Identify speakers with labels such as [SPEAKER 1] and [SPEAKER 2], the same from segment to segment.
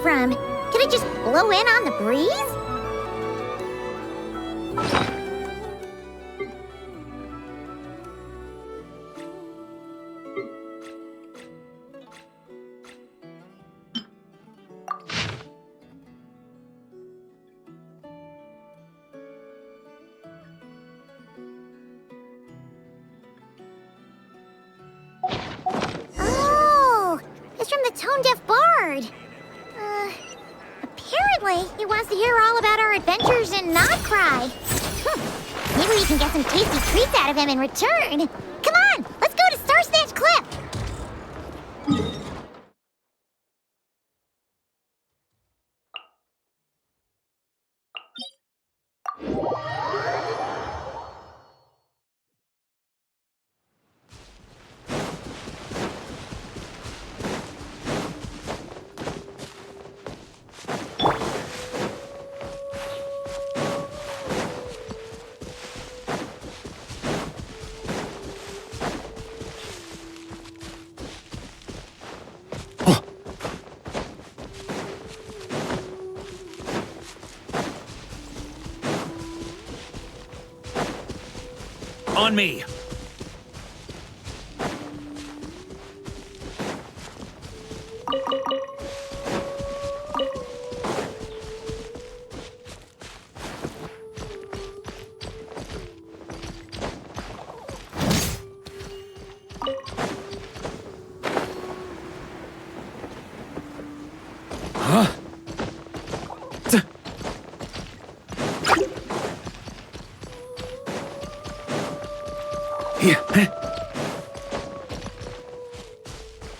[SPEAKER 1] from? Could it just blow in on the breeze? Oh, it's from the tone-deaf bard. Apparently, he wants to hear all about our adventures in Not Cry. Maybe we can get some tasty treats out of him in return. Come on, let's go to Star Snatch Cliff.
[SPEAKER 2] On me!
[SPEAKER 3] Huh? Here.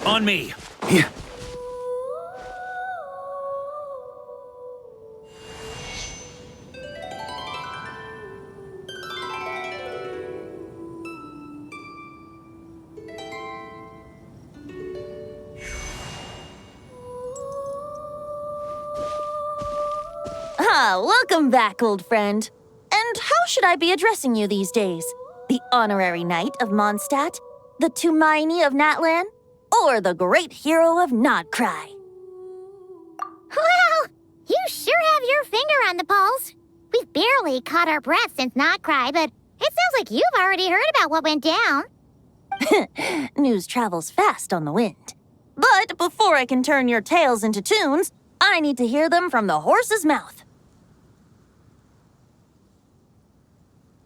[SPEAKER 2] On me!
[SPEAKER 3] Here.
[SPEAKER 4] Ah, welcome back, old friend. And how should I be addressing you these days? The honorary knight of Mondstadt? The Tumaini of Natlan? Or the great hero of Nodcry?
[SPEAKER 1] Well, you sure have your finger on the pulse. We've barely caught our breath since Not Cry, but it sounds like you've already heard about what went down.
[SPEAKER 4] News travels fast on the wind. But before I can turn your tales into tunes, I need to hear them from the horse's mouth.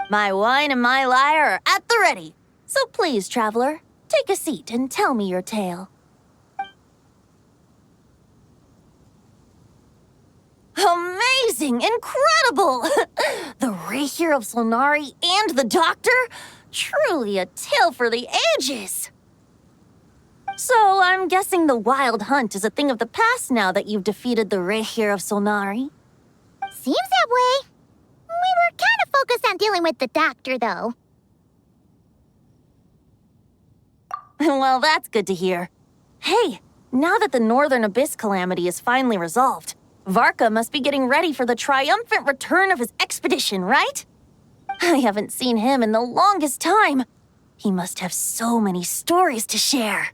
[SPEAKER 4] My wine and my lyre are at the ready. So please, traveler, take a seat and tell me your tale. Amazing! Incredible! The Rapier of Solnari and the Doctor? Truly a tale for the ages! So I'm guessing the wild hunt is a thing of the past now that you've defeated the Rapier of Solnari?
[SPEAKER 1] Seems that way. We were kind of focused on dealing with the Doctor, though.
[SPEAKER 4] Well, that's good to hear. Hey, now that the Northern Abyss calamity is finally resolved, Varka must be getting ready for the triumphant return of his expedition, right? I haven't seen him in the longest time. He must have so many stories to share.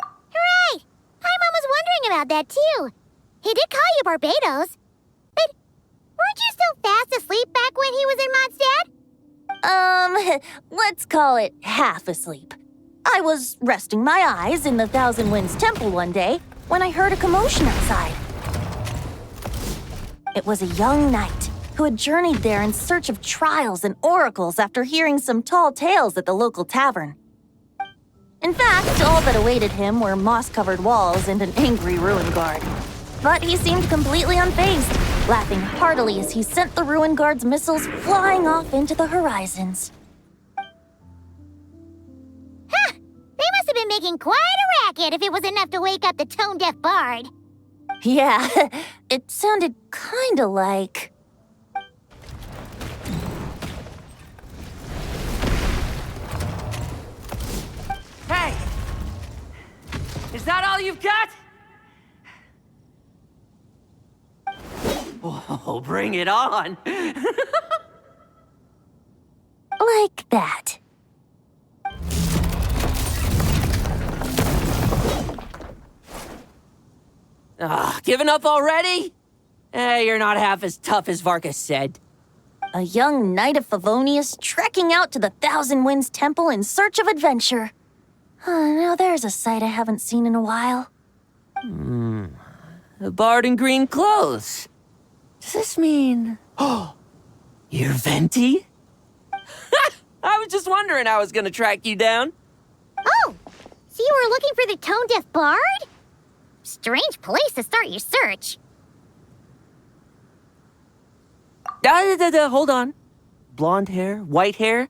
[SPEAKER 1] Hooray! Paimon was wondering about that, too. He did call you Barbados. But weren't you still fast asleep back when he was in Mondstadt?
[SPEAKER 4] Let's call it half asleep. I was resting my eyes in the Thousand Winds Temple one day when I heard a commotion outside. It was a young knight who had journeyed there in search of trials and oracles after hearing some tall tales at the local tavern. In fact, all that awaited him were moss-covered walls and an angry ruin guard. But he seemed completely unfazed, laughing heartily as he sent the ruin guard's missiles flying off into the horizons.
[SPEAKER 1] Huh! They must have been making quite a racket if it was enough to wake up the tone-deaf bard.
[SPEAKER 4] Yeah, it sounded kinda like...
[SPEAKER 5] Hey! Is that all you've got? Oh, bring it on!
[SPEAKER 4] like that.
[SPEAKER 5] Giving up already? You're not half as tough as Varka said.
[SPEAKER 4] A young knight of Favonius trekking out to the Thousand Winds Temple in search of adventure. Now there's a sight I haven't seen in a while.
[SPEAKER 5] A bard in green clothes. Does this mean... Oh, you're Venti? I was just wondering how I was gonna track you down.
[SPEAKER 1] Oh, so you were looking for the tone-deaf bard? Strange place to start your search.
[SPEAKER 5] Hold on. Blonde hair, white hair.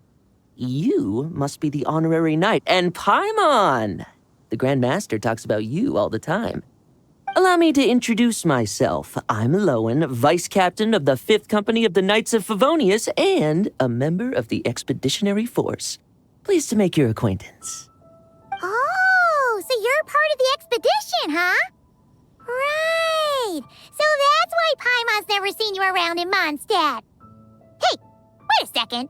[SPEAKER 5] You must be the honorary knight. And Paimon! The Grand Master talks about you all the time. Allow me to introduce myself. I'm Lowen, Vice Captain of the 5th Company of the Knights of Favonius and a member of the Expeditionary Force. Pleased to make your acquaintance.
[SPEAKER 1] Oh, so you're part of the expedition, huh? Right. So that's why Paimon's never seen you around in Mondstadt. Hey, wait a second.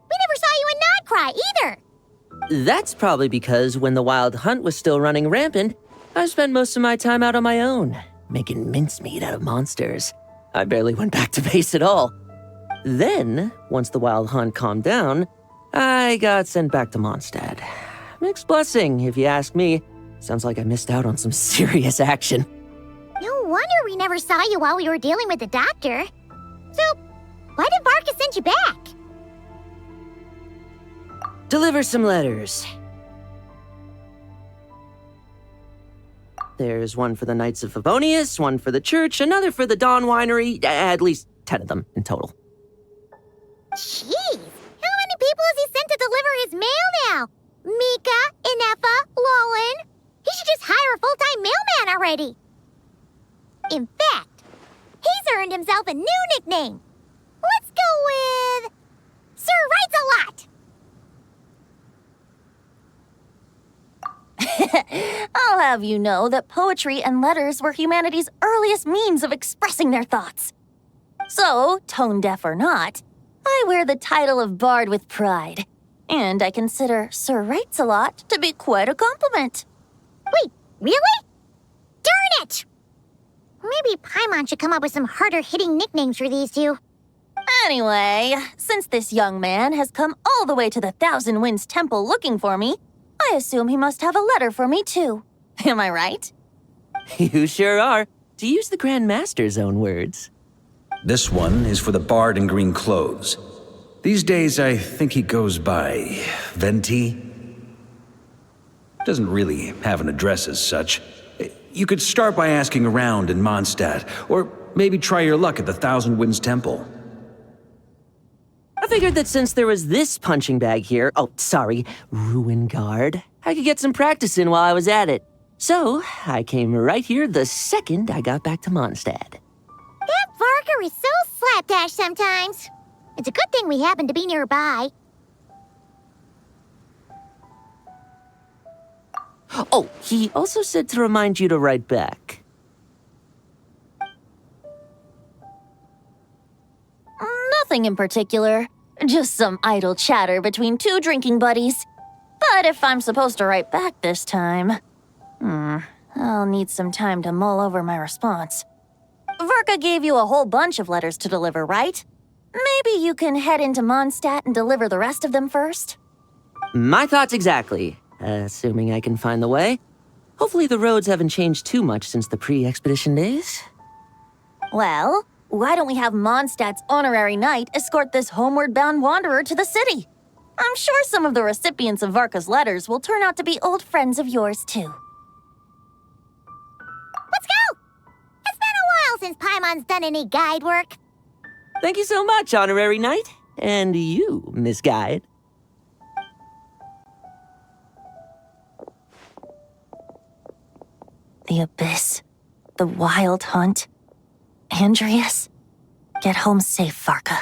[SPEAKER 1] We never saw you in Notcry either.
[SPEAKER 5] That's probably because when the Wild Hunt was still running rampant, I spent most of my time out on my own, making mincemeat out of monsters. I barely went back to base at all. Then, once the Wild Hunt calmed down, I got sent back to Mondstadt. Mixed blessing, if you ask me. Sounds like I missed out on some serious action.
[SPEAKER 1] No wonder we never saw you while we were dealing with the doctor. So, why did Varka send you back?
[SPEAKER 5] Deliver some letters. There's one for the Knights of Favonius, one for the church, another for the Dawn Winery, at least 10 of them in total.
[SPEAKER 1] Jeez, how many people has he sent to deliver his mail now? Mika, Inefa, Lowen. He should just hire a full-time mailman already. In fact, he's earned himself a new nickname. Let's go with... Sir Writes-A-Lot.
[SPEAKER 4] I'll have you know that poetry and letters were humanity's earliest means of expressing their thoughts. So, tone-deaf or not, I wear the title of Bard with pride. And I consider Sir Writes-A-Lot to be quite a compliment.
[SPEAKER 1] Wait, really? Darn it! Maybe Paimon should come up with some harder-hitting nicknames for these two.
[SPEAKER 4] Anyway, since this young man has come all the way to the Thousand Winds Temple looking for me, I assume he must have a letter for me too. Am I right?
[SPEAKER 5] You sure are, to use the Grand Master's own words.
[SPEAKER 2] This one is for the bard in green clothes. These days, I think he goes by Venti. Doesn't really have an address as such. You could start by asking around in Mondstadt, or maybe try your luck at the Thousand Winds Temple.
[SPEAKER 5] I figured that since there was this punching bag here, ruin guard, I could get some practice in while I was at it. So, I came right here the second I got back to Mondstadt.
[SPEAKER 1] That Varka is so slapdash sometimes. It's a good thing we happen to be nearby.
[SPEAKER 5] Oh, he also said to remind you to write back.
[SPEAKER 4] Nothing in particular. Just some idle chatter between two drinking buddies. But if I'm supposed to write back this time... I'll need some time to mull over my response. Varka gave you a whole bunch of letters to deliver, right? Maybe you can head into Mondstadt and deliver the rest of them first?
[SPEAKER 5] My thoughts exactly, assuming I can find the way. Hopefully the roads haven't changed too much since the pre-expedition days.
[SPEAKER 4] Well, why don't we have Mondstadt's honorary knight escort this homeward-bound wanderer to the city? I'm sure some of the recipients of Varka's letters will turn out to be old friends of yours, too.
[SPEAKER 1] Let's go! It's been a while since Paimon's done any guide work.
[SPEAKER 5] Thank you so much, honorary knight. And you, Miss Guide.
[SPEAKER 4] The Abyss. The Wild Hunt. Andreas. Get home safe, Varka.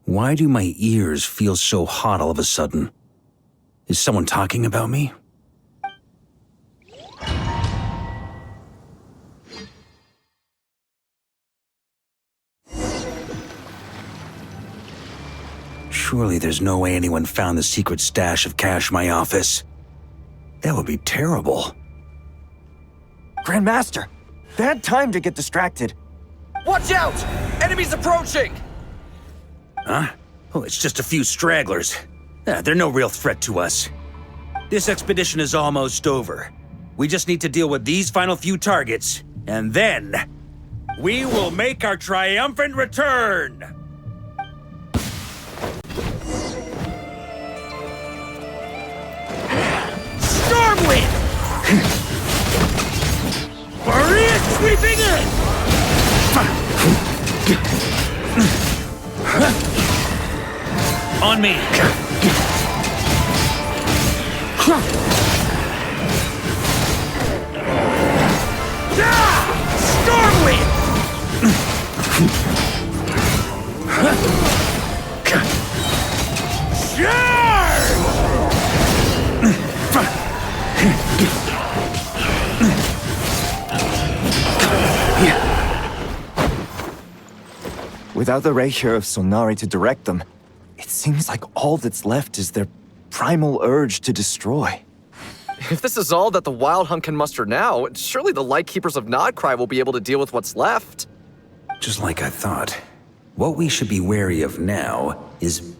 [SPEAKER 2] Why do my ears feel so hot all of a sudden? Is someone talking about me? Surely there's no way anyone found the secret stash of cash in my office. That would be terrible.
[SPEAKER 3] Grandmaster, bad time to get distracted.
[SPEAKER 6] Watch out! Enemies approaching!
[SPEAKER 2] Huh? Oh, it's just a few stragglers. They're no real threat to us. This expedition is almost over. We just need to deal with these final few targets, and then we will make our triumphant return! Stormwind! Maria sweeping in! On me! Stormwind!
[SPEAKER 3] Without the Reikir of Sonari to direct them, it seems like all that's left is their primal urge to destroy.
[SPEAKER 6] If this is all that the Wild Hunt can muster now, surely the Lightkeepers of Nodcry will be able to deal with what's left.
[SPEAKER 2] Just like I thought. What we should be wary of now is...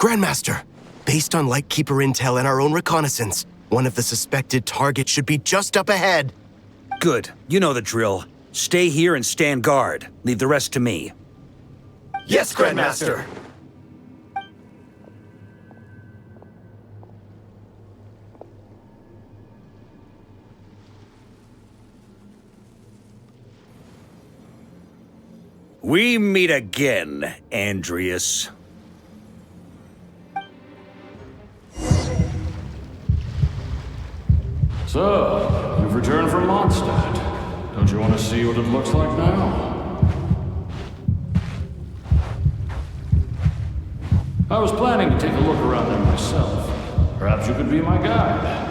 [SPEAKER 7] Grandmaster, based on Lightkeeper intel and our own reconnaissance, one of the suspected targets should be just up ahead.
[SPEAKER 2] Good. You know the drill. Stay here and stand guard. Leave the rest to me.
[SPEAKER 7] Yes, Grandmaster!
[SPEAKER 2] We meet again, Andreas.
[SPEAKER 8] So, you've returned from Mondstadt. Don't you want to see what it looks like now? I was planning to take a look around there myself. Perhaps you could be my guide.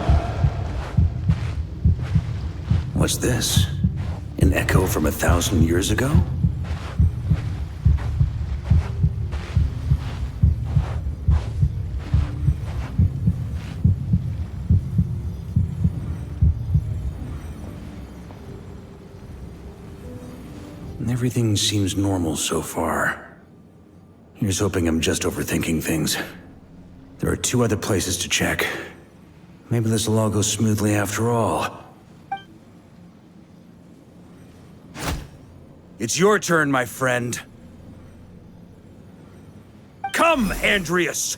[SPEAKER 2] What's this? An echo from 1,000 years ago? Everything seems normal so far. Here's hoping I'm just overthinking things. There are 2 other places to check. Maybe this will all go smoothly after all. It's your turn, my friend. Come, Andreas!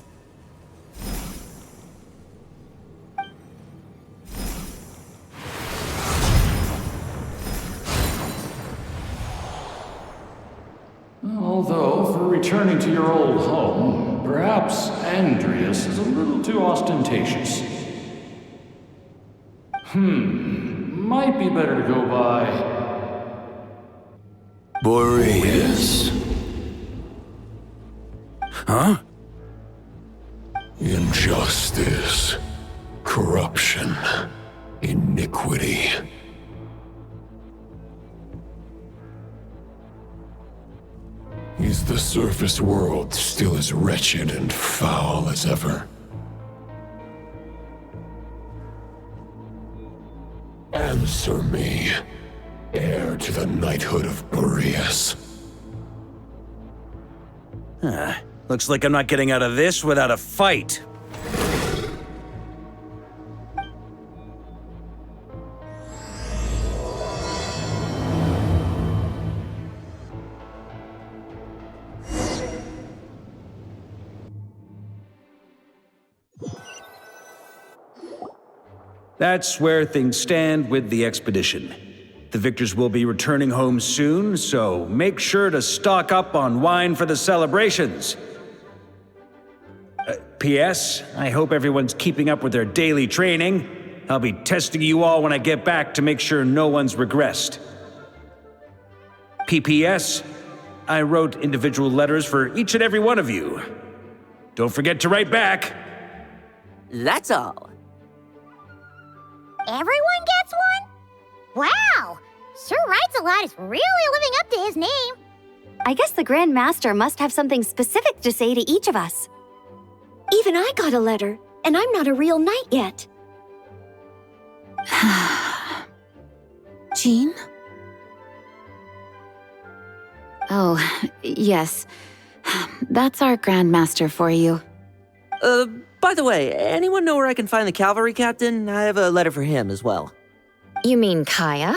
[SPEAKER 8] Although, for returning to your old home, perhaps Andreas is a little too ostentatious. Might be better to go by...
[SPEAKER 9] Boreas.
[SPEAKER 2] Huh?
[SPEAKER 9] Injustice. Corruption. Iniquity. Is the surface world still as wretched and foul as ever? Answer me, heir to the knighthood of Boreas.
[SPEAKER 2] Looks like I'm not getting out of this without a fight. That's where things stand with the expedition. The victors will be returning home soon, so make sure to stock up on wine for the celebrations. P.S. I hope everyone's keeping up with their daily training. I'll be testing you all when I get back to make sure no one's regressed. P.P.S. I wrote individual letters for each and every one of you. Don't forget to write back.
[SPEAKER 5] That's all.
[SPEAKER 1] Everyone gets one? Wow! Sir Writes-A-Lot is really living up to his name.
[SPEAKER 10] I guess the Grand Master must have something specific to say to each of us. Even I got a letter, and I'm not a real knight yet.
[SPEAKER 11] Jean? Oh, yes. That's our Grandmaster for you.
[SPEAKER 5] By the way, anyone know where I can find the cavalry captain? I have a letter for him as well.
[SPEAKER 11] You mean Kaya?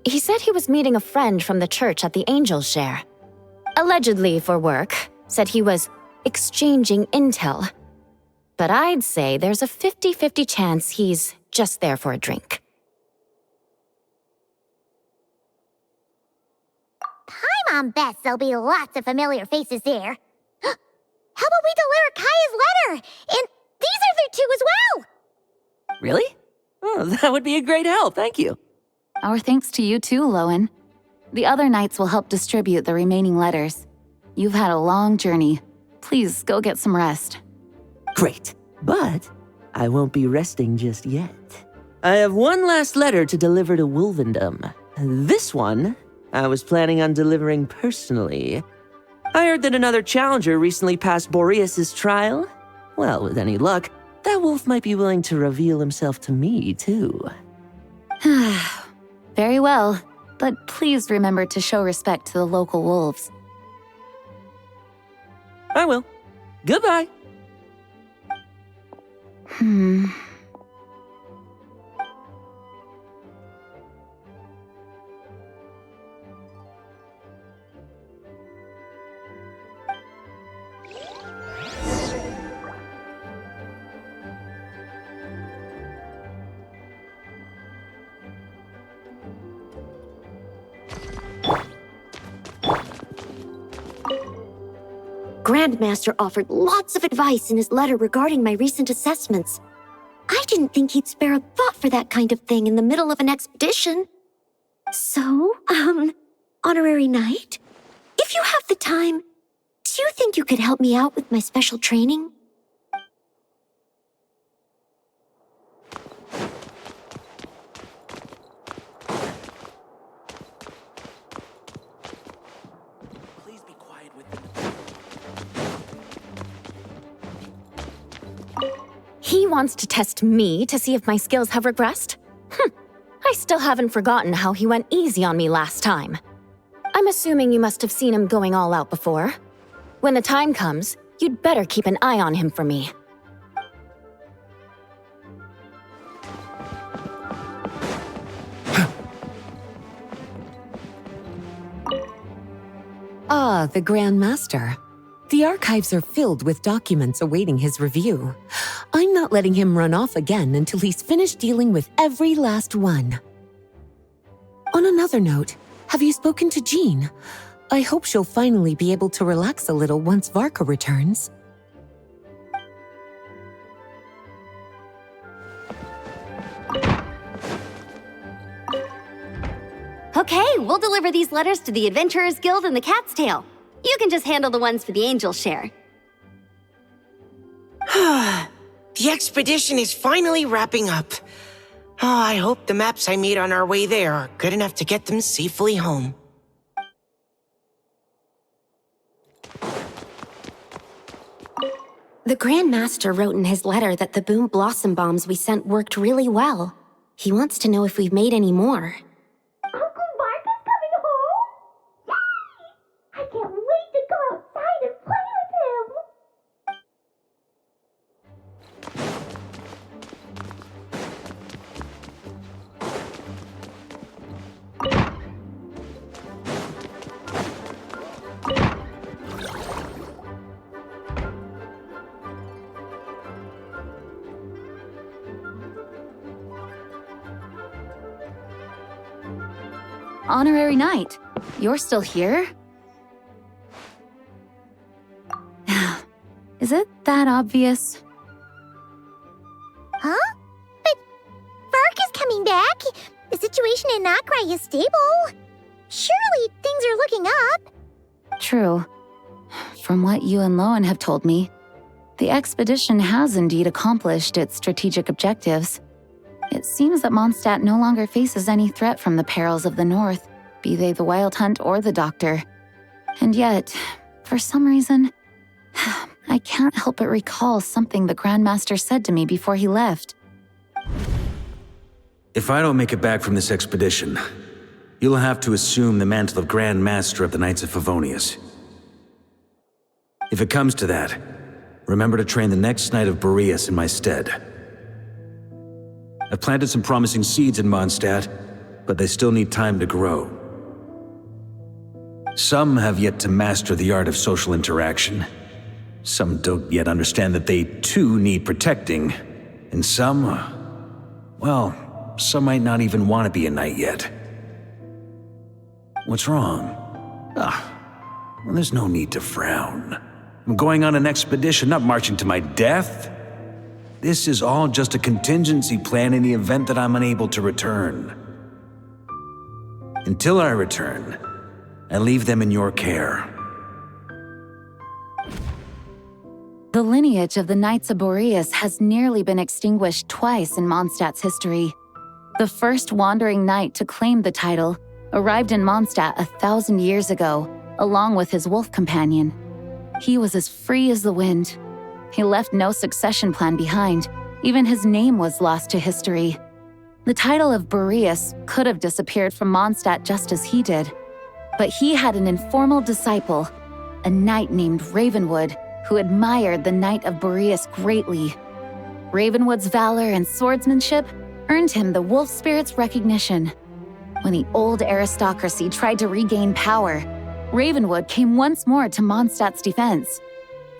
[SPEAKER 11] He said he was meeting a friend from the church at the Angel Share. Allegedly for work, said he was exchanging intel. But I'd say there's a 50-50 chance he's just there for a drink.
[SPEAKER 1] I'm Bess, there'll be lots of familiar faces there. How about we deliver Kaya's letter? And these are there too as well!
[SPEAKER 5] Really? Oh, that would be a great help, thank you.
[SPEAKER 11] Our thanks to you too, Lowen. The other knights will help distribute the remaining letters. You've had a long journey. Please go get some rest.
[SPEAKER 5] Great, but I won't be resting just yet. I have one last letter to deliver to Wolvendom. This one I was planning on delivering personally. I heard that another challenger recently passed Boreas's trial. Well, with any luck, that wolf might be willing to reveal himself to me, too.
[SPEAKER 11] Very well, but please remember to show respect to the local wolves.
[SPEAKER 5] I will. Goodbye.
[SPEAKER 10] Grandmaster offered lots of advice in his letter regarding my recent assessments. I didn't think he'd spare a thought for that kind of thing in the middle of an expedition. So, Honorary Knight, if you have the time, do you think you could help me out with my special training?
[SPEAKER 5] Please be quiet with
[SPEAKER 11] He wants to test me to see if my skills have regressed? I still haven't forgotten how he went easy on me last time. I'm assuming you must have seen him going all out before. When the time comes, you'd better keep an eye on him for me.
[SPEAKER 12] Ah, the Grand Master. The archives are filled with documents awaiting his review. I'm not letting him run off again until he's finished dealing with every last one. On another note, have you spoken to Jean? I hope she'll finally be able to relax a little once Varka returns.
[SPEAKER 10] Okay, we'll deliver these letters to the Adventurers Guild and the Cat's Tail. You can just handle the ones for the Angel Share.
[SPEAKER 13] The expedition is finally wrapping up. Oh, I hope the maps I made on our way there are good enough to get them safely home.
[SPEAKER 10] The Grand Master wrote in his letter that the Boom Blossom Bombs we sent worked really well. He wants to know if we've made any more.
[SPEAKER 1] Uncle Varka's coming home? Yay! I can't wait to go outside and play with him!
[SPEAKER 11] Honorary Knight, you're still here? Is it that obvious?
[SPEAKER 1] Huh? But Varka's coming back. The situation in Nokrai is stable. Surely things are looking up.
[SPEAKER 11] True. From what you and Lowen have told me, the expedition has indeed accomplished its strategic objectives. It seems that Mondstadt no longer faces any threat from the perils of the North, be they the Wild Hunt or the Doctor. And yet, for some reason, I can't help but recall something the Grandmaster said to me before he left.
[SPEAKER 2] If I don't make it back from this expedition, you'll have to assume the mantle of Grand Master of the Knights of Favonius. If it comes to that, remember to train the next Knight of Boreas in my stead. I've planted some promising seeds in Mondstadt, but they still need time to grow. Some have yet to master the art of social interaction. Some don't yet understand that they too need protecting. And some, well, some might not even want to be a knight yet. What's wrong? Well, there's no need to frown. I'm going on an expedition, not marching to my death. This is all just a contingency plan in the event that I'm unable to return. Until I return, I leave them in your care.
[SPEAKER 11] The lineage of the Knights of Boreas has nearly been extinguished twice in Mondstadt's history. The first wandering knight to claim the title arrived in Mondstadt 1,000 years ago, along with his wolf companion. He was as free as the wind. He left no succession plan behind. Even his name was lost to history. The title of Boreas could have disappeared from Mondstadt just as he did. But he had an informal disciple, a knight named Ravenwood, who admired the Knight of Boreas greatly. Ravenwood's valor and swordsmanship earned him the wolf spirit's recognition. When the old aristocracy tried to regain power, Ravenwood came once more to Mondstadt's defense.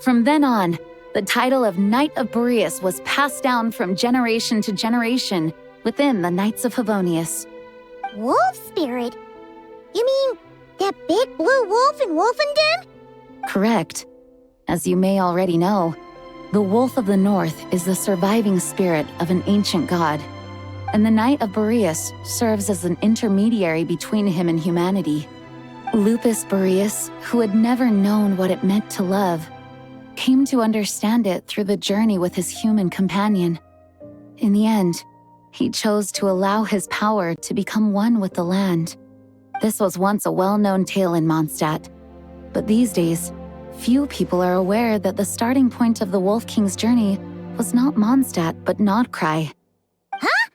[SPEAKER 11] From then on, the title of Knight of Boreas was passed down from generation to generation within the Knights of Favonius.
[SPEAKER 1] Wolf spirit? You mean that big blue wolf in Wolfenden?
[SPEAKER 11] Correct. As you may already know, the Wolf of the North is the surviving spirit of an ancient god, and the Knight of Boreas serves as an intermediary between him and humanity. Lupus Boreas, who had never known what it meant to love, came to understand it through the journey with his human companion. In the end, he chose to allow his power to become one with the land. This was once a well-known tale in Mondstadt, but these days, few people are aware that the starting point of the Wolf King's journey was not Mondstadt, but Nodcry.
[SPEAKER 1] Huh?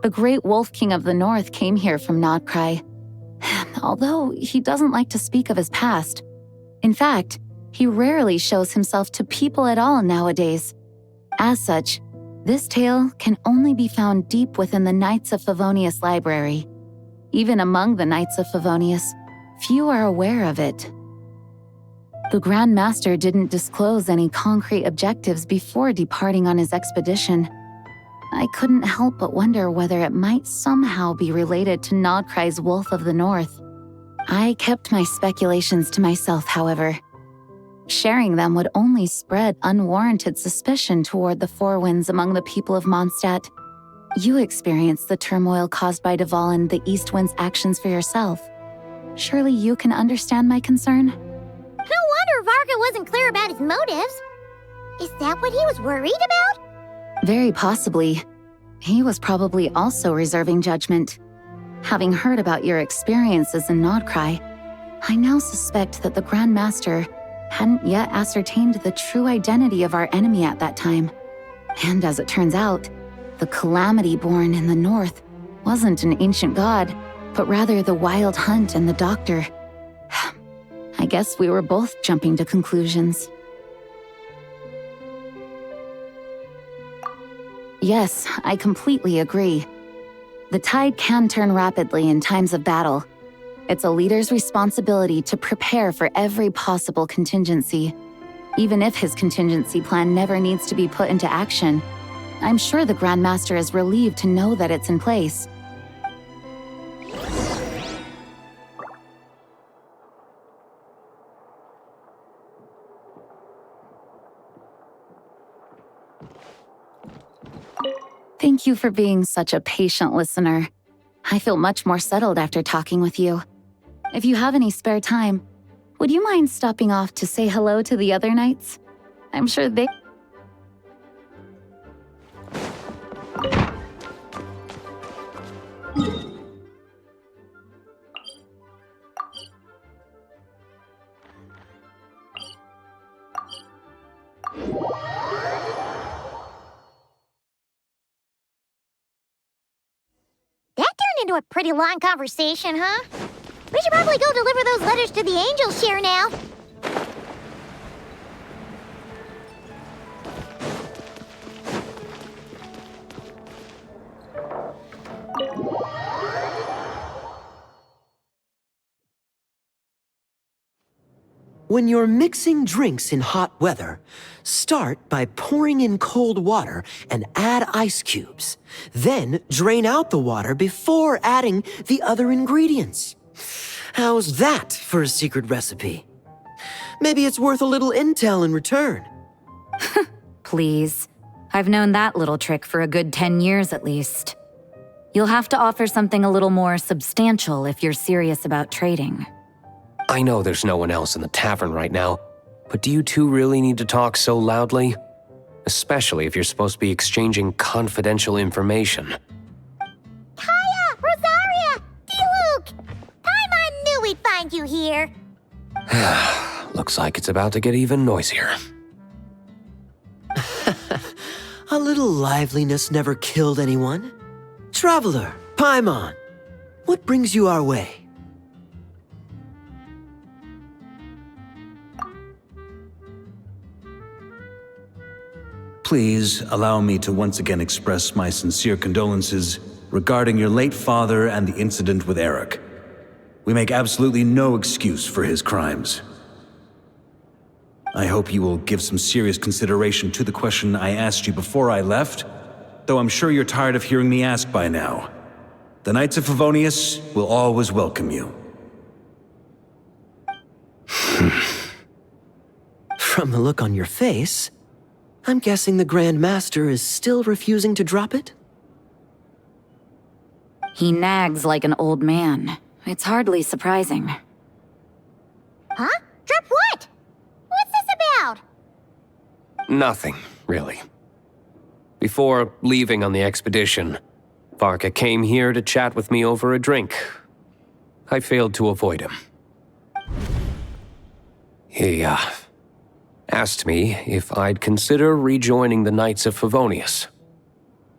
[SPEAKER 11] The great Wolf King of the North came here from Nodcry, although he doesn't like to speak of his past. In fact, he rarely shows himself to people at all nowadays. As such, this tale can only be found deep within the Knights of Favonius library. Even among the Knights of Favonius, few are aware of it. The Grand Master didn't disclose any concrete objectives before departing on his expedition. I couldn't help but wonder whether it might somehow be related to Nodcry's Wolf of the North. I kept my speculations to myself, however. Sharing them would only spread unwarranted suspicion toward the Four Winds among the people of Mondstadt. You experienced the turmoil caused by Dvalin the East Wind's actions for yourself. Surely you can understand my concern?
[SPEAKER 1] No wonder Varka wasn't clear about his motives. Is that what he was worried about?
[SPEAKER 11] Very possibly. He was probably also reserving judgment. Having heard about your experiences in Nodcry, I now suspect that the Grand Master hadn't yet ascertained the true identity of our enemy at that time. And as it turns out, the calamity born in the north wasn't an ancient god, but rather the Wild Hunt and the Doctor. I guess we were both jumping to conclusions. Yes, I completely agree. The tide can turn rapidly in times of battle. It's a leader's responsibility to prepare for every possible contingency. Even if his contingency plan never needs to be put into action, I'm sure the Grand Master is relieved to know that it's in place. Thank you for being such a patient listener. I feel much more settled after talking with you. If you have any spare time, would you mind stopping off to say hello to the other knights? I'm sure they...
[SPEAKER 1] That turned into a pretty long conversation, huh? We should probably go deliver those letters to the angel share now.
[SPEAKER 5] When you're mixing drinks in hot weather, start by pouring in cold water and add ice cubes. Then drain out the water before adding the other ingredients. How's that for a secret recipe? Maybe it's worth a little intel in return.
[SPEAKER 11] Please. I've known that little trick for a good 10 years at least. You'll have to offer something a little more substantial if you're serious about trading.
[SPEAKER 14] I know there's no one else in the tavern right now, but do you two really need to talk so loudly? Especially if you're supposed to be exchanging confidential information.
[SPEAKER 1] Kaya! Rosaria! D-Luke! Paimon knew we'd find you here.
[SPEAKER 14] Looks like it's about to get even noisier.
[SPEAKER 5] A little liveliness never killed anyone. Traveler, Paimon, what brings you our way?
[SPEAKER 2] Please allow me to once again express my sincere condolences regarding your late father and the incident with Eric. We make absolutely no excuse for his crimes. I hope you will give some serious consideration to the question I asked you before I left, though I'm sure you're tired of hearing me ask by now. The Knights of Favonius will always welcome you.
[SPEAKER 5] From the look on your face, I'm guessing the Grand Master is still refusing to drop it?
[SPEAKER 11] He nags like an old man. It's hardly surprising.
[SPEAKER 1] Huh? Drop what? What's this about?
[SPEAKER 14] Nothing, really. Before leaving on the expedition, Varka came here to chat with me over a drink. I failed to avoid him. He, asked me if I'd consider rejoining the Knights of Favonius,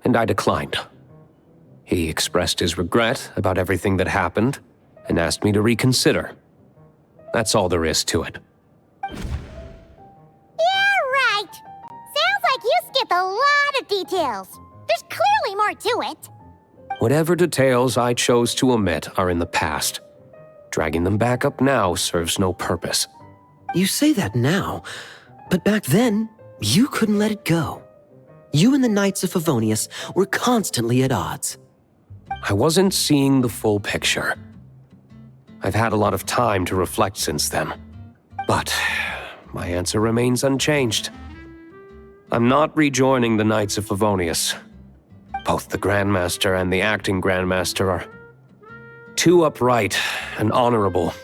[SPEAKER 14] and I declined. He expressed his regret about everything that happened and asked me to reconsider. That's all there is to it.
[SPEAKER 1] Yeah, right. Sounds like you skipped a lot of details. There's clearly more to it.
[SPEAKER 14] Whatever details I chose to omit are in the past. Dragging them back up now serves no purpose.
[SPEAKER 5] You say that now, but back then, you couldn't let it go. You and the Knights of Favonius were constantly at odds.
[SPEAKER 14] I wasn't seeing the full picture. I've had a lot of time to reflect since then. But my answer remains unchanged. I'm not rejoining the Knights of Favonius. Both the Grandmaster and the acting Grandmaster are too upright and honorable.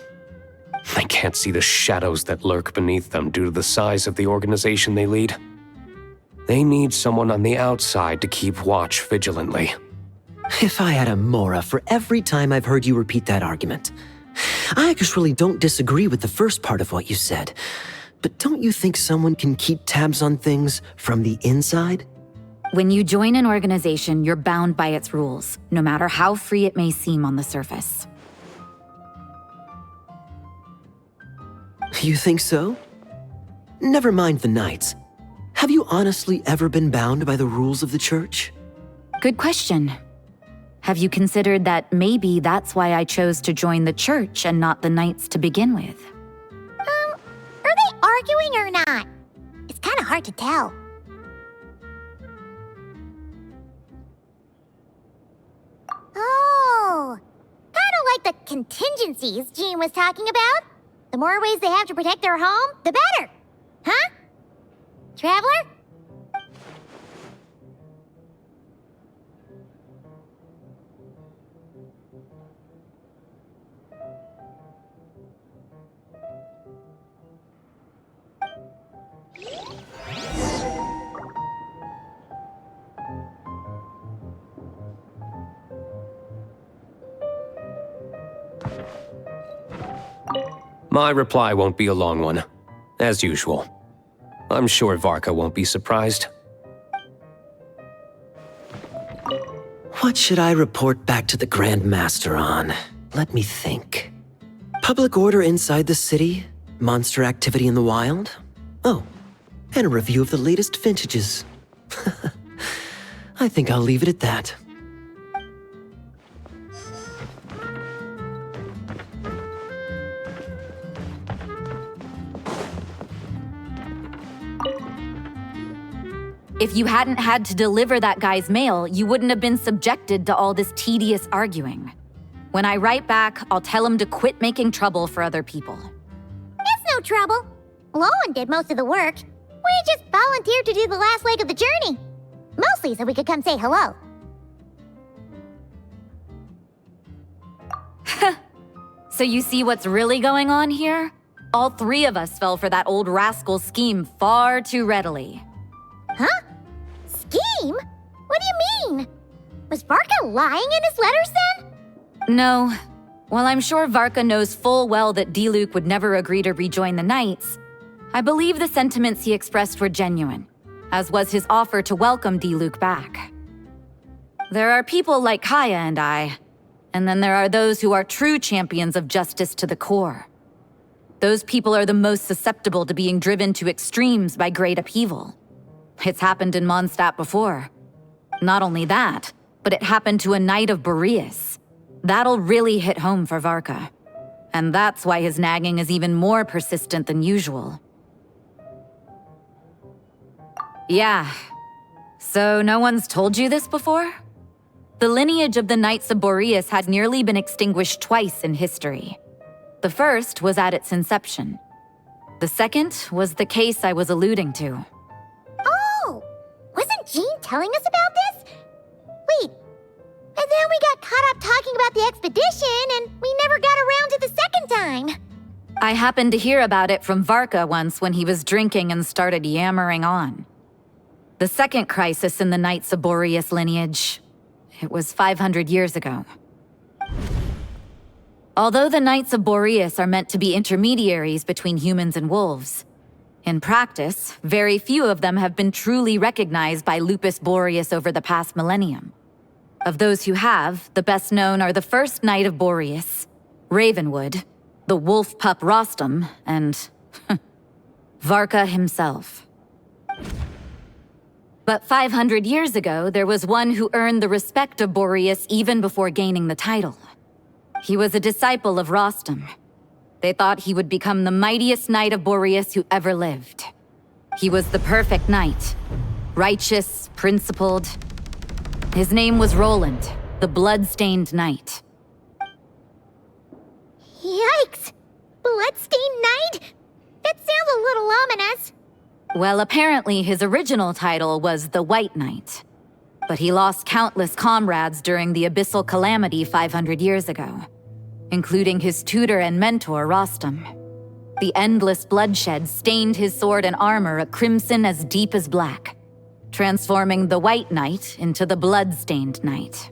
[SPEAKER 14] I can't see the shadows that lurk beneath them due to the size of the organization they lead. They need someone on the outside to keep watch vigilantly.
[SPEAKER 5] If I had a Mora for every time I've heard you repeat that argument. I actually don't disagree with the first part of what you said, but don't you think someone can keep tabs on things from the inside?
[SPEAKER 11] When you join an organization, you're bound by its rules, no matter how free it may seem on the surface.
[SPEAKER 5] You think so? Never mind the Knights. Have you honestly ever been bound by the rules of the Church?
[SPEAKER 11] Good question. Have you considered that maybe that's why I chose to join the Church and not the Knights to begin with?
[SPEAKER 1] Are they arguing or not? It's kind of hard to tell. Oh, kind of like the contingencies Jean was talking about. The more ways they have to protect their home, the better. Huh? Traveler?
[SPEAKER 14] My reply won't be a long one, as usual. I'm sure Varka won't be surprised.
[SPEAKER 15] What should I report back to the Grand Master on? Let me think. Public order inside the city? Monster activity in the wild? Oh, and a review of the latest vintages. I think I'll leave it at that.
[SPEAKER 16] If you hadn't had to deliver that guy's mail, you wouldn't have been subjected to all this tedious arguing. When I write back, I'll tell him to quit making trouble for other people.
[SPEAKER 1] It's no trouble. Lowen did most of the work. We just volunteered to do the last leg of the journey. Mostly so we could come say hello.
[SPEAKER 16] So you see what's really going on here? All three of us fell for that old rascal's scheme far too readily.
[SPEAKER 1] Huh? Scheme? What do you mean? Was Varka lying in his letters then?
[SPEAKER 16] No. While I'm sure Varka knows full well that Diluc would never agree to rejoin the Knights, I believe the sentiments he expressed were genuine, as was his offer to welcome Diluc back. There are people like Kaya and I, and then there are those who are true champions of justice to the core. Those people are the most susceptible to being driven to extremes by great upheaval. It's happened in Mondstadt before. Not only that, but it happened to a Knight of Boreas. That'll really hit home for Varka. And that's why his nagging is even more persistent than usual. Yeah. So no one's told you this before? The lineage of the Knights of Boreas had nearly been extinguished twice in history. The first was at its inception. The second was the case I was alluding to.
[SPEAKER 1] Oh! Wasn't Jean telling us about this? Wait, and then we got caught up talking about the expedition, and we never got around to the second time.
[SPEAKER 16] I happened to hear about it from Varka once when he was drinking and started yammering on. The second crisis in the Knights of Boreas lineage. It was 500 years ago. Although the Knights of Boreas are meant to be intermediaries between humans and wolves, in practice, very few of them have been truly recognized by Lupus Boreas over the past millennium. Of those who have, the best known are the first Knight of Boreas, Ravenwood, the wolf pup Rostam, and Varka himself. But 500 years ago, there was one who earned the respect of Boreas even before gaining the title. He was a disciple of Rostam. They thought he would become the mightiest Knight of Boreas who ever lived. He was the perfect knight. Righteous, principled. His name was Roland, the blood-stained knight.
[SPEAKER 1] Yikes! Bloodstained Knight? That sounds a little ominous.
[SPEAKER 16] Well, apparently his original title was the White Knight. But he lost countless comrades during the Abyssal Calamity 500 years ago, including his tutor and mentor, Rostam. The endless bloodshed stained his sword and armor a crimson as deep as black, transforming the White Knight into the Blood-Stained Knight.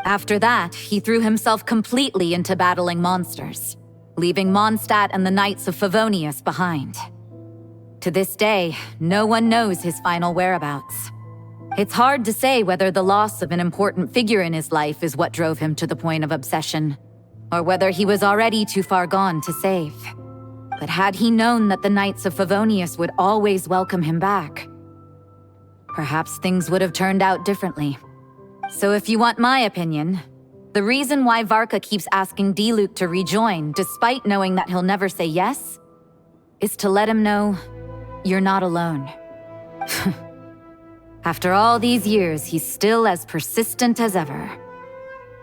[SPEAKER 16] After that, he threw himself completely into battling monsters, leaving Mondstadt and the Knights of Favonius behind. To this day, no one knows his final whereabouts. It's hard to say whether the loss of an important figure in his life is what drove him to the point of obsession, or whether he was already too far gone to save. But had he known that the Knights of Favonius would always welcome him back, perhaps things would have turned out differently. So if you want my opinion, the reason why Varka keeps asking Diluc to rejoin, despite knowing that he'll never say yes, is to let him know you're not alone. After all these years, he's still as persistent as ever.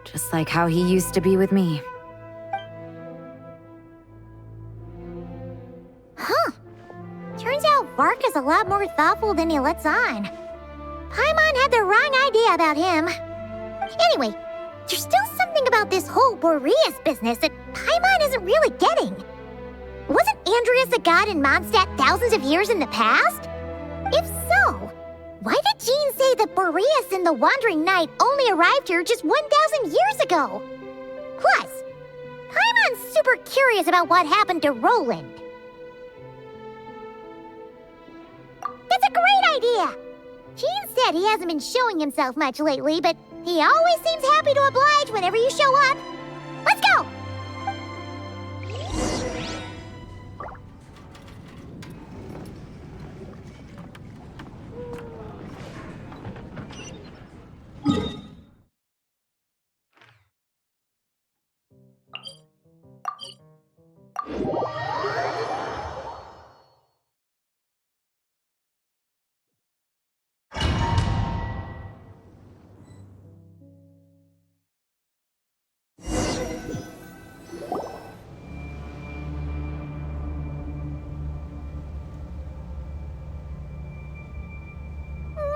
[SPEAKER 16] Just like how he used to be with me.
[SPEAKER 1] Huh. Turns out Varka's a lot more thoughtful than he lets on. Paimon had the wrong idea about him. Anyway, there's still something about this whole Boreas business that Paimon isn't really getting. Wasn't Andreas a god in Mondstadt thousands of years in the past? If so, why did Jean say that Boreas and the Wandering Knight only arrived here just 1,000 years ago? Plus, Paimon's super curious about what happened to Roland. idea. Gene said he hasn't been showing himself much lately, but he always seems happy to oblige whenever you show up. Let's go!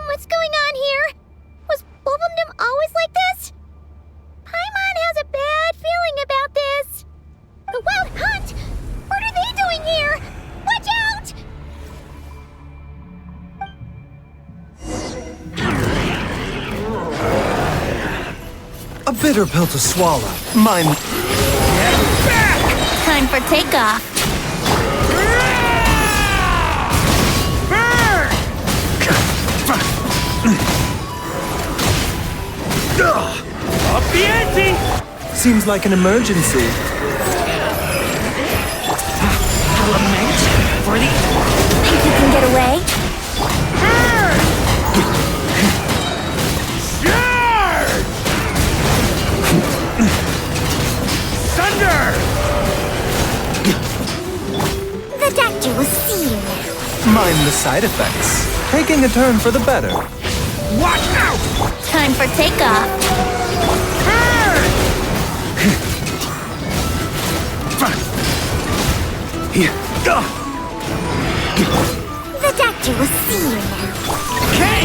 [SPEAKER 1] What's going on here? Was Wolfendom always like this? Paimon has a bad feeling about this. The Wild Hunt? What are they doing here? Watch out!
[SPEAKER 17] A bitter pill to swallow. Mine.
[SPEAKER 4] Time for takeoff.
[SPEAKER 2] Up the ante!
[SPEAKER 17] Seems like an emergency.
[SPEAKER 5] Lament for the...
[SPEAKER 4] Think you can get away?
[SPEAKER 2] Thunder!
[SPEAKER 1] The doctor will see you now.
[SPEAKER 17] Mind the side effects. Taking a turn for the better.
[SPEAKER 2] Watch out!
[SPEAKER 4] Time for takeoff.
[SPEAKER 1] The doctor will see you now.
[SPEAKER 2] Okay!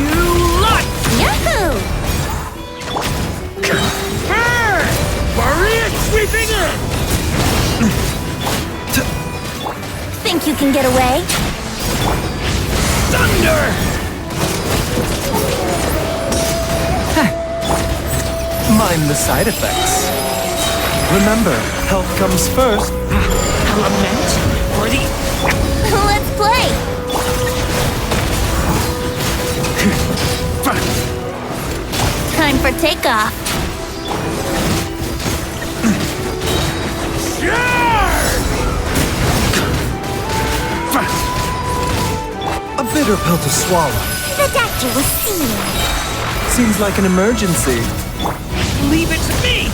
[SPEAKER 2] You lot!
[SPEAKER 1] Yahoo!
[SPEAKER 2] Maria sweeping in!
[SPEAKER 4] Think you can get away?
[SPEAKER 2] Thunder!
[SPEAKER 17] Mind the side effects. Remember, health comes first.
[SPEAKER 5] Lament for the...
[SPEAKER 4] Let's play! Time for takeoff.
[SPEAKER 17] A bitter pill to swallow.
[SPEAKER 1] The doctor will see you.
[SPEAKER 17] Seems like an emergency.
[SPEAKER 2] Leave it to me!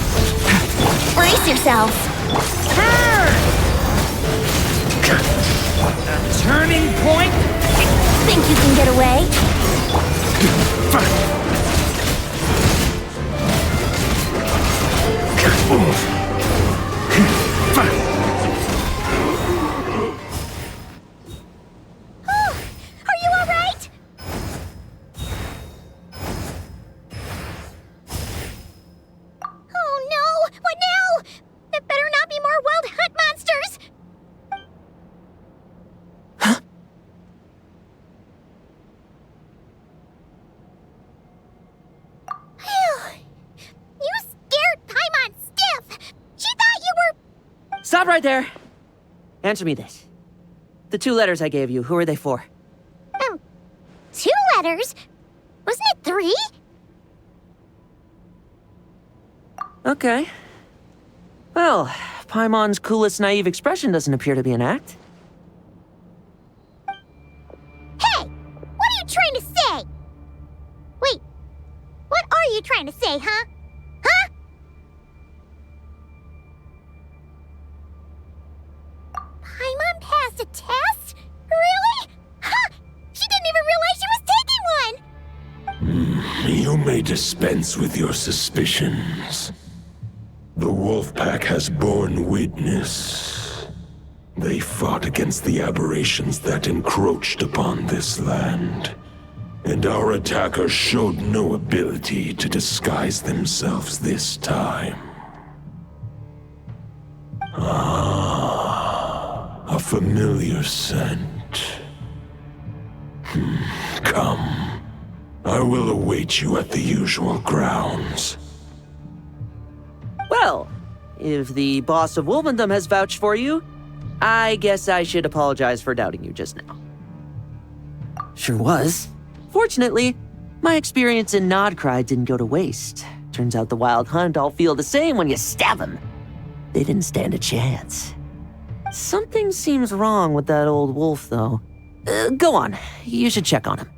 [SPEAKER 4] Brace yourselves.
[SPEAKER 2] A turning point?
[SPEAKER 4] Think you can get away?
[SPEAKER 1] Are you all right? Oh no! What now? There better not be more Wild Hunt monsters! You scared Paimon stiff! She thought you were...
[SPEAKER 5] Stop right there! Answer me this. The 2 letters I gave you, who are they for?
[SPEAKER 1] 2 letters? Wasn't it 3?
[SPEAKER 5] Okay. Well, Paimon's coolest naive expression doesn't appear to be an act.
[SPEAKER 1] Hey! What are you trying to say? Wait, what are you trying to say, huh? Huh? Paimon passed a test? Really? Huh! She didn't even realize she was taking one!
[SPEAKER 9] You may dispense with your suspicions. The wolf pack has borne witness. They fought against the aberrations that encroached upon this land. And our attackers showed no ability to disguise themselves this time. A familiar scent. Come. I will await you at the usual grounds.
[SPEAKER 5] Well, if the boss of Wolfendom has vouched for you, I guess I should apologize for doubting you just now.
[SPEAKER 15] Sure was.
[SPEAKER 5] Fortunately, my experience in Nodcry didn't go to waste. Turns out the Wild Hunt all feel the same when you stab them. They didn't stand a chance. Something seems wrong with that old wolf, though. Go on. You should check on him.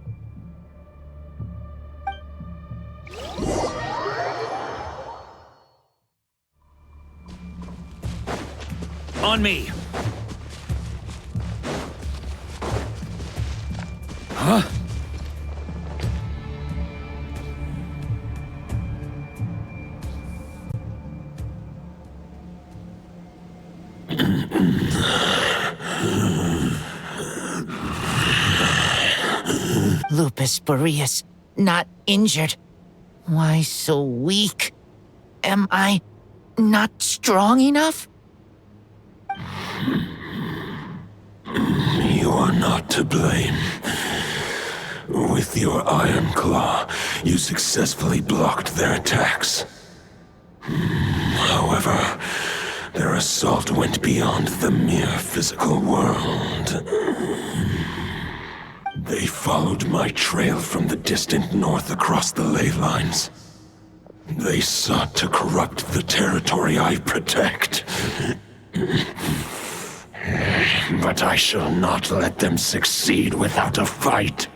[SPEAKER 2] On me. Huh?
[SPEAKER 13] Lupus Boreas, not injured. Why so weak? Am I not strong enough?
[SPEAKER 9] You are not to blame. With your iron claw, you successfully blocked their attacks. However, their assault went beyond the mere physical world. They followed my trail from the distant north across the ley lines. They sought to corrupt the territory I protect. But I shall not let them succeed without a fight.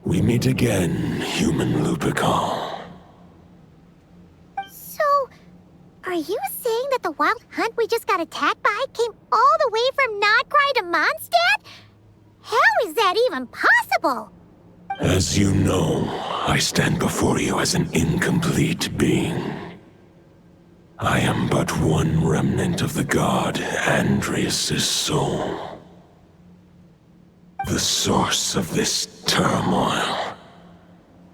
[SPEAKER 9] We meet again, human Lupical.
[SPEAKER 1] So, are you saying that the Wild Hunt we just got attacked by came all the way from Nodcry to Mondstadt? How is that even possible?
[SPEAKER 9] As you know, I stand before you as an incomplete being. I am but one remnant of the god Andreas' soul. The source of this turmoil.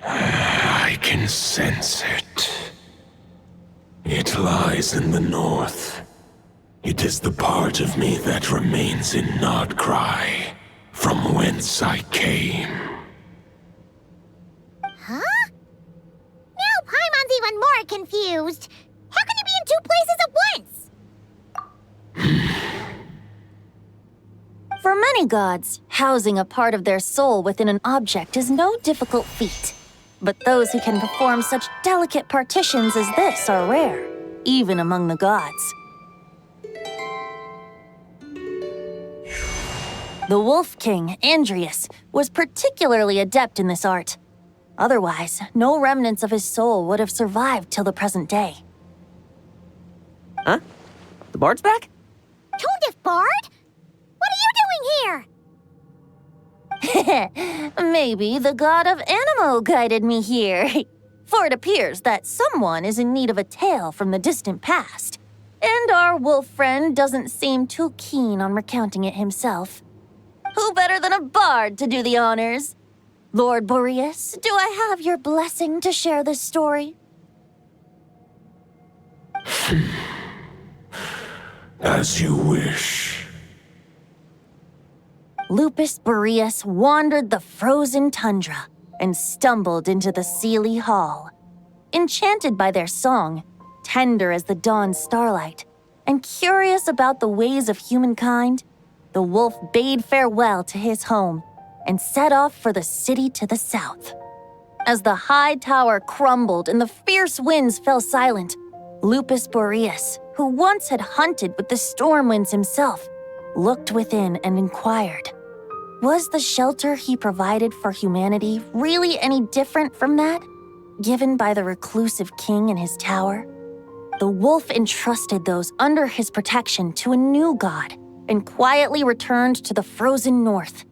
[SPEAKER 9] I can sense it. It lies in the north. It is the part of me that remains in Nodcry, from whence I came.
[SPEAKER 1] Huh? Now Paimon's even more confused. How can you be in two places at once?
[SPEAKER 4] For many gods, housing a part of their soul within an object is no difficult feat. But those who can perform such delicate partitions as this are rare, even among the gods. The Wolf King, Andreas, was particularly adept in this art. Otherwise, no remnants of his soul would have survived till the present day.
[SPEAKER 5] Huh? The bard's back?
[SPEAKER 1] Tone Bard? What are you doing here?
[SPEAKER 4] Maybe the god of Animo guided me here. For it appears that someone is in need of a tale from the distant past. And our wolf friend doesn't seem too keen on recounting it himself. Who better than a bard to do the honors? Lord Boreas, do I have your blessing to share this story?
[SPEAKER 9] As you wish.
[SPEAKER 4] Lupus Boreas wandered the frozen tundra and stumbled into the Seelie Hall. Enchanted by their song, tender as the dawn starlight, and curious about the ways of humankind, the wolf bade farewell to his home and set off for the city to the south. As the high tower crumbled and the fierce winds fell silent, Lupus Boreas, who once had hunted with the storm winds himself, looked within and inquired, was the shelter he provided for humanity really any different from that, given by the reclusive king in his tower? The wolf entrusted those under his protection to a new god and quietly returned to the frozen north.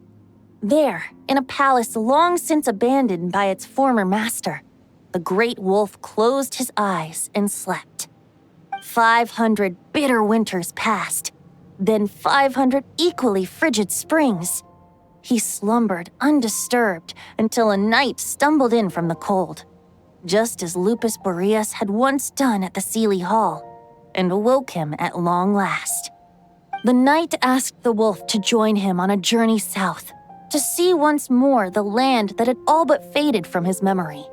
[SPEAKER 4] There, in a palace long since abandoned by its former master, the great wolf closed his eyes and slept. 500 bitter winters passed, then 500 equally frigid springs. He slumbered undisturbed until a night stumbled in from the cold, just as Lupus Boreas had once done at the Seelie Hall, and awoke him at long last. The night asked the wolf to join him on a journey south, to see once more the land that had all but faded from his memory.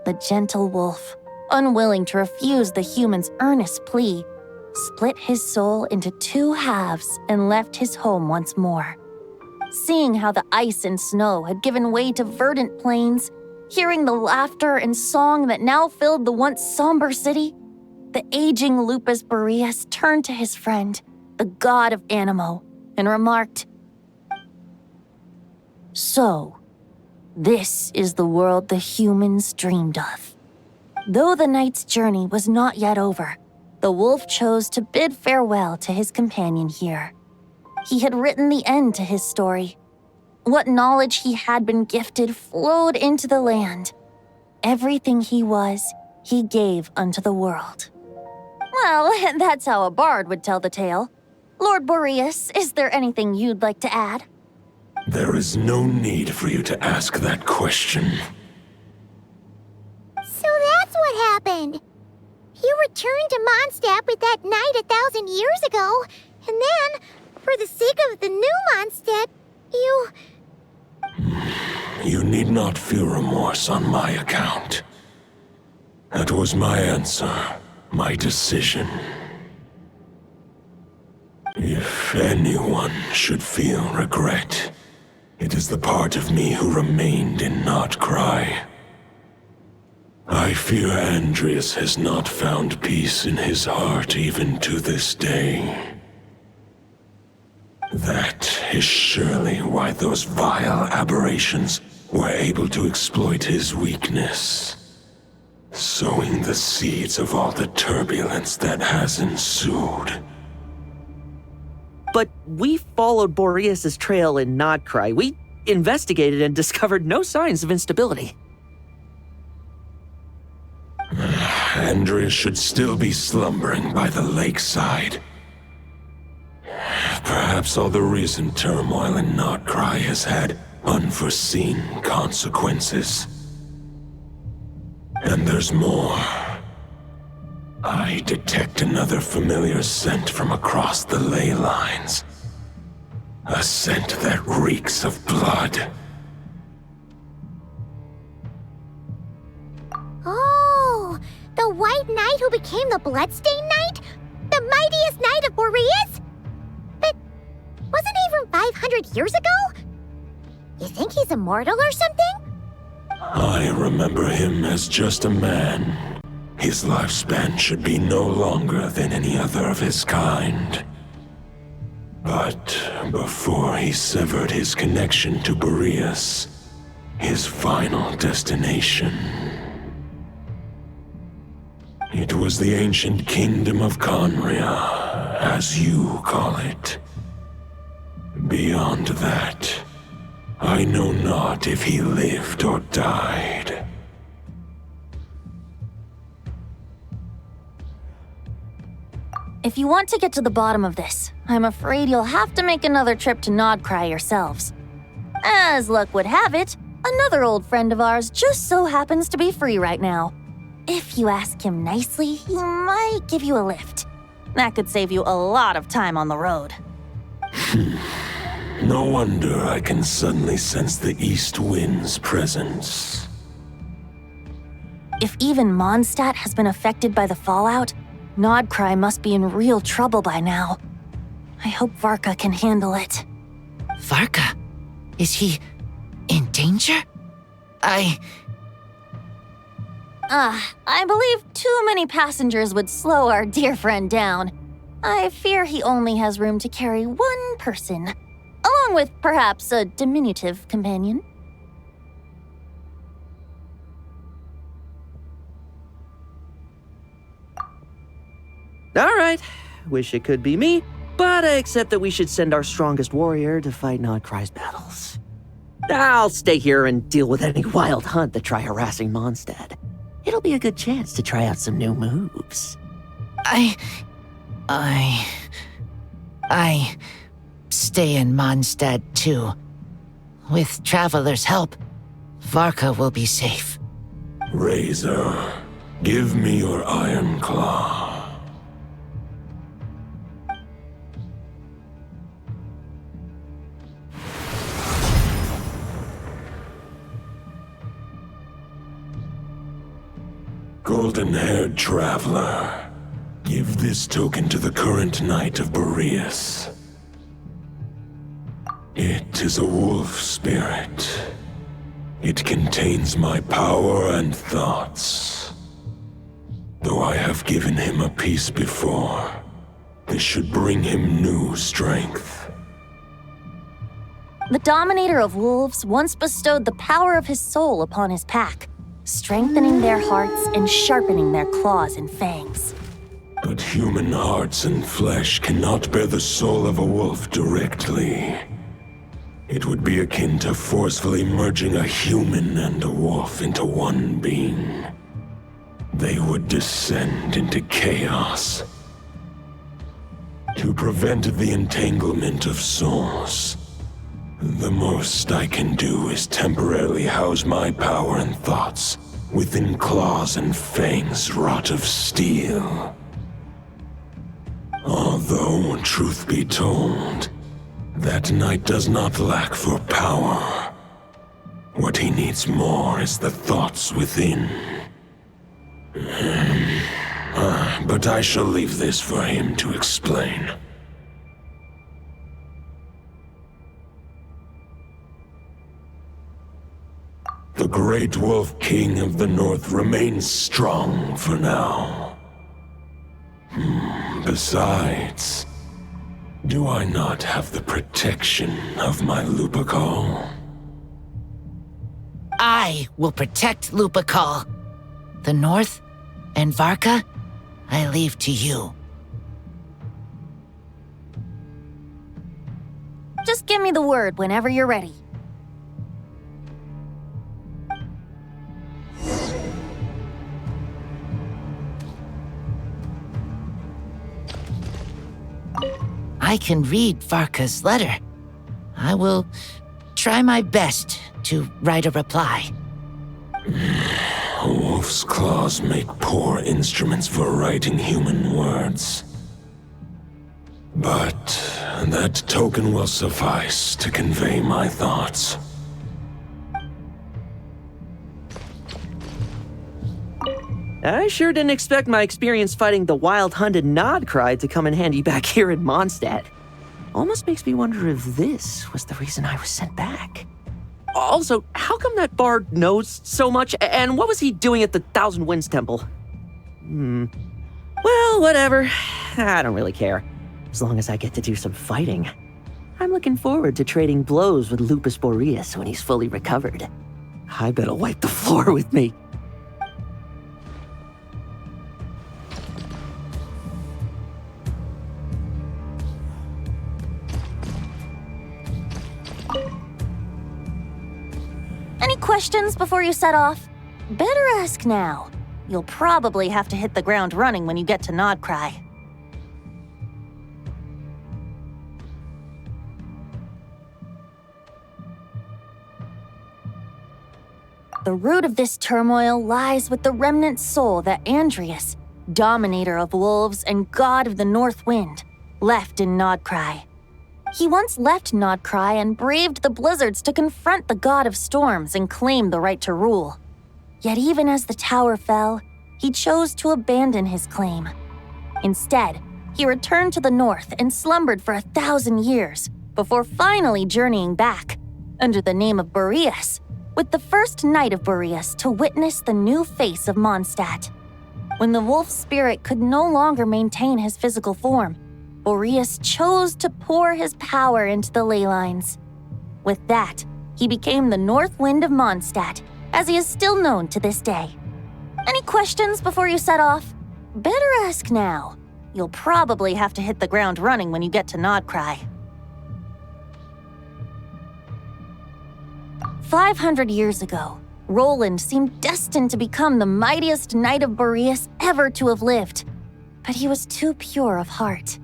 [SPEAKER 4] The gentle wolf, unwilling to refuse the human's earnest plea, split his soul into two halves and left his home once more. seeing how the ice and snow had given way to verdant plains, hearing the laughter and song that now filled the once somber city, the aging Lupus Boreas turned to his friend, the god of Animo, and remarked, "So, this is the world the humans dreamed of." Though the knight's journey was not yet over, the wolf chose to bid farewell to his companion here. He had written the end to his story. What knowledge he had been gifted flowed into the land. Everything he was, he gave unto the world. Well, that's how a bard would tell the tale. Lord Boreas, is there anything you'd like to add?
[SPEAKER 9] There is no need for you to ask that question.
[SPEAKER 1] So that's what happened. You returned to Mondstadt with that knight 1,000 years ago, and then, for the sake of the new Mondstadt, you...
[SPEAKER 9] You need not feel remorse on my account. That was my answer, my decision. If anyone should feel regret, it is the part of me who remained in Notcry. I fear Andreas has not found peace in his heart even to this day. That is surely why those vile aberrations were able to exploit his weakness, sowing the seeds of all the turbulence that has ensued.
[SPEAKER 5] But we followed Boreas' trail in Notcry. We investigated and discovered no signs of instability.
[SPEAKER 9] Andreas should still be slumbering by the lakeside. Perhaps all the recent turmoil in Notcry has had unforeseen consequences. And there's more. I detect another familiar scent from across the ley lines. A scent that reeks of blood.
[SPEAKER 1] Oh, the White Knight who became the Bloodstained Knight? The mightiest knight of Boreas? But wasn't he from 500 years ago? You think he's immortal or something?
[SPEAKER 9] I remember him as just a man. His lifespan should be no longer than any other of his kind. But before he severed his connection to Boreas, his final destination, it was the ancient kingdom of Conria, as you call it. Beyond that, I know not if he lived or died.
[SPEAKER 4] If you want to get to the bottom of this, I'm afraid you'll have to make another trip to Nodcry yourselves. As luck would have it, another old friend of ours just so happens to be free right now. If you ask him nicely, he might give you a lift. That could save you a lot of time on the road.
[SPEAKER 9] No wonder I can suddenly sense the east wind's presence.
[SPEAKER 4] If even Mondstadt has been affected by the fallout, Nodcry must be in real trouble by now. I hope Varka can handle it.
[SPEAKER 18] Varka? Is he in danger? I
[SPEAKER 4] believe too many passengers would slow our dear friend down. I fear he only has room to carry one person, along with perhaps a diminutive companion.
[SPEAKER 5] All right, wish it could be me, but I accept that we should send our strongest warrior to fight Nodcry's battles. I'll stay here and deal with any wild hunt that try harassing Mondstadt. It'll be a good chance to try out some new moves.
[SPEAKER 18] I stay in Mondstadt too. With Traveler's help, Varka will be safe.
[SPEAKER 9] Razor, give me your iron claw. Golden-haired traveler, give this token to the current knight of Boreas. It is a wolf spirit. It contains my power and thoughts. Though I have given him a piece before, this should bring him new strength.
[SPEAKER 4] The Dominator of Wolves once bestowed the power of his soul upon his pack, strengthening their hearts and sharpening their claws and fangs.
[SPEAKER 9] But human hearts and flesh cannot bear the soul of a wolf directly. It would be akin to forcefully merging a human and a wolf into one being. They would descend into chaos. To prevent the entanglement of souls, the most I can do is temporarily house my power and thoughts within claws and fangs wrought of steel. Although, truth be told, that knight does not lack for power. What he needs more is the thoughts within. But I shall leave this for him to explain. The Great Wolf King of the North remains strong for now. Besides, do I not have the protection of my Lupacol?
[SPEAKER 18] I will protect Lupacol. The North and Varka, I leave to you.
[SPEAKER 4] Just give me the word whenever you're ready.
[SPEAKER 18] I can read Varka's letter. I will try my best to write a reply.
[SPEAKER 9] A wolf's claws make poor instruments for writing human words. But that token will suffice to convey my thoughts.
[SPEAKER 5] I sure didn't expect my experience fighting the wild-hunted Nodcry to come in handy back here in Mondstadt. Almost makes me wonder if this was the reason I was sent back. Also, how come that bard knows so much, and what was he doing at the Thousand Winds Temple? Well, whatever. I don't really care, as long as I get to do some fighting. I'm looking forward to trading blows with Lupus Boreas when he's fully recovered. I bet he'll wipe the floor with me.
[SPEAKER 4] Any questions before you set off? Better ask now. You'll probably have to hit the ground running when you get to Nodcry. The root of this turmoil lies with the remnant soul that Andrius, Dominator of Wolves and God of the North Wind, left in Nodcry. He once left Nodcry and braved the blizzards to confront the God of Storms and claim the right to rule. Yet even as the tower fell, he chose to abandon his claim. Instead, he returned to the north and slumbered for 1,000 years before finally journeying back, under the name of Boreas, with the first Knight of Boreas to witness the new face of Mondstadt. When the wolf spirit could no longer maintain his physical form, Boreas chose to pour his power into the ley lines. With that, he became the North Wind of Mondstadt, as he is still known to this day. Any questions before you set off? Better ask now. You'll probably have to hit the ground running when you get to Nodcry. 500 years ago, Roland seemed destined to become the mightiest Knight of Boreas ever to have lived. But he was too pure of heart.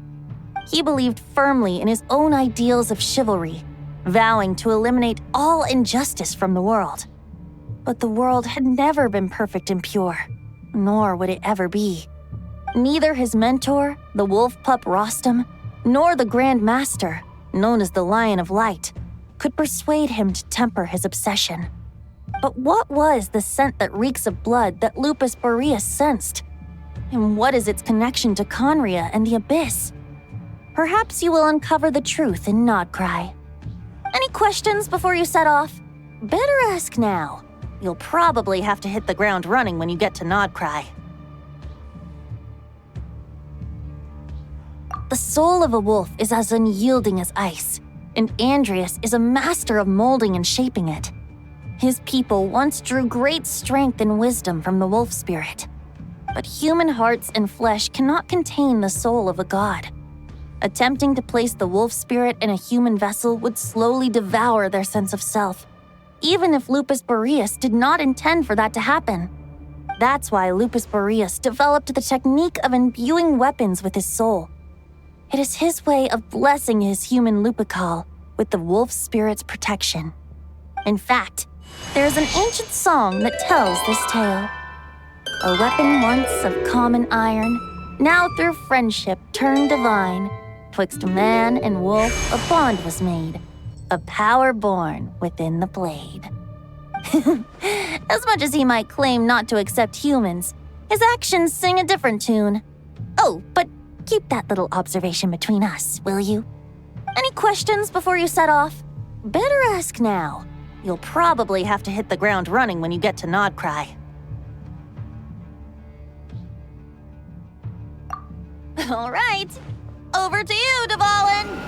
[SPEAKER 4] He believed firmly in his own ideals of chivalry, vowing to eliminate all injustice from the world. But the world had never been perfect and pure, nor would it ever be. Neither his mentor, the wolf pup Rostam, nor the Grand Master, known as the Lion of Light, could persuade him to temper his obsession. But what was the scent that reeks of blood that Lupus Boreas sensed? And what is its connection to Conria and the Abyss? Perhaps you will uncover the truth in Nodcry. questions before you set off? Better ask now. You'll probably have to hit the ground running when you get to Nodcry. The soul of a wolf is as unyielding as ice, and Andreas is a master of molding and shaping it. His people once drew great strength and wisdom from the wolf spirit. But human hearts and flesh cannot contain the soul of a god. Attempting to place the wolf spirit in a human vessel would slowly devour their sense of self, even if Lupus Boreas did not intend for that to happen. That's why Lupus Boreas developed the technique of imbuing weapons with his soul. It is his way of blessing his human Lupical with the wolf spirit's protection. In fact, there is an ancient song that tells this tale. A weapon once of common iron, now through friendship turned divine. Twixt man and wolf a bond was made, a power born within the blade. As much as he might claim not to accept humans, his actions sing a different tune. Oh, but keep that little observation between us, will you? Any questions before you set off? Better ask now. You'll probably have to hit the ground running when you get to Nodcry. All right, over to you, Dvalin!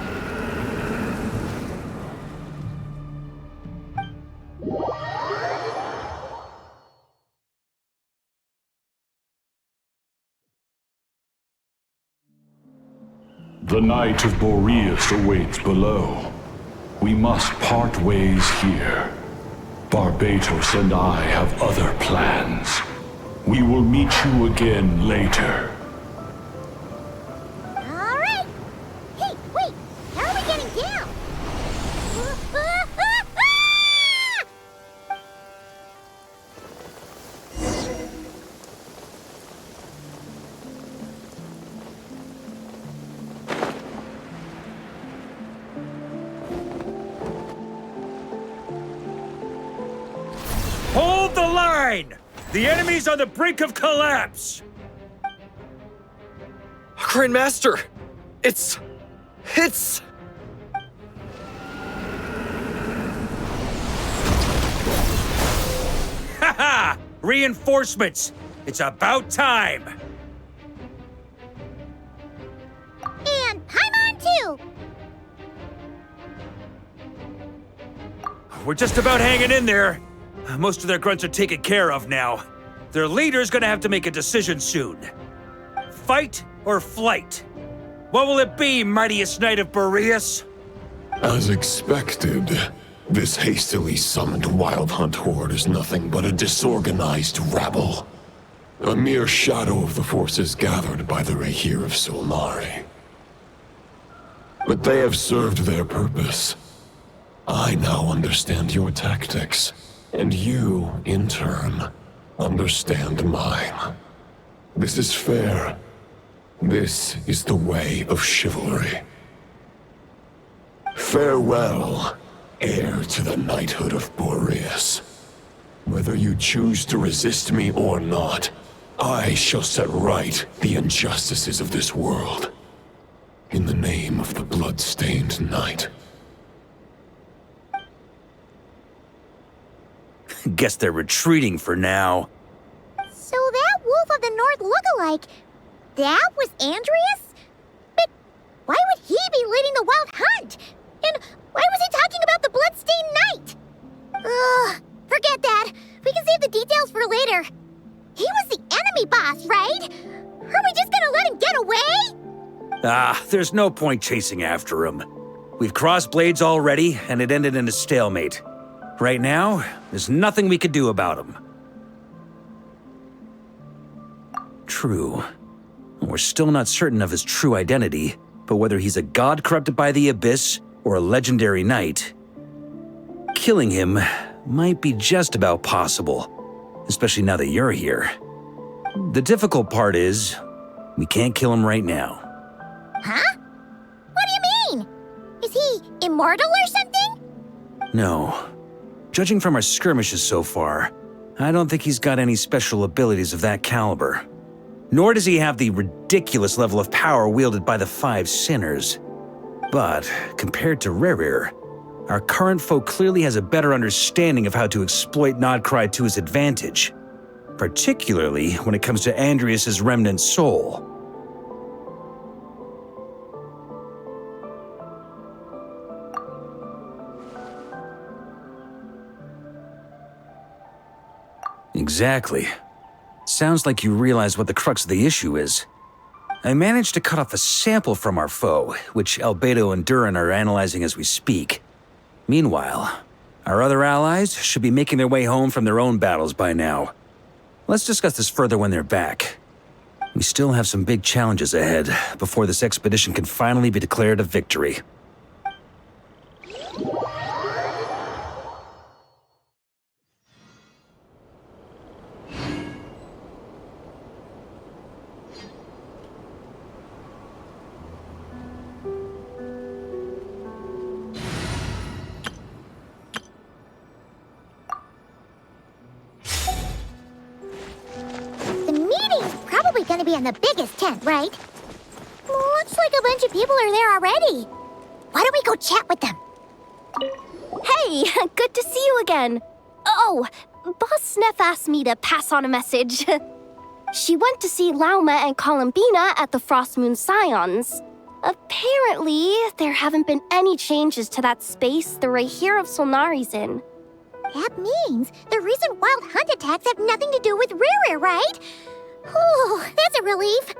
[SPEAKER 8] The Knight of Boreas awaits below. We must part ways here. Barbatos and I have other plans. We will meet you again later.
[SPEAKER 1] All right. Hey, wait. How are we getting down?
[SPEAKER 2] Hold the line! The enemy's on the brink of collapse!
[SPEAKER 6] Grandmaster! It's...
[SPEAKER 2] Haha! Reinforcements! It's about time!
[SPEAKER 1] And Paimon too!
[SPEAKER 2] We're just about hanging in there. Most of their grunts are taken care of now. Their leader's gonna have to make a decision soon. Fight or flight? What will it be, mightiest Knight of Boreas?
[SPEAKER 9] As expected, this hastily summoned Wild Hunt horde is nothing but a disorganized rabble. A mere shadow of the forces gathered by the Rahir of Solnari. But they have served their purpose. I now understand your tactics. And you, in turn, understand mine. This is fair. This is the way of chivalry. Farewell, heir to the knighthood of Boreas. Whether you choose to resist me or not, I shall set right the injustices of this world. In the name of the blood-stained knight.
[SPEAKER 2] Guess they're retreating for now.
[SPEAKER 1] So that Wolf of the North lookalike, that was Andreas? But why would he be leading the Wild Hunt? And why was he talking about the Bloodstained Knight? Ugh, forget that. We can save the details for later. He was the enemy boss, right? Are we just gonna let him get away?
[SPEAKER 2] There's no point chasing after him. We've crossed blades already, and it ended in a stalemate. Right now, there's nothing we could do about him. True. We're still not certain of his true identity, but whether he's a god corrupted by the Abyss or a legendary knight, killing him might be just about possible, especially now that you're here. The difficult part is, we can't kill him right now.
[SPEAKER 1] Huh? What do you mean? Is he immortal or something?
[SPEAKER 2] No. Judging from our skirmishes so far, I don't think he's got any special abilities of that caliber. Nor does he have the ridiculous level of power wielded by the Five Sinners. But, compared to Rerir, Our current foe clearly has a better understanding of how to exploit Nodcry to his advantage, particularly when it comes to Andrias's remnant soul. Exactly. Sounds like you realize what the crux of the issue is. I managed to cut off a sample from our foe, which Albedo and Durin are analyzing as we speak. Meanwhile, our other allies should be making their way home from their own battles by now. Let's discuss this further when they're back. We still have some big challenges ahead before this expedition can finally be declared a victory.
[SPEAKER 1] Gonna be in the biggest tent, right? Looks like a bunch of people are there already. Why don't we go chat with them?
[SPEAKER 19] Hey, good to see you again. Oh, Boss Neff asked me to pass on a message. She went to see Lauma and Columbina at the Frost Moon Scions. Apparently, there haven't been any changes to that space the Rahir of Solnari's in.
[SPEAKER 1] That means the recent wild hunt attacks have nothing to do with Riri, right? Whew, that's a relief.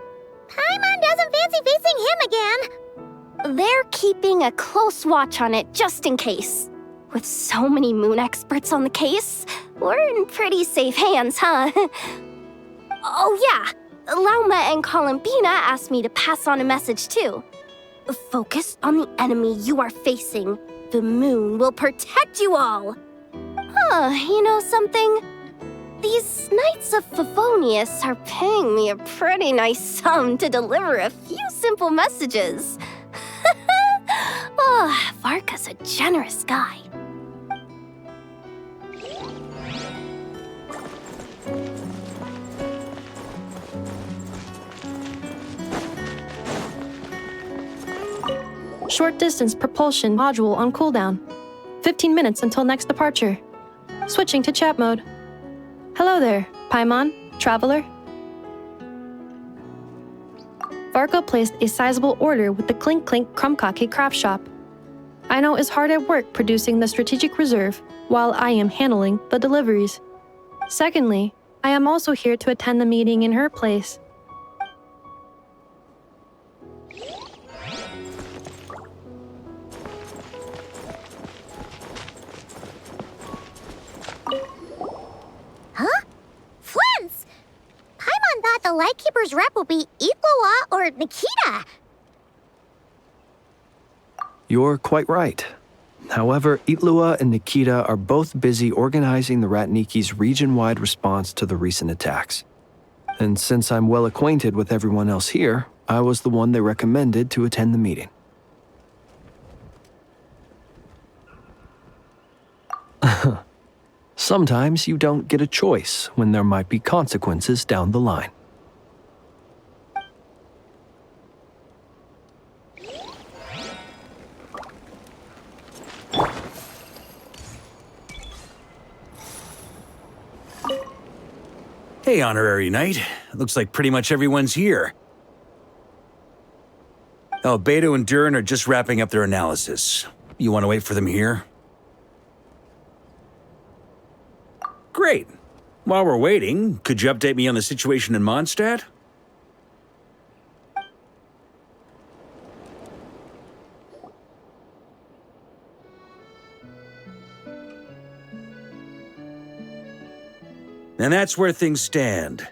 [SPEAKER 1] Paimon doesn't fancy facing him again.
[SPEAKER 19] They're keeping a close watch on it just in case. With so many moon experts on the case, we're in pretty safe hands, huh? Oh yeah, Lauma and Columbina asked me to pass on a message too. Focus on the enemy you are facing. The moon will protect you all. Huh, you know something? These Knights of Favonius are paying me a pretty nice sum to deliver a few simple messages. Oh, Varka's a generous guy.
[SPEAKER 20] Short distance propulsion module on cooldown. 15 minutes until next departure. Switching to chat mode. Hello there, Paimon, traveler. Varka placed a sizable order with the Clink Clink Krumkake craft shop. Aino is hard at work producing the strategic reserve, while I am handling the deliveries. Secondly, I am also here to attend the meeting in her place.
[SPEAKER 1] Huh? Flint's! Paimon thought the Lightkeeper's rep would be Itlua or Nikita.
[SPEAKER 21] You're quite right. However, Itlua and Nikita are both busy organizing the Ratniki's region-wide response to the recent attacks. And since I'm well acquainted with everyone else here, I was the one they recommended to attend the meeting. Sometimes you don't get a choice when there might be consequences down the line.
[SPEAKER 2] Hey, Honorary Knight. Looks like pretty much everyone's here. Albedo and Durin are just wrapping up their analysis. You want to wait for them here? Great. While we're waiting, could you update me on the situation in Mondstadt? And that's where things stand.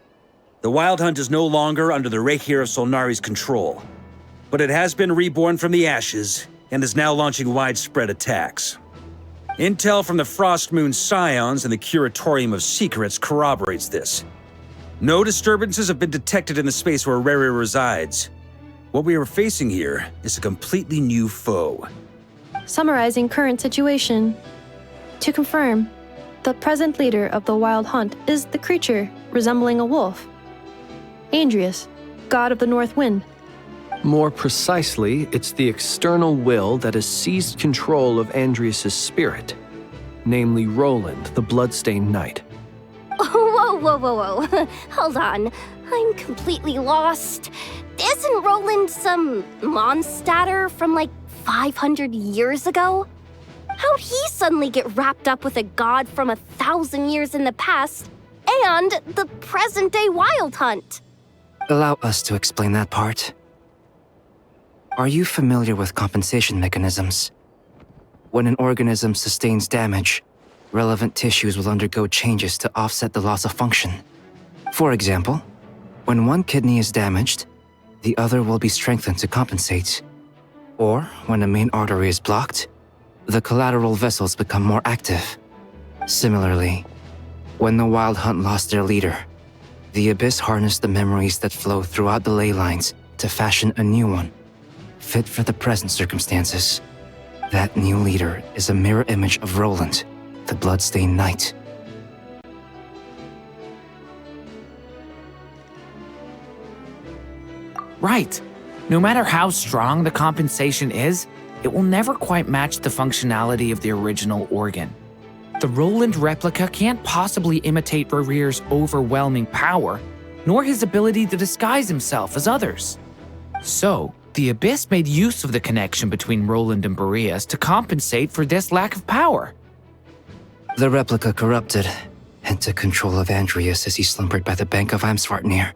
[SPEAKER 2] The Wild Hunt is no longer under the Rahir of Solnari's control, but it has been reborn from the ashes and is now launching widespread attacks. Intel from the Frost Moon Scions and the Curatorium of Secrets corroborates this. No disturbances have been detected in the space where Riri resides. What we are facing here is a completely new foe.
[SPEAKER 20] Summarizing current situation. To confirm, the present leader of the Wild Hunt is the creature resembling a wolf. Andrias, god of the North Wind.
[SPEAKER 21] More precisely, it's the external will that has seized control of Andrias' spirit, namely Roland, the bloodstained knight.
[SPEAKER 19] Whoa. Hold on. I'm completely lost. Isn't Roland some monstatter from like 500 years ago? How'd he suddenly get wrapped up with a god from 1,000 years in the past and the present-day Wild Hunt?
[SPEAKER 3] Allow us to explain that part. Are you familiar with compensation mechanisms? When an organism sustains damage, relevant tissues will undergo changes to offset the loss of function. For example, when one kidney is damaged, the other will be strengthened to compensate. Or when a main artery is blocked, the collateral vessels become more active. Similarly, when the Wild Hunt lost their leader, the Abyss harnessed the memories that flow throughout the ley lines to fashion a new one, fit for the present circumstances. That new leader is a mirror image of Roland, the bloodstained knight.
[SPEAKER 22] Right. No matter how strong the compensation is, it will never quite match the functionality of the original organ. The Roland replica can't possibly imitate Varir's overwhelming power, nor his ability to disguise himself as others. So, the Abyss made use of the connection between Roland and Boreas to compensate for this lack of power.
[SPEAKER 3] The replica corrupted and took control of Andrias as he slumbered by the bank of Amsvartnir,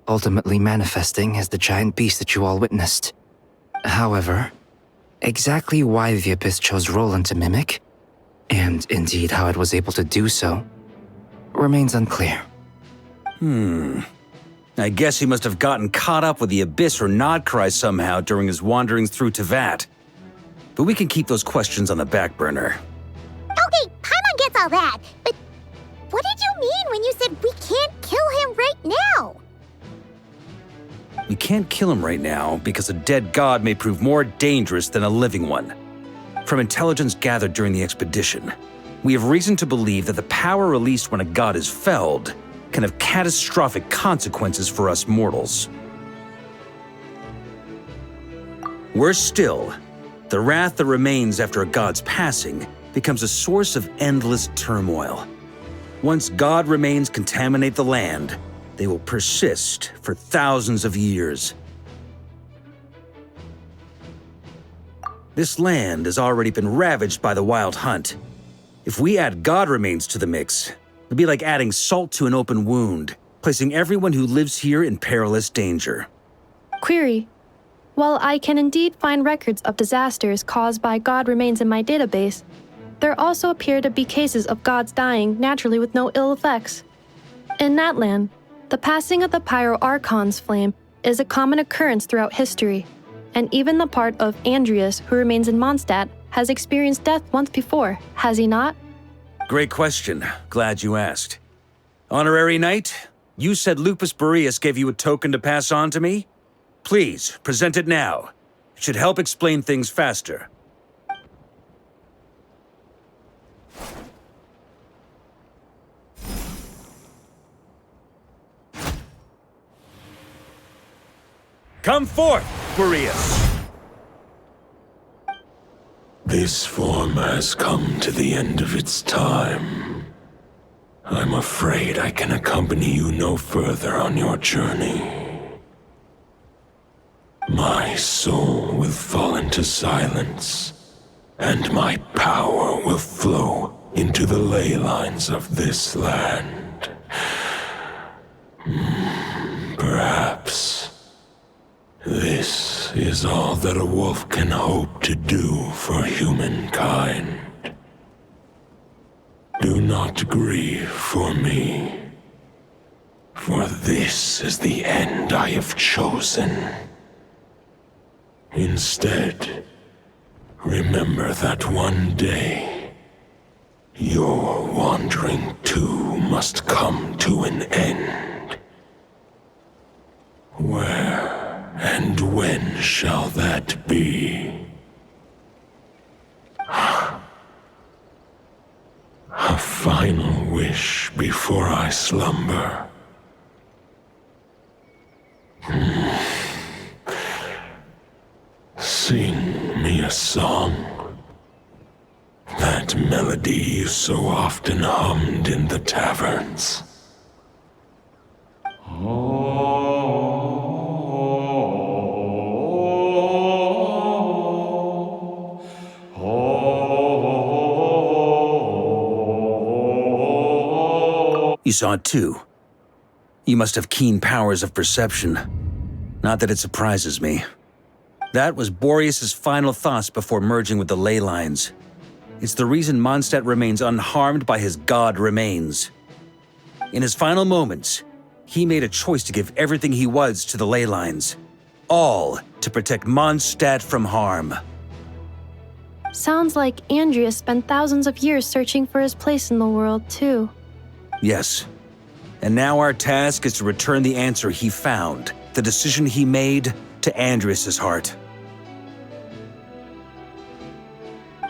[SPEAKER 3] ultimately manifesting as the giant beast that you all witnessed. However, exactly why the Abyss chose Roland to mimic, and indeed how it was able to do so, remains unclear.
[SPEAKER 2] I guess he must have gotten caught up with the Abyss or Nodcry somehow during his wanderings through Tevat. But we can keep those questions on the back burner.
[SPEAKER 1] Okay, Paimon gets all that, but what did you mean when you said we can't kill him right now?
[SPEAKER 2] We can't kill him right now because a dead god may prove more dangerous than a living one. From intelligence gathered during the expedition, we have reason to believe that the power released when a god is felled can have catastrophic consequences for us mortals. Worse still, the wrath that remains after a god's passing becomes a source of endless turmoil. Once god remains contaminate the land, they will persist for thousands of years. This land has already been ravaged by the Wild Hunt. If we add god remains to the mix, it'll be like adding salt to an open wound, placing everyone who lives here in perilous danger.
[SPEAKER 20] Query. While I can indeed find records of disasters caused by god remains in my database, there also appear to be cases of gods dying naturally with no ill effects. In that land, the passing of the Pyro-Archon's flame is a common occurrence throughout history, and even the part of Andrias who remains in Mondstadt has experienced death once before, has he not?
[SPEAKER 2] Great question. Glad you asked. Honorary Knight, you said Lupus Boreas gave you a token to pass on to me? Please, present it now. It should help explain things faster. Come forth, Boreas!
[SPEAKER 9] This form has come to the end of its time. I'm afraid I can accompany you no further on your journey. My soul will fall into silence, and my power will flow into the ley lines of this land. Perhaps this is all that a wolf can hope to do for humankind. Do not grieve for me, for this is the end I have chosen. Instead, remember that one day, your wandering too must come to an end. Where and when shall that be? A final wish before I slumber. distress song. That melody you so often hummed in the taverns.
[SPEAKER 2] You saw it too. You must have keen powers of perception. Not that it surprises me. That was Boreas's final thoughts before merging with the ley lines. It's the reason Mondstadt remains unharmed by his god remains. In his final moments, he made a choice to give everything he was to the ley lines. All to protect Mondstadt from harm.
[SPEAKER 20] Sounds like Andreas spent thousands of years searching for his place in the world, too.
[SPEAKER 2] Yes. And now our task is to return the answer he found, the decision he made, to Andreas's heart.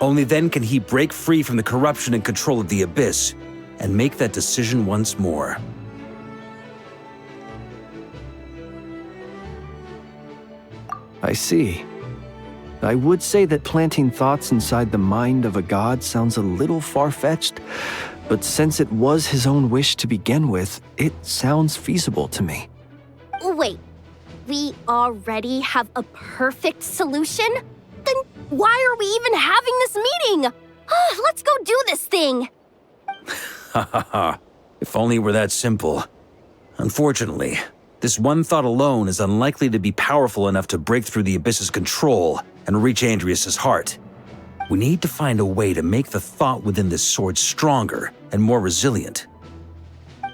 [SPEAKER 2] Only then can he break free from the corruption and control of the Abyss, and make that decision once more.
[SPEAKER 21] I see. I would say that planting thoughts inside the mind of a god sounds a little far-fetched, but since it was his own wish to begin with, it sounds feasible to me.
[SPEAKER 19] Wait, we already have a perfect solution? Then why are we even having this meeting? Let's go do this thing!
[SPEAKER 2] Ha ha ha. If only it were that simple. Unfortunately, this one thought alone is unlikely to be powerful enough to break through the Abyss's control and reach Andreas's heart. We need to find a way to make the thought within this sword stronger and more resilient.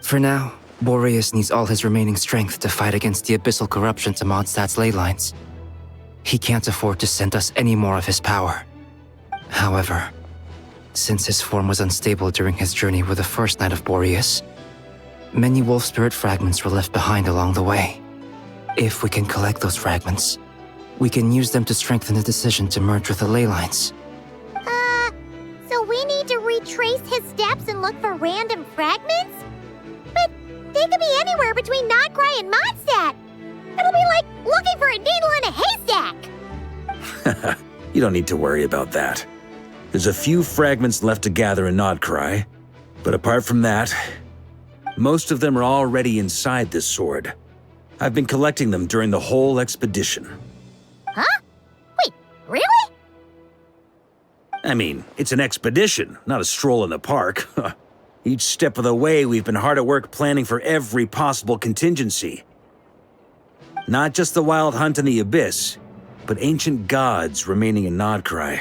[SPEAKER 3] For now, Boreas needs all his remaining strength to fight against the abyssal corruption to Mondstadt's ley lines. He can't afford to send us any more of his power. However, since his form was unstable during his journey with the first Knight of Boreas, many wolf spirit fragments were left behind along the way. If we can collect those fragments, we can use them to strengthen the decision to merge with the ley lines.
[SPEAKER 1] So we need to retrace his steps and look for random fragments? But they could be anywhere between Nodcry and Mondstadt. It'll be like looking for a needle in a haystack.
[SPEAKER 2] You don't need to worry about that. There's a few fragments left to gather in Nodcry, but apart from that, most of them are already inside this sword. I've been collecting them during the whole expedition.
[SPEAKER 1] Huh? Wait, really?
[SPEAKER 2] I mean, it's an expedition, not a stroll in the park. Each step of the way, we've been hard at work planning for every possible contingency. Not just the wild hunt in the Abyss, but ancient gods remaining in Nodcry.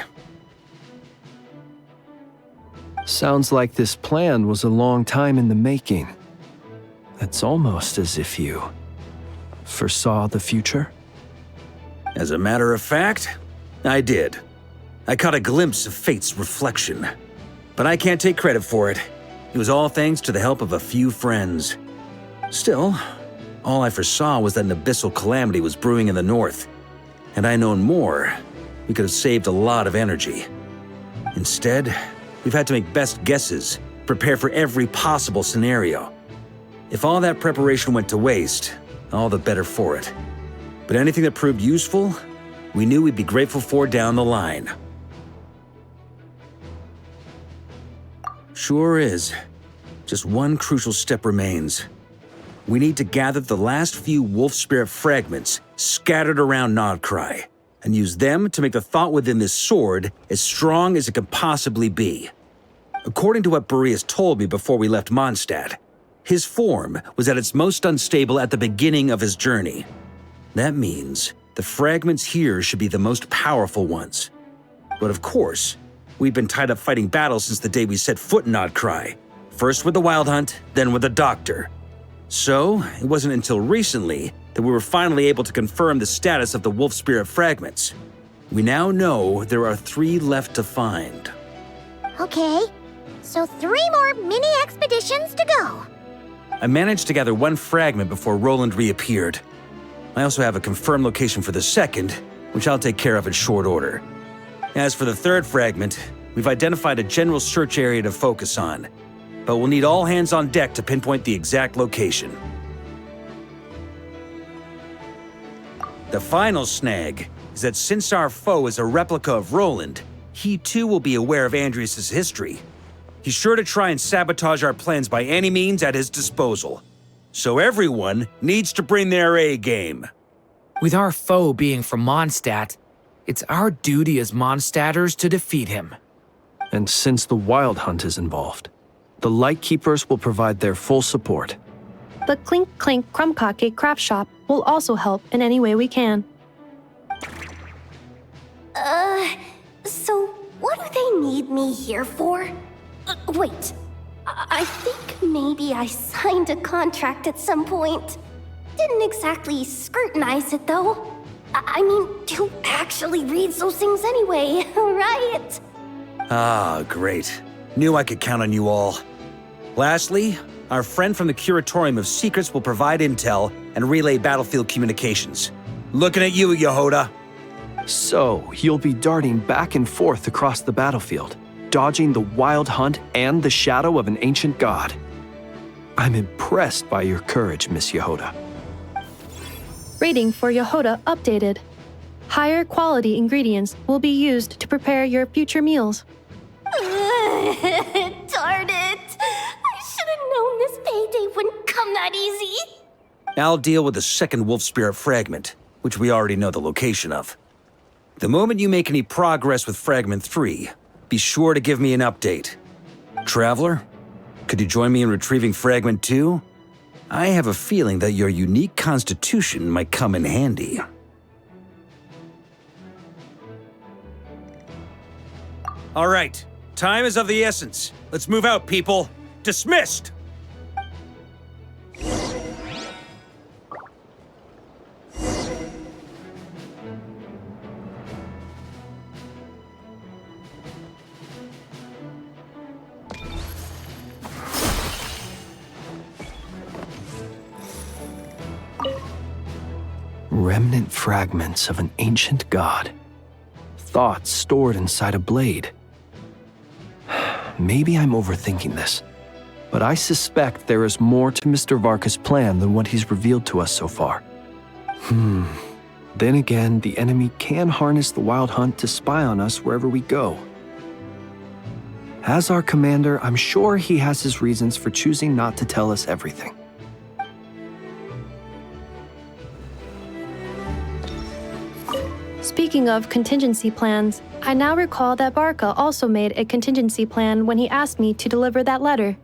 [SPEAKER 21] Sounds like this plan was a long time in the making. It's almost as if you foresaw the future.
[SPEAKER 2] As a matter of fact, I did. I caught a glimpse of fate's reflection. But I can't take credit for it. It was all thanks to the help of a few friends. Still, all I foresaw was that an abyssal calamity was brewing in the north. Had I known more, we could have saved a lot of energy. Instead, we've had to make best guesses, prepare for every possible scenario. If all that preparation went to waste, all the better for it. But anything that proved useful, we knew we'd be grateful for down the line. Sure is. Just one crucial step remains. We need to gather the last few wolf spirit fragments scattered around Nodcry, and use them to make the thought within this sword as strong as it could possibly be. According to what Boreas told me before we left Mondstadt, his form was at its most unstable at the beginning of his journey. That means the fragments here should be the most powerful ones. But of course, we've been tied up fighting battles since the day we set foot in Nodcry, first with the Wild Hunt, then with the Doctor. So, it wasn't until recently that we were finally able to confirm the status of the wolf spirit fragments. We now know there are 3 left to find.
[SPEAKER 1] Okay, so 3 more mini expeditions to go.
[SPEAKER 2] I managed to gather 1 fragment before Roland reappeared. I also have a confirmed location for the second, which I'll take care of in short order. As for the 3rd fragment, we've identified a general search area to focus on, but we'll need all hands on deck to pinpoint the exact location. The final snag is that since our foe is a replica of Roland, he too will be aware of Andrias' history. He's sure to try and sabotage our plans by any means at his disposal. So everyone needs to bring their A game.
[SPEAKER 22] With our foe being from Mondstadt, it's our duty as Mondstadters to defeat him.
[SPEAKER 21] And since the Wild Hunt is involved, the Lightkeepers will provide their full support.
[SPEAKER 20] The Clink Clink Krumkake craft shop will also help in any way we can.
[SPEAKER 19] So what do they need me here for? Wait, I think maybe I signed a contract at some point. Didn't exactly scrutinize it, though. I mean, who actually reads those things anyway, right?
[SPEAKER 2] Ah, great. Knew I could count on you all. Lastly, our friend from the Curatorium of Secrets will provide intel and relay battlefield communications. Looking at you, Yehoda.
[SPEAKER 21] So, you'll be darting back and forth across the battlefield, dodging the Wild Hunt and the shadow of an ancient god. I'm impressed by your courage, Miss Yehoda.
[SPEAKER 20] Rating for Yehoda updated. Higher quality ingredients will be used to prepare your future meals.
[SPEAKER 19] Darn it! I should have known this payday wouldn't come that easy.
[SPEAKER 2] I'll deal with the second wolf spirit fragment, which we already know the location of. The moment you make any progress with Fragment 3, be sure to give me an update. Traveler, could you join me in retrieving Fragment 2? I have a feeling that your unique constitution might come in handy. All right, time is of the essence. Let's move out, people. Dismissed!
[SPEAKER 21] Remnant fragments of an ancient god. Thoughts stored inside a blade. Maybe I'm overthinking this, but I suspect there is more to Mr. Varka's plan than what he's revealed to us so far. Then again, the enemy can harness the Wild Hunt to spy on us wherever we go. As our commander, I'm sure he has his reasons for choosing not to tell us everything.
[SPEAKER 20] Speaking of contingency plans, I now recall that Varka also made a contingency plan when he asked me to deliver that letter.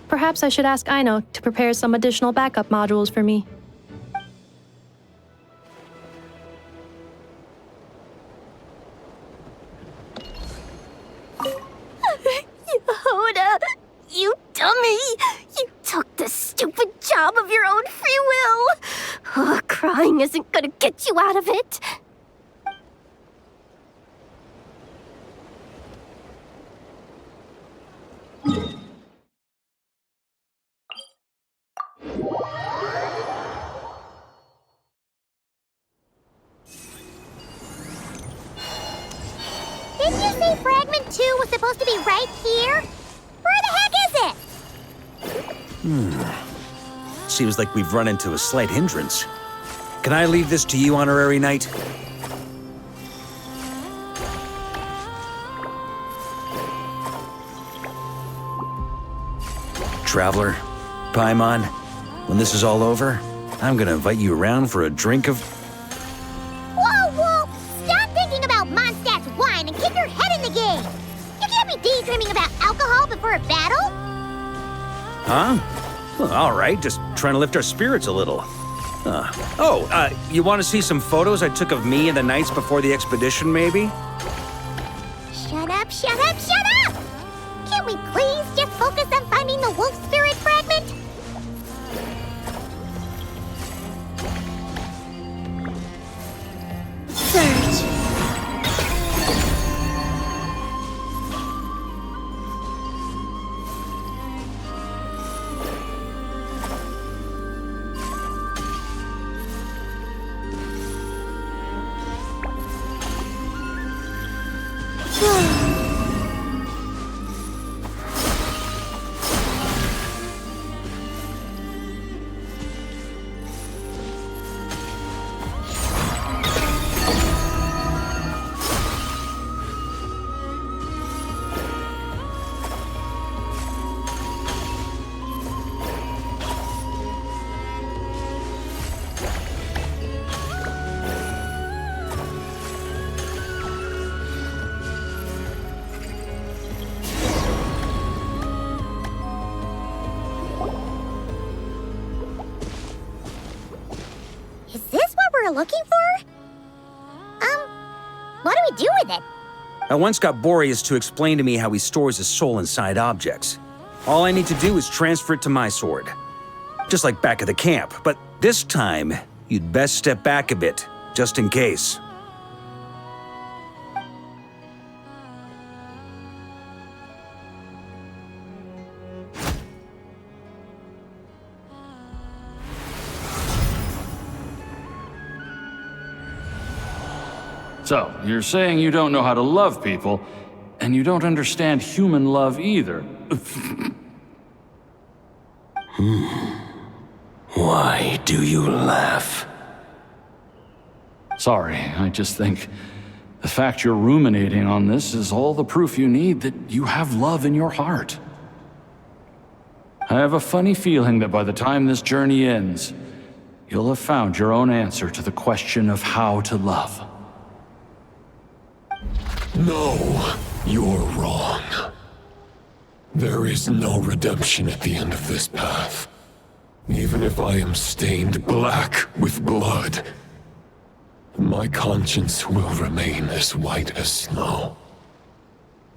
[SPEAKER 20] Perhaps I should ask Aino to prepare some additional backup modules for me.
[SPEAKER 19] Yehoda, you dummy! You took the stupid job of your own free will! Crying isn't gonna get you out of it.
[SPEAKER 1] Didn't you say Fragment 2 was supposed to be right here? Where the heck is it?
[SPEAKER 2] Seems like we've run into a slight hindrance. Can I leave this to you, Honorary Knight? Traveler, Paimon, when this is all over, I'm gonna invite you around for a drink of...
[SPEAKER 1] Whoa! Stop thinking about Mondstadt's wine and keep your head in the game! You can't be daydreaming about alcohol before a battle!
[SPEAKER 2] Huh? Well, all right, just trying to lift our spirits a little. You want to see some photos I took of me and the knights before the expedition, maybe?
[SPEAKER 1] Shut up! Can't we please just focus on finding the wolf spirit fragment? Search. looking for? What do we do with it?
[SPEAKER 2] I once got Boreas to explain to me how he stores his soul inside objects. All I need to do is transfer it to my sword. Just like back at the camp, but this time, you'd best step back a bit, just in case.
[SPEAKER 8] So, you're saying you don't know how to love people, and you don't understand human love either.
[SPEAKER 9] Why do you laugh?
[SPEAKER 8] Sorry, I just think the fact you're ruminating on this is all the proof you need that you have love in your heart. I have a funny feeling that by the time this journey ends, you'll have found your own answer to the question of how to love.
[SPEAKER 9] No, you're wrong. There is no redemption at the end of this path. Even if I am stained black with blood, my conscience will remain as white as snow.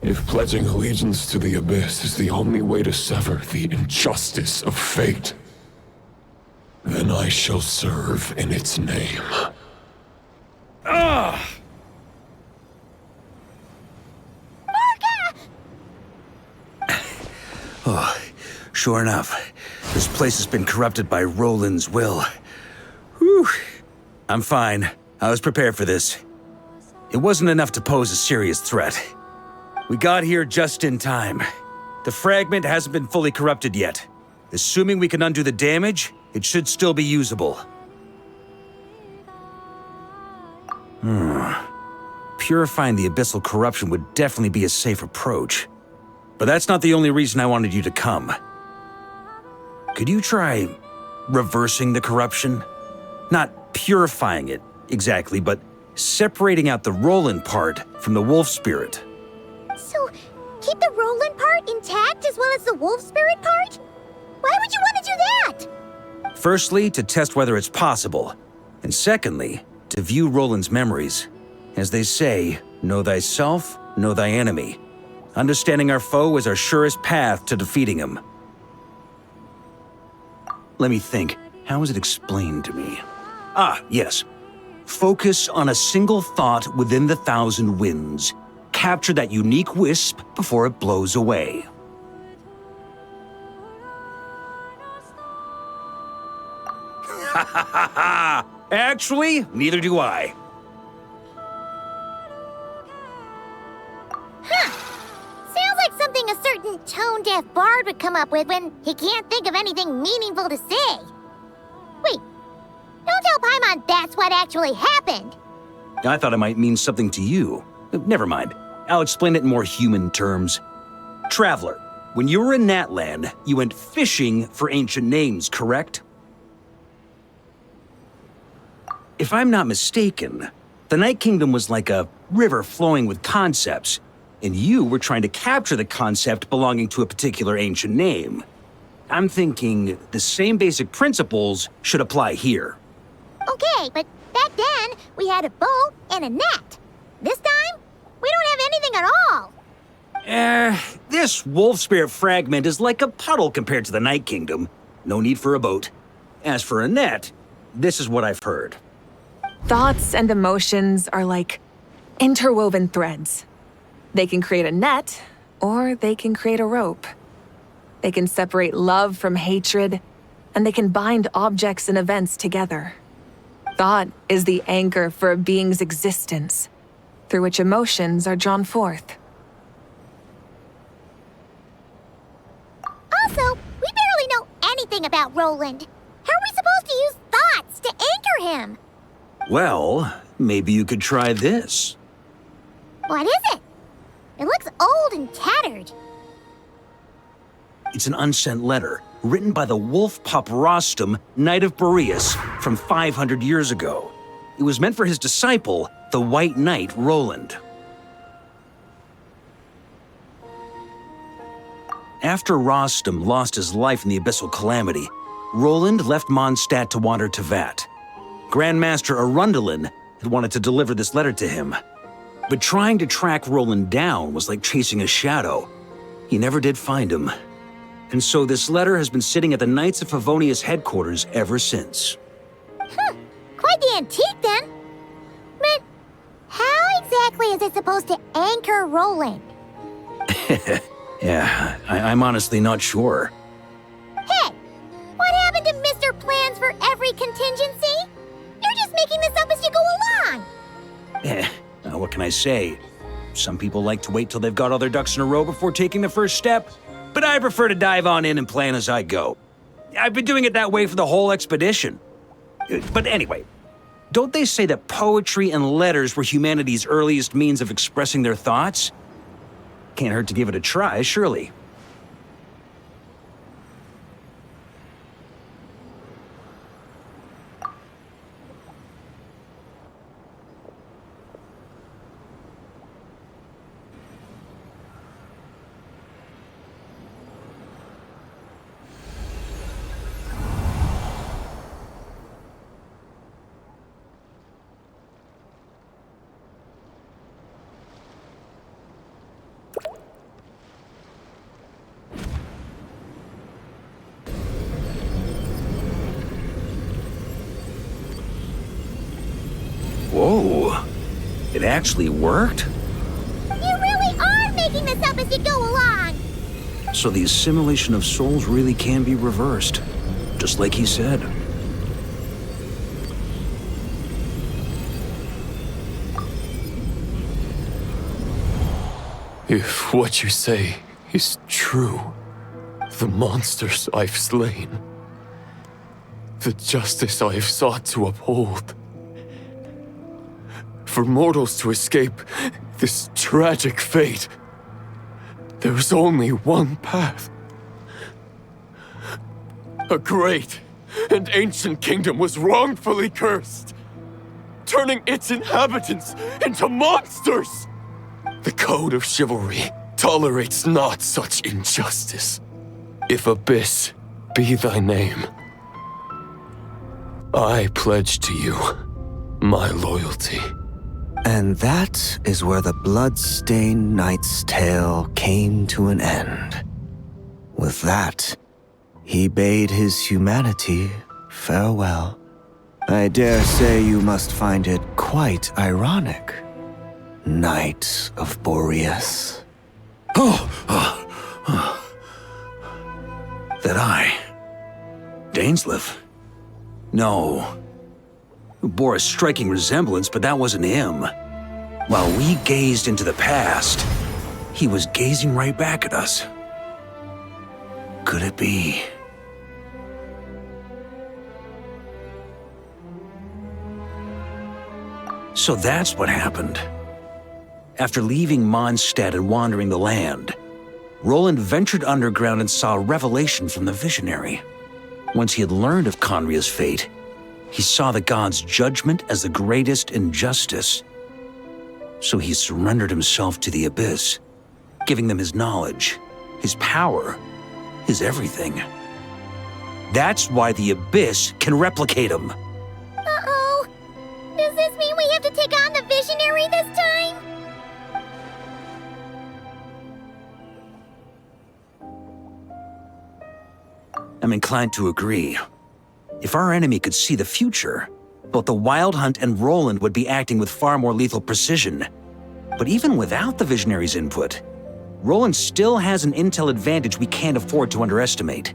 [SPEAKER 9] If pledging allegiance to the Abyss is the only way to sever the injustice of fate, then I shall serve in its name.
[SPEAKER 2] Ugh! Oh, sure enough, this place has been corrupted by Roland's will. Whew. I'm fine. I was prepared for this. It wasn't enough to pose a serious threat. We got here just in time. The fragment hasn't been fully corrupted yet. Assuming we can undo the damage, it should still be usable. Purifying the abyssal corruption would definitely be a safe approach. But that's not the only reason I wanted you to come. Could you try reversing the corruption? Not purifying it, exactly, but separating out the Roland part from the wolf spirit.
[SPEAKER 1] So, keep the Roland part intact as well as the wolf spirit part? Why would you want to do that?
[SPEAKER 2] Firstly, to test whether it's possible. And secondly, to view Roland's memories. As they say, know thyself, know thy enemy. Understanding our foe is our surest path to defeating him. Let me think. How was it explained to me? Ah, yes. Focus on a single thought within the 1,000 winds. Capture that unique wisp before it blows away. Ha ha ha ha! Actually, neither do I.
[SPEAKER 1] Something a certain tone-deaf bard would come up with when he can't think of anything meaningful to say. Wait, don't tell Paimon that's what actually happened.
[SPEAKER 2] I thought it might mean something to you. Never mind. I'll explain it in more human terms. Traveler, when you were in Natland, you went fishing for ancient names, correct? If I'm not mistaken, the Night Kingdom was like a river flowing with concepts. And you were trying to capture the concept belonging to a particular ancient name. I'm thinking the same basic principles should apply here.
[SPEAKER 1] Okay, but back then, we had a bow and a net. This time, we don't have anything at all.
[SPEAKER 2] This wolf spirit fragment is like a puddle compared to the Night Kingdom. No need for a boat. As for a net, this is what I've heard.
[SPEAKER 7] Thoughts and emotions are like interwoven threads. They can create a net, or they can create a rope. They can separate love from hatred, and they can bind objects and events together. Thought is the anchor for a being's existence, through which emotions are drawn forth.
[SPEAKER 1] Also, we barely know anything about Roland. How are we supposed to use thoughts to anchor him?
[SPEAKER 2] Well, maybe you could try this.
[SPEAKER 1] What is it? It looks old and tattered.
[SPEAKER 2] It's an unsent letter, written by the wolf pup Rostam, Knight of Boreas, from 500 years ago. It was meant for his disciple, the White Knight Roland. After Rostam lost his life in the Abyssal Calamity, Roland left Mondstadt to wander to Vat. Grandmaster Arundelen had wanted to deliver this letter to him. But trying to track Roland down was like chasing a shadow. He never did find him. And so this letter has been sitting at the Knights of Favonius headquarters ever since.
[SPEAKER 1] Quite the antique, then. But how exactly is it supposed to anchor Roland?
[SPEAKER 2] Yeah, I'm honestly not sure.
[SPEAKER 1] Hey, what happened to Mr. Plans for every contingency? You're just making this up as you go along.
[SPEAKER 2] What can I say? Some people like to wait till they've got all their ducks in a row before taking the first step, but I prefer to dive on in and plan as I go. I've been doing it that way for the whole expedition. But anyway, don't they say that poetry and letters were humanity's earliest means of expressing their thoughts? Can't hurt to give it a try, surely. Whoa, it actually worked?
[SPEAKER 1] You really are making this up as you go along.
[SPEAKER 2] So the assimilation of souls really can be reversed, just like he said.
[SPEAKER 8] If what you say is true, the monsters I've slain, the justice I have sought to uphold, for mortals to escape this tragic fate, there is only one path. A great and ancient kingdom was wrongfully cursed, turning its inhabitants into monsters. The code of chivalry tolerates not such injustice. If Abyss be thy name, I pledge to you my loyalty.
[SPEAKER 3] And that is where the blood-stained knight's tale came to an end. With that, he bade his humanity farewell. I dare say you must find it quite ironic, Knight of Boreas.
[SPEAKER 2] That I? Dainsleif? No. Bore a striking resemblance, but that wasn't him. While we gazed into the past, he was gazing right back at us. Could it be? So that's what happened. After leaving Mondstadt and wandering the land, Roland ventured underground and saw a revelation from the visionary. Once he had learned of Conria's fate, he saw the gods' judgment as the greatest injustice. So he surrendered himself to the Abyss, giving them his knowledge, his power, his everything. That's why the Abyss can replicate him.
[SPEAKER 1] Uh-oh. Does this mean we have to take on the visionary this time?
[SPEAKER 2] I'm inclined to agree. If our enemy could see the future, both the Wild Hunt and Roland would be acting with far more lethal precision. But even without the Visionary's input, Roland still has an intel advantage we can't afford to underestimate.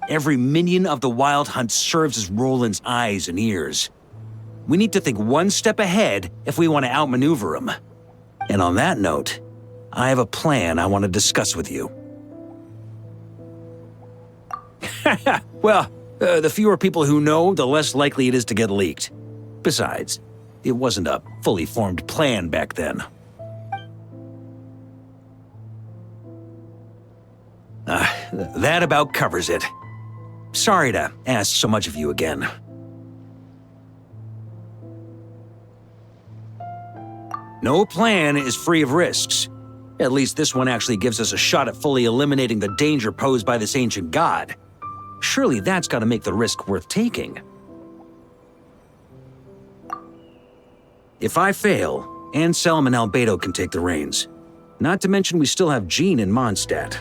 [SPEAKER 2] Every minion of the Wild Hunt serves as Roland's eyes and ears. We need to think one step ahead if we want to outmaneuver him. And on that note, I have a plan I want to discuss with you. Well, the fewer people who know, the less likely it is to get leaked. Besides, it wasn't a fully formed plan back then. That about covers it. Sorry to ask so much of you again. No plan is free of risks. At least this one actually gives us a shot at fully eliminating the danger posed by this ancient god. Surely that's got to make the risk worth taking. If I fail, Anselm and Albedo can take the reins. Not to mention we still have Jean in Mondstadt.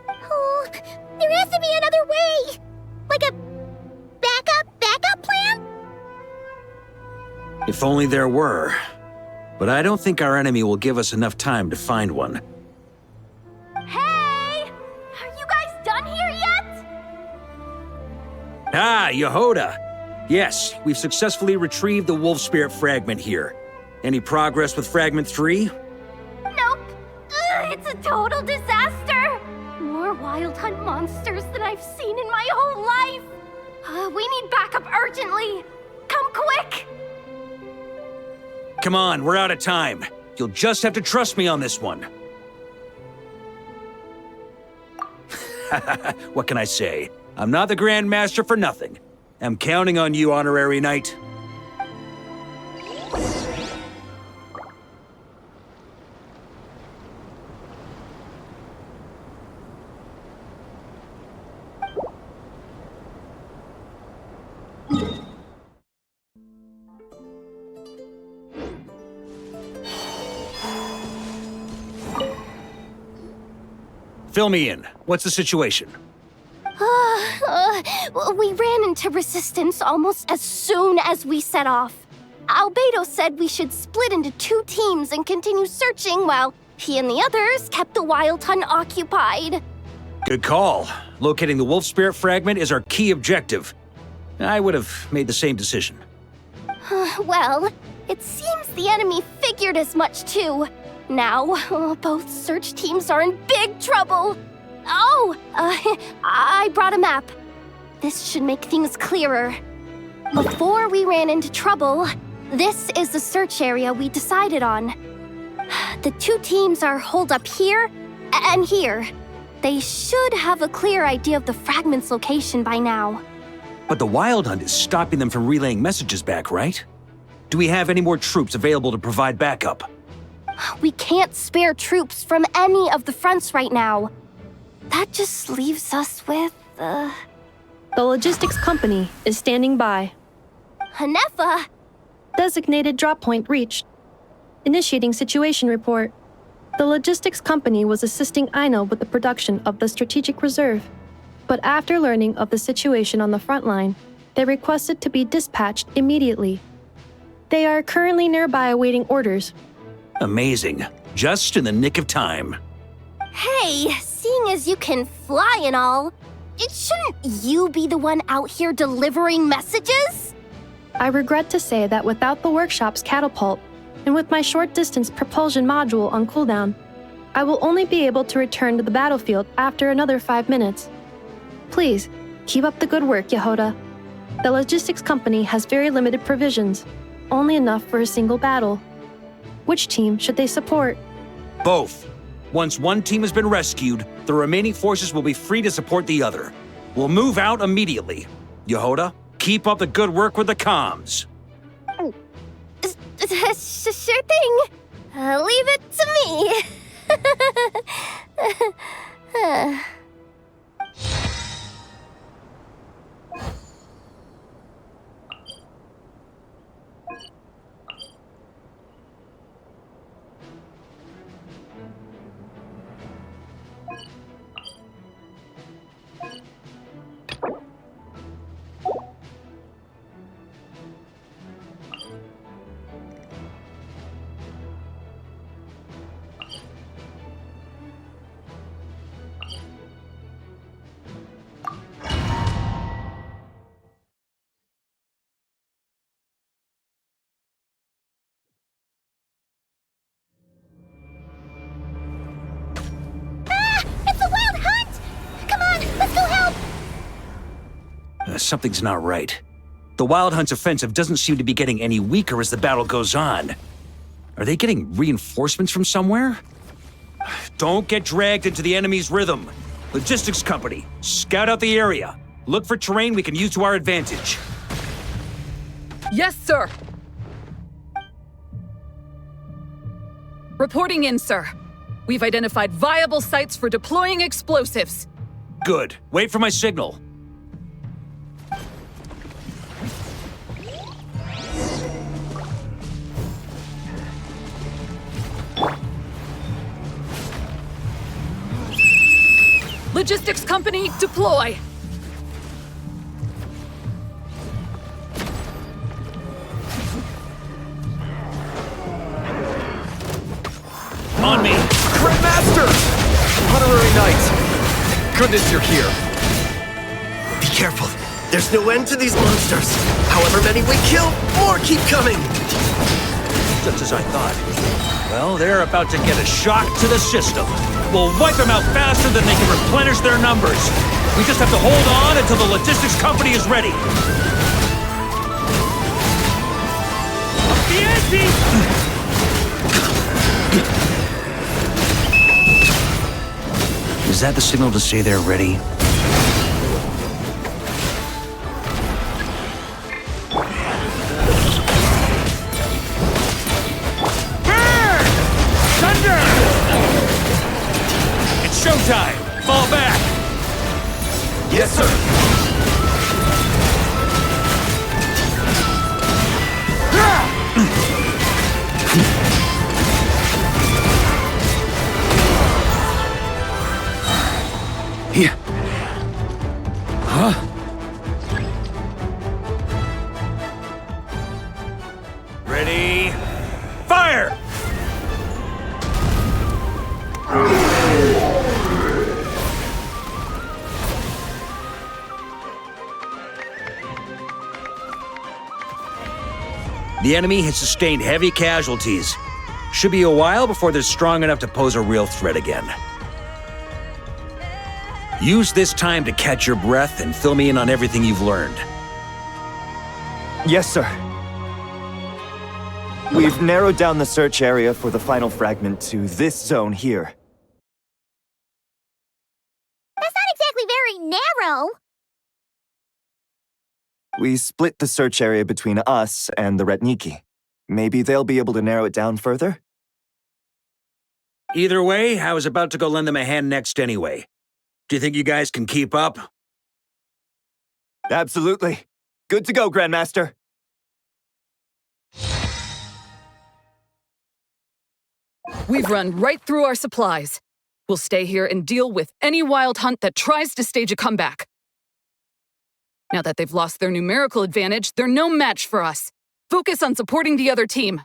[SPEAKER 1] Oh, there has to be another way! Like a backup plan?
[SPEAKER 2] If only there were. But I don't think our enemy will give us enough time to find one.
[SPEAKER 19] Hey! Are you guys done here yet?
[SPEAKER 2] Ah, Yehoda! Yes, we've successfully retrieved the Wolf Spirit fragment here. Any progress with Fragment 3?
[SPEAKER 19] Nope. It's a total disaster. More Wild Hunt monsters than I've seen in my whole life. We need backup urgently. Come quick!
[SPEAKER 2] Come on, we're out of time. You'll just have to trust me on this one. What can I say? I'm not the Grand Master for nothing. I'm counting on you, Honorary Knight. Fill me in. What's the situation?
[SPEAKER 19] We ran into resistance almost as soon as we set off. Albedo said we should split into 2 teams and continue searching while he and the others kept the Wild Hunt occupied.
[SPEAKER 2] Good call. Locating the Wolf Spirit fragment is our key objective. I would have made the same decision.
[SPEAKER 19] Well, it seems the enemy figured as much too. Now, both search teams are in big trouble. Oh, I brought a map. This should make things clearer. Before we ran into trouble, this is the search area we decided on. The 2 teams are holed up here and here. They should have a clear idea of the fragment's location by now.
[SPEAKER 2] But the Wild Hunt is stopping them from relaying messages back, right? Do we have any more troops available to provide backup?
[SPEAKER 19] We can't spare troops from any of the fronts right now. That just leaves us with,
[SPEAKER 20] The logistics company is standing by.
[SPEAKER 19] Hanefa!
[SPEAKER 20] Designated drop point reached. Initiating situation report. The logistics company was assisting Aino with the production of the strategic reserve. But after learning of the situation on the front line, they requested to be dispatched immediately. They are currently nearby awaiting orders.
[SPEAKER 2] Amazing. Just in the nick of time.
[SPEAKER 19] Hey, seeing as you can fly and all, shouldn't you be the one out here delivering messages?
[SPEAKER 20] I regret to say that without the workshop's catapult, and with my short-distance propulsion module on cooldown, I will only be able to return to the battlefield after another 5 minutes. Please, keep up the good work, Yehoda. The logistics company has very limited provisions, only enough for a single battle. Which team should they support?
[SPEAKER 2] Both. Once one team has been rescued, the remaining forces will be free to support the other. We'll move out immediately. Yehoda, keep up the good work with the comms.
[SPEAKER 19] Sure thing. Leave it to me.
[SPEAKER 2] Something's not right. The Wild Hunt's offensive doesn't seem to be getting any weaker as the battle goes on. Are they getting reinforcements from somewhere? Don't get dragged into the enemy's rhythm. Logistics company, scout out the area. Look for terrain we can use to our advantage.
[SPEAKER 10] Yes, sir. Reporting in, sir. We've identified viable sites for deploying explosives.
[SPEAKER 2] Good. Wait for my signal.
[SPEAKER 10] Logistics company, deploy!
[SPEAKER 2] On me!
[SPEAKER 6] Grandmaster! Honorary Knight! Goodness you're here.
[SPEAKER 11] Be careful. There's no end to these monsters. However many we kill, more keep coming.
[SPEAKER 2] Just as I thought. Well, they're about to get a shock to the system. We'll wipe them out faster than they can replenish their numbers. We just have to hold on until the logistics company is ready. The ante! Is that the signal to say they're ready? Burn! Thunder! It's showtime! Fall back!
[SPEAKER 11] Yes, sir.
[SPEAKER 2] Here. Huh? Ready? Fire! The enemy has sustained heavy casualties. Should be a while before they're strong enough to pose a real threat again. Use this time to catch your breath and fill me in on everything you've learned.
[SPEAKER 12] Yes, sir. We've narrowed down the search area for the final fragment to this zone here.
[SPEAKER 1] That's not exactly very narrow.
[SPEAKER 12] We split the search area between us and the Retniki. Maybe they'll be able to narrow it down further?
[SPEAKER 2] Either way, I was about to go lend them a hand next anyway. Do you think you guys can keep up?
[SPEAKER 12] Absolutely. Good to go, Grandmaster.
[SPEAKER 10] We've run right through our supplies. We'll stay here and deal with any wild hunt that tries to stage a comeback. Now that they've lost their numerical advantage, they're no match for us. Focus on supporting the other team.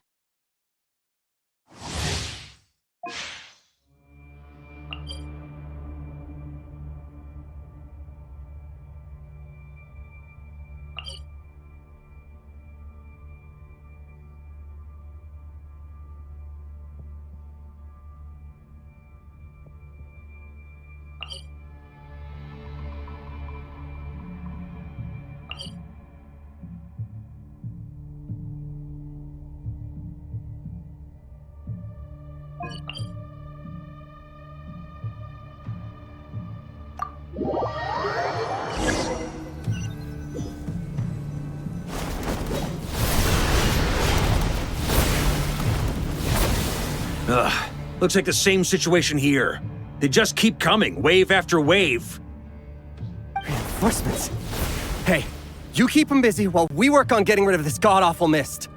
[SPEAKER 2] Ugh, looks like the same situation here. They just keep coming, wave after wave.
[SPEAKER 11] Reinforcements. Hey, you keep them busy while we work on getting rid of this god-awful mist.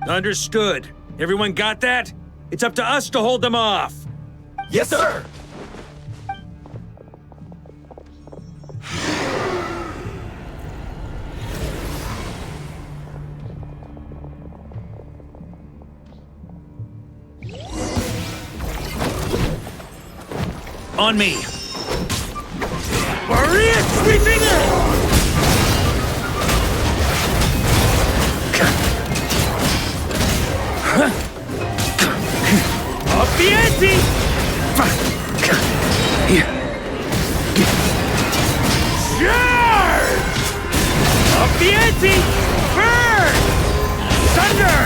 [SPEAKER 2] Understood. Everyone got that? It's up to us to hold them off.
[SPEAKER 11] Yes, sir!
[SPEAKER 2] On me! Maria sweeping in! Up the ante! Charge! Up the ante! Burn! Thunder!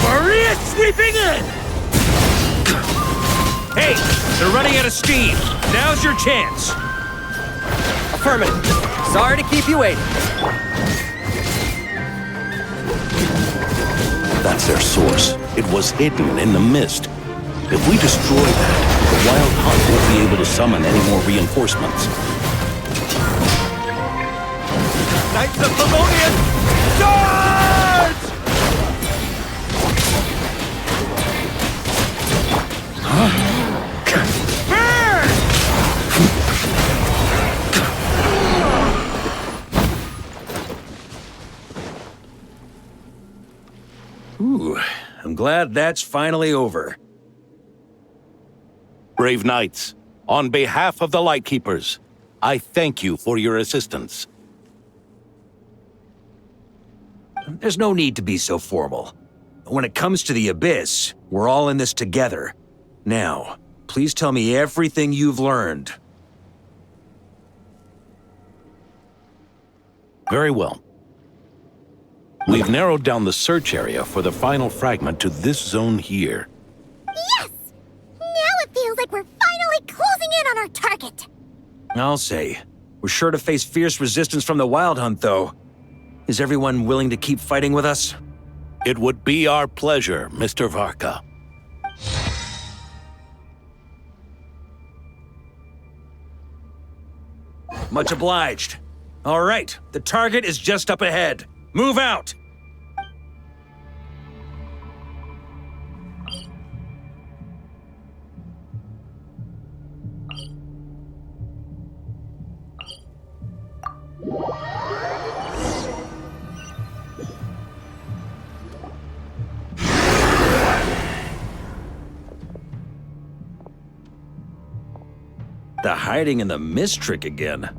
[SPEAKER 2] Maria sweeping in! Hey, they're running out of steam. Now's your chance.
[SPEAKER 11] Affirmative. Sorry to keep you waiting.
[SPEAKER 9] That's their source. It was hidden in the mist. If we destroy that, the Wild Hunt won't be able to summon any more reinforcements.
[SPEAKER 11] Knights of Livonian!
[SPEAKER 2] Ooh, I'm glad that's finally over.
[SPEAKER 14] Brave knights, on behalf of the Lightkeepers, I thank you for your assistance.
[SPEAKER 2] There's no need to be so formal. When it comes to the Abyss, we're all in this together. Now, please tell me everything you've learned.
[SPEAKER 14] Very well. We've narrowed down the search area for the final fragment to this zone here.
[SPEAKER 1] Yes! Now it feels like we're finally closing in on our target.
[SPEAKER 2] I'll say. We're sure to face fierce resistance from the Wild Hunt, though. Is everyone willing to keep fighting with us?
[SPEAKER 14] It would be our pleasure, Mr. Varka.
[SPEAKER 2] Much obliged. All right, the target is just up ahead. Move out! The hiding in the mist trick again.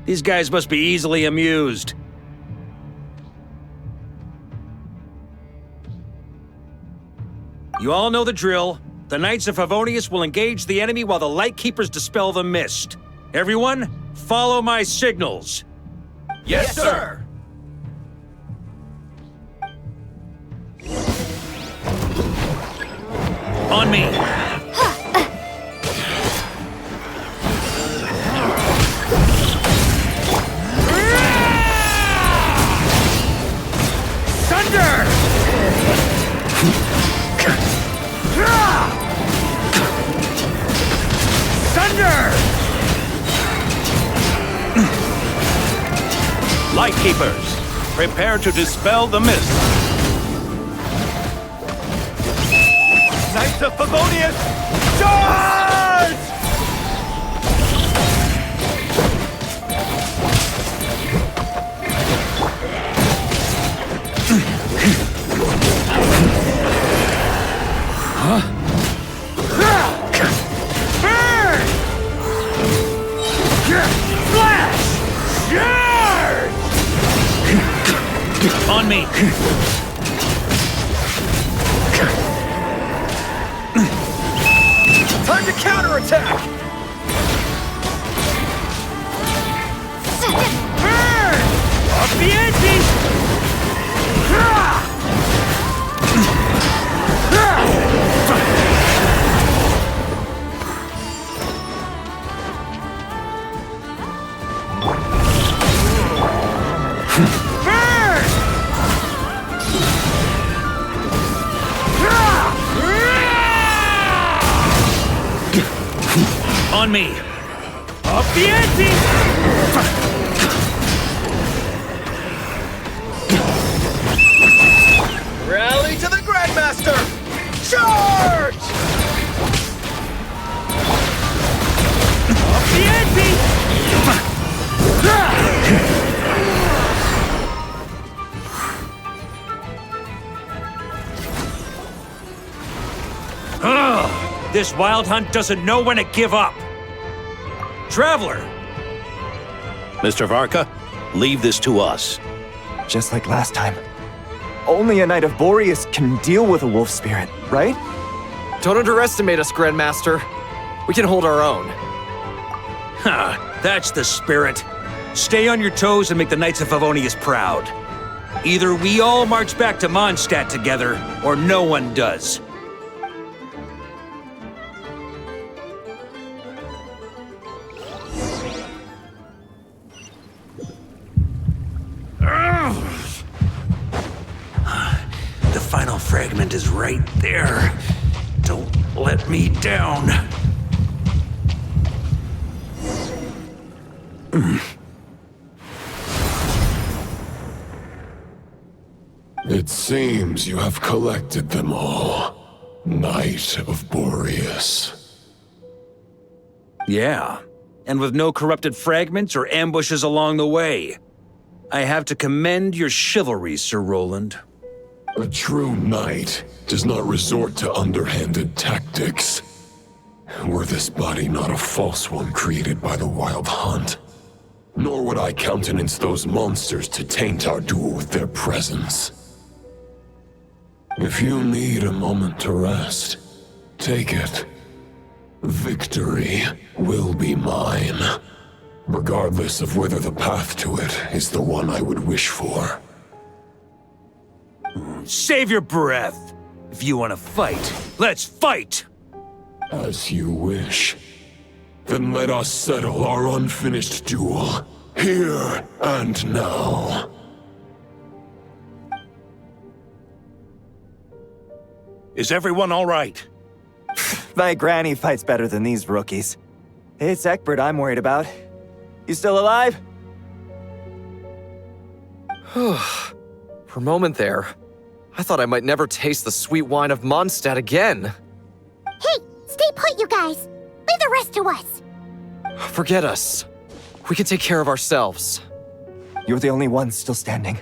[SPEAKER 2] These guys must be easily amused. You all know the drill. The Knights of Favonius will engage the enemy while the Lightkeepers dispel the mist. Everyone, follow my signals.
[SPEAKER 6] Yes, sir!
[SPEAKER 2] On me. Thunder! Thunder!
[SPEAKER 14] Lightkeepers, prepare to dispel the mist.
[SPEAKER 6] Knights of Favonius, charge!
[SPEAKER 2] Burn! Flash! Charge! On me!
[SPEAKER 6] Time to counterattack!
[SPEAKER 2] Burn! Off the ante! On me! Up the ante!
[SPEAKER 6] Rally to the Grandmaster! Charge!
[SPEAKER 2] Up the ante! This Wild Hunt doesn't know when to give up. Traveler!
[SPEAKER 14] Mr. Varka, leave this to us.
[SPEAKER 12] Just like last time. Only a Knight of Boreas can deal with a wolf spirit, right?
[SPEAKER 6] Don't underestimate us, Grandmaster. We can hold our own.
[SPEAKER 2] Huh, that's the spirit. Stay on your toes and make the Knights of Favonius proud. Either we all march back to Mondstadt together, or no one does. The final fragment is right there. Don't let me down.
[SPEAKER 9] It seems you have collected them all, Knight of Boreas.
[SPEAKER 2] Yeah, and with no corrupted fragments or ambushes along the way. I have to commend your chivalry, Sir Roland.
[SPEAKER 9] A true knight does not resort to underhanded tactics. Were this body not a false one created by the Wild Hunt, nor would I countenance those monsters to taint our duel with their presence. If you need a moment to rest, take it. Victory will be mine, regardless of whether the path to it is the one I would wish for.
[SPEAKER 2] Save your breath! If you want to fight, let's fight!
[SPEAKER 9] As you wish. Then let us settle our unfinished duel, here and now.
[SPEAKER 2] Is everyone all right?
[SPEAKER 12] My granny fights better than these rookies. It's Egbert I'm worried about. You still alive?
[SPEAKER 6] For a moment there, I thought I might never taste the sweet wine of Mondstadt again.
[SPEAKER 1] Hey, stay put, you guys. Leave the rest to us.
[SPEAKER 6] Forget us. We can take care of ourselves.
[SPEAKER 12] You're the only one still standing.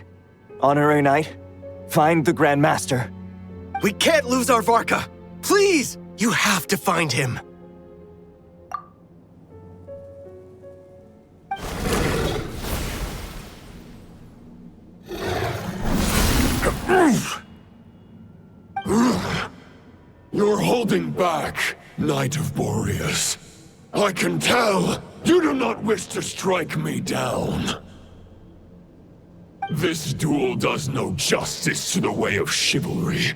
[SPEAKER 12] Honorary Knight, find the Grand Master.
[SPEAKER 11] We can't lose our Varka! Please! You have to find him!
[SPEAKER 9] You're holding back, Knight of Boreas. I can tell you do not wish to strike me down. This duel does no justice to the way of chivalry.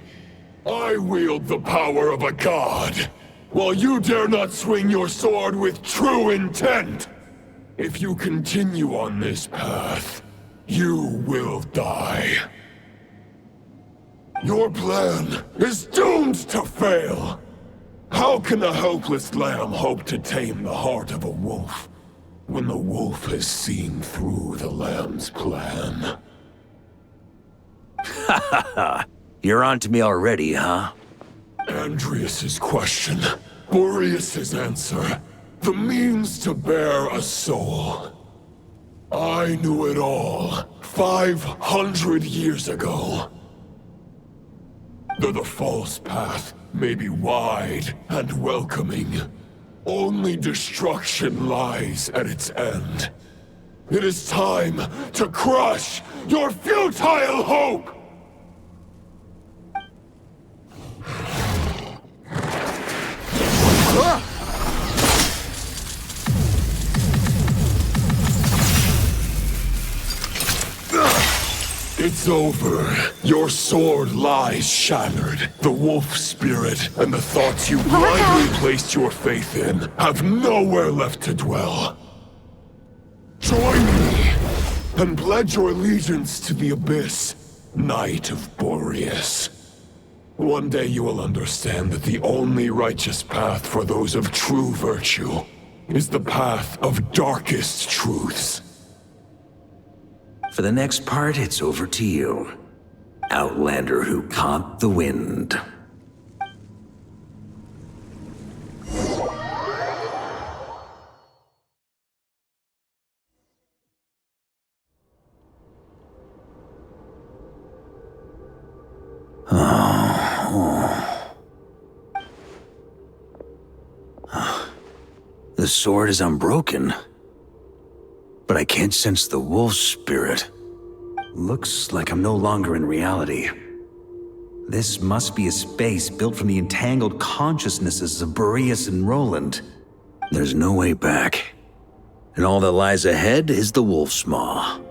[SPEAKER 9] I wield the power of a god, while you dare not swing your sword with true intent. If you continue on this path, you will die. Your plan is doomed to fail. How can a helpless lamb hope to tame the heart of a wolf, when the wolf has seen through the lamb's plan?
[SPEAKER 2] Ha ha ha! You're on to me already, huh?
[SPEAKER 9] Andreas's question, Boreas's answer, the means to bear a soul. I knew it all 500 years ago. Though the false path may be wide and welcoming, only destruction lies at its end. It is time to crush your futile hope! It's over. Your sword lies shattered. The wolf spirit and the thoughts you blindly placed your faith in have nowhere left to dwell. Join me and pledge your allegiance to the abyss, Knight of Boreas. One day you will understand that the only righteous path for those of true virtue is the path of darkest truths.
[SPEAKER 2] For the next part, it's over to you. Outlander who caught the wind. The sword is unbroken, but I can't sense the wolf spirit. Looks like I'm no longer in reality. This must be a space built from the entangled consciousnesses of Boreas and Roland. There's no way back. And all that lies ahead is the wolf's maw.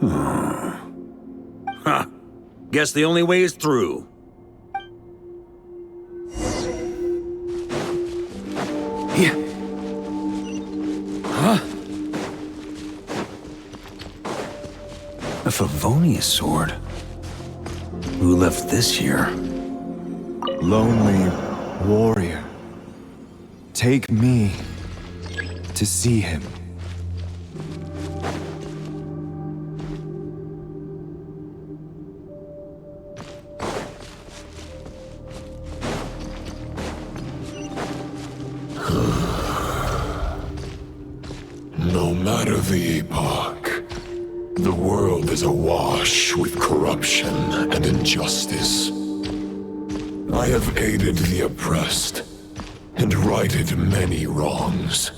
[SPEAKER 2] Huh. Guess the only way is through. Yeah. Huh? A Favonius sword? Who left this here?
[SPEAKER 12] Lonely warrior. Take me to see him.
[SPEAKER 9] of the epoch. The world is awash with corruption and injustice. I have aided the oppressed and righted many wrongs.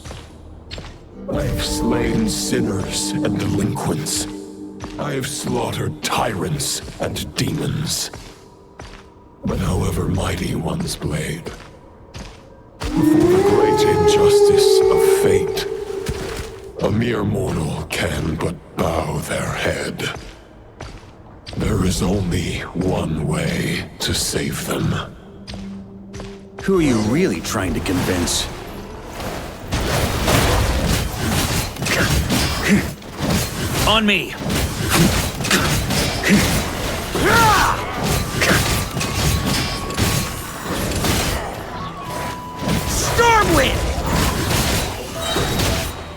[SPEAKER 9] I have slain sinners and delinquents. I have slaughtered tyrants and demons. But however mighty one's blade, before the great injustice of fate, a mere mortal can but bow their head. There is only one way to save them.
[SPEAKER 2] Who are you really trying to convince? On me! Stormwind!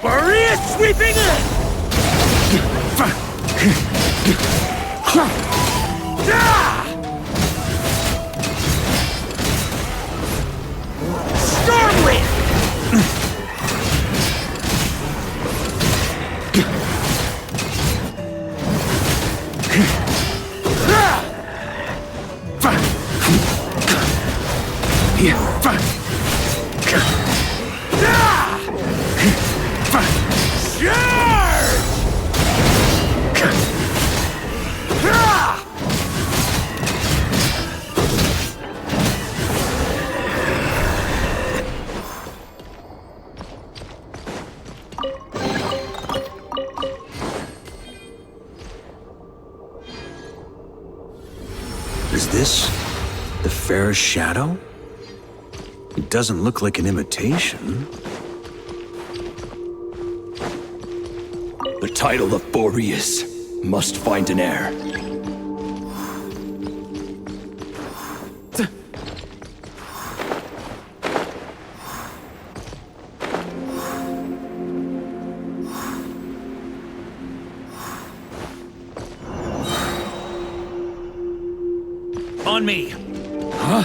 [SPEAKER 2] Maria sweeping in! Stormwind! Is this the Fair's shadow? It doesn't look like an imitation.
[SPEAKER 16] The title of Boreas must find an heir.
[SPEAKER 2] On me! Huh?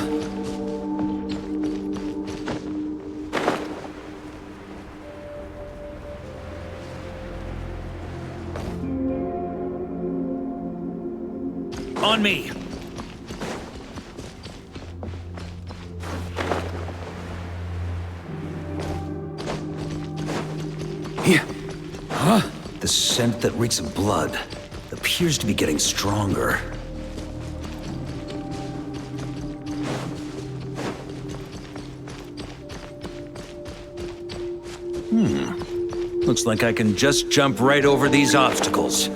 [SPEAKER 2] On me! Here. Huh? The scent that reeks of blood appears to be getting stronger. Looks like I can just jump right over these obstacles.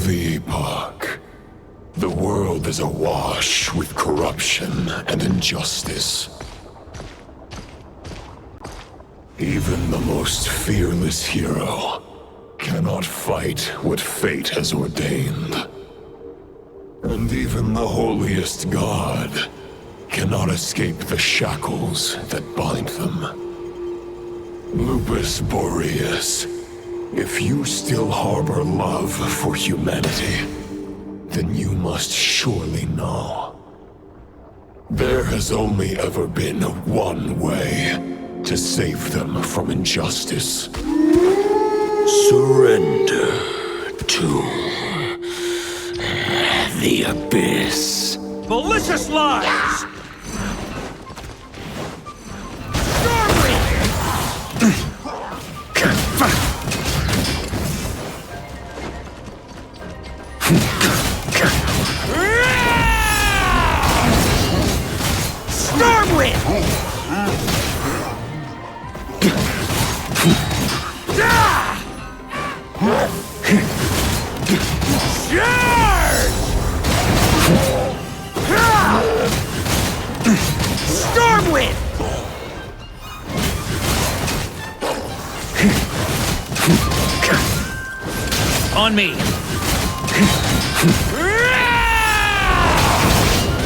[SPEAKER 9] the epoch. The world is awash with corruption and injustice. Even the most fearless hero cannot fight what fate has ordained. And even the holiest god cannot escape the shackles that bind them. Lupus Boreas, if you still harbor love for humanity, then you must surely know. There has only ever been one way to save them from injustice.
[SPEAKER 16] Surrender to the abyss.
[SPEAKER 2] Malicious lies! On me!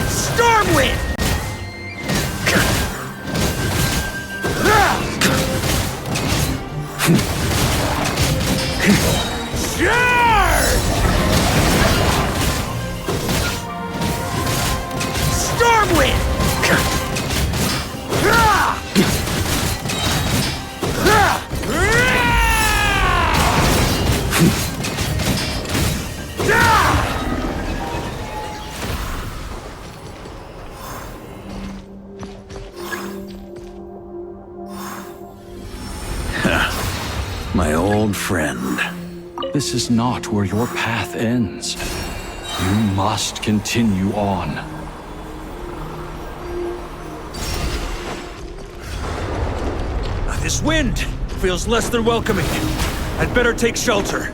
[SPEAKER 11] Stormwind! Stormwind!
[SPEAKER 2] My old friend.
[SPEAKER 15] This is not where your path ends. You must continue on.
[SPEAKER 2] This wind feels less than welcoming. I'd better take shelter.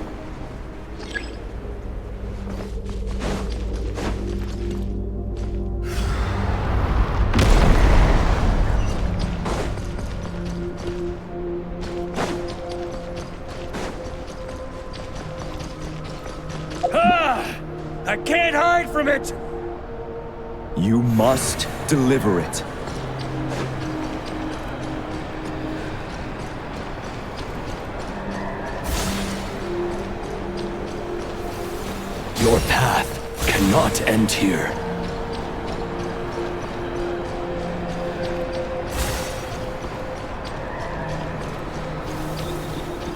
[SPEAKER 2] I can't hide from it!
[SPEAKER 12] You must deliver it.
[SPEAKER 16] Your path cannot end here.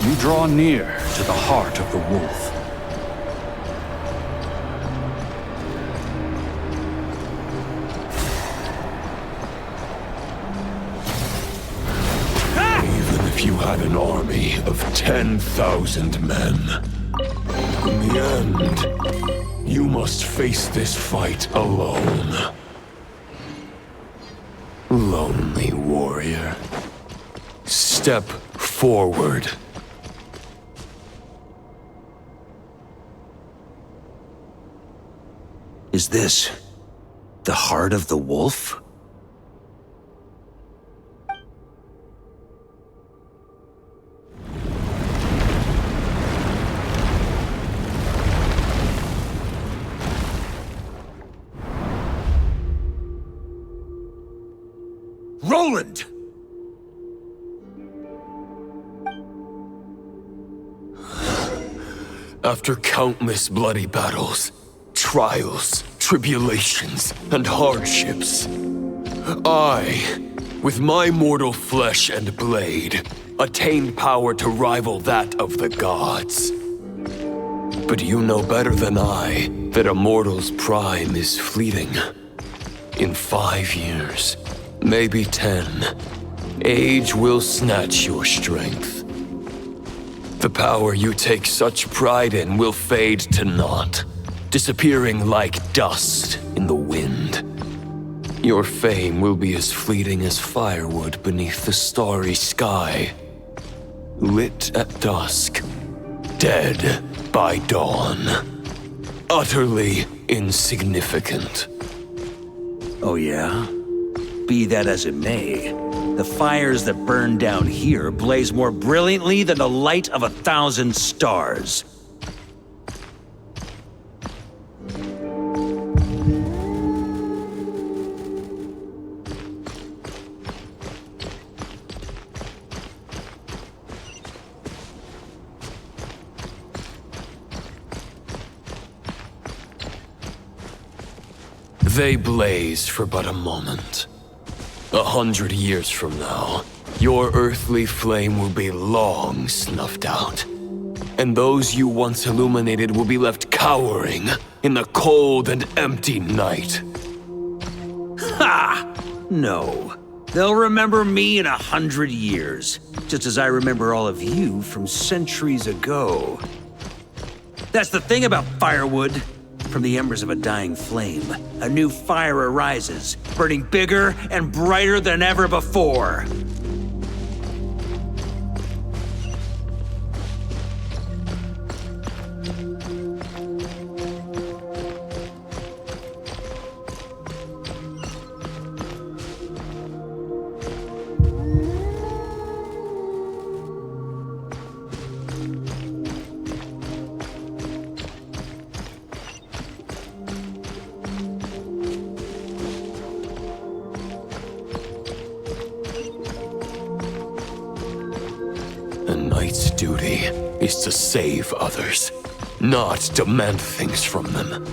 [SPEAKER 15] You draw near to the heart of the wolf.
[SPEAKER 9] Even if you had an army of 10,000 men, in the end, you must face this fight alone. Lonely warrior. Step forward.
[SPEAKER 2] Is this the heart of the wolf? Roland!
[SPEAKER 9] After countless bloody battles, trials, tribulations, and hardships, I, with my mortal flesh and blade, attained power to rival that of the gods. But you know better than I that a mortal's prime is fleeting. In 5 years, maybe 10, age will snatch your strength. The power you take such pride in will fade to naught, disappearing like dust in the wind. Your fame will be as fleeting as firewood beneath the starry sky, lit at dusk, dead by dawn.
[SPEAKER 16] utterly insignificant.
[SPEAKER 2] Oh yeah? Be that as it may, the fires that burn down here blaze more brilliantly than the light of 1,000 stars.
[SPEAKER 16] They blaze for but a moment. 100 years from now, your earthly flame will be long snuffed out. And those you once illuminated will be left cowering in the cold and empty night.
[SPEAKER 2] Ha! No. They'll remember me in 100 years, just as I remember all of you from centuries ago. That's the thing about firewood. From the embers of a dying flame, a new fire arises, burning bigger and brighter than ever before.
[SPEAKER 16] A knight's duty is to save others, not demand things from them.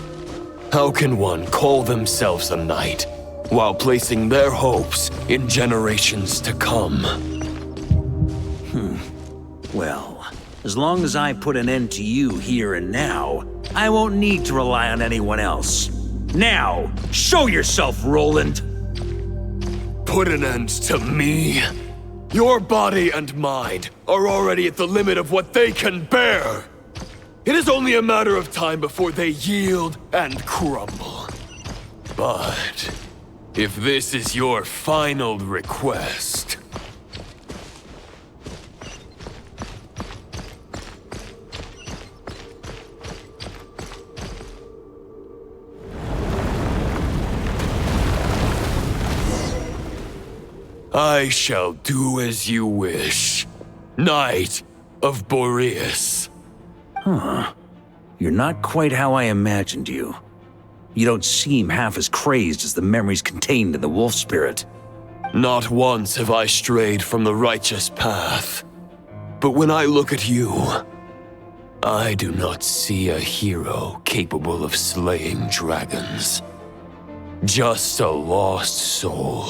[SPEAKER 16] How can one call themselves a knight while placing their hopes in generations to come?
[SPEAKER 2] Well, as long as I put an end to you here and now, I won't need to rely on anyone else. Now, show yourself, Roland!
[SPEAKER 16] Put an end to me? Your body and mind are already at the limit of what they can bear. It is only a matter of time before they yield and crumble. But if this is your final request... I shall do as you wish, Knight of Boreas.
[SPEAKER 2] Huh. You're not quite how I imagined you. You don't seem half as crazed as the memories contained in the wolf spirit.
[SPEAKER 16] Not once have I strayed from the righteous path. But when I look at you, I do not see a hero capable of slaying dragons. Just a lost soul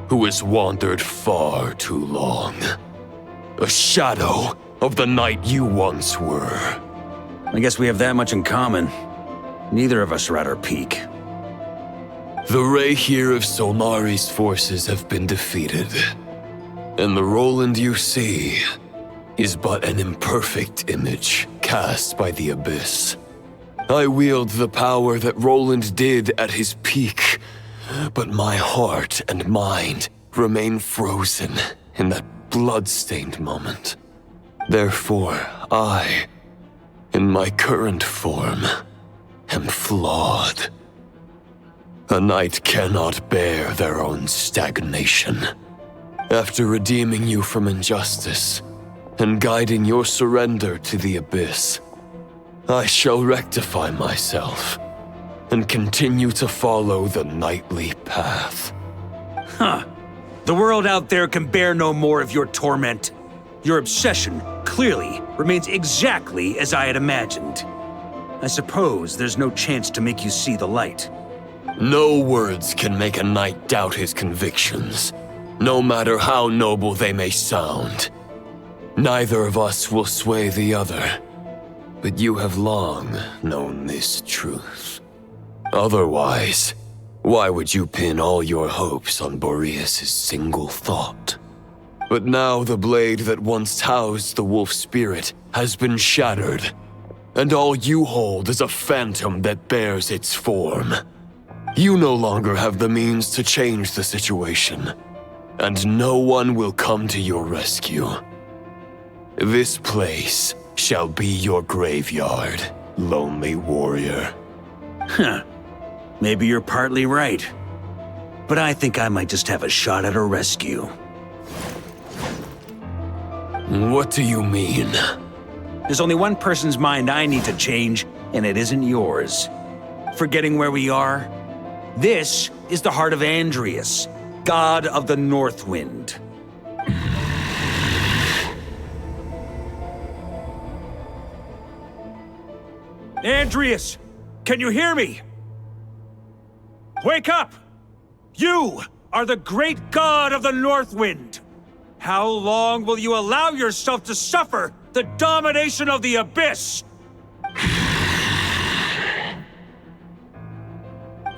[SPEAKER 16] who has wandered far too long. A shadow of the knight you once were.
[SPEAKER 2] I guess we have that much in common. Neither of us are at our peak.
[SPEAKER 16] The ray here of Solmari's forces have been defeated. And the Roland you see is but an imperfect image cast by the Abyss. I wield the power that Roland did at his peak, but my heart and mind remain frozen in that blood-stained moment. Therefore, I, in my current form, am flawed. A knight cannot bear their own stagnation. After redeeming you from injustice and guiding your surrender to the Abyss, I shall rectify myself and continue to follow the knightly path.
[SPEAKER 2] Huh. The world out there can bear no more of your torment. Your obsession, clearly, remains exactly as I had imagined. I suppose there's no chance to make you see the light.
[SPEAKER 16] No words can make a knight doubt his convictions, no matter how noble they may sound. Neither of us will sway the other, but you have long known this truth. Otherwise, why would you pin all your hopes on Boreas' single thought? But now the blade that once housed the wolf spirit has been shattered, and all you hold is a phantom that bears its form. You no longer have the means to change the situation, and no one will come to your rescue. This place shall be your graveyard, lonely warrior.
[SPEAKER 2] Huh. Maybe you're partly right. But I think I might just have a shot at a rescue.
[SPEAKER 16] What do you mean?
[SPEAKER 2] There's only one person's mind I need to change, and it isn't yours. Forgetting where we are? This is the heart of Andrias, god of the North Wind. Andrias, can you hear me? Wake up! You are the great god of the North Wind. How long will you allow yourself to suffer the domination of the Abyss?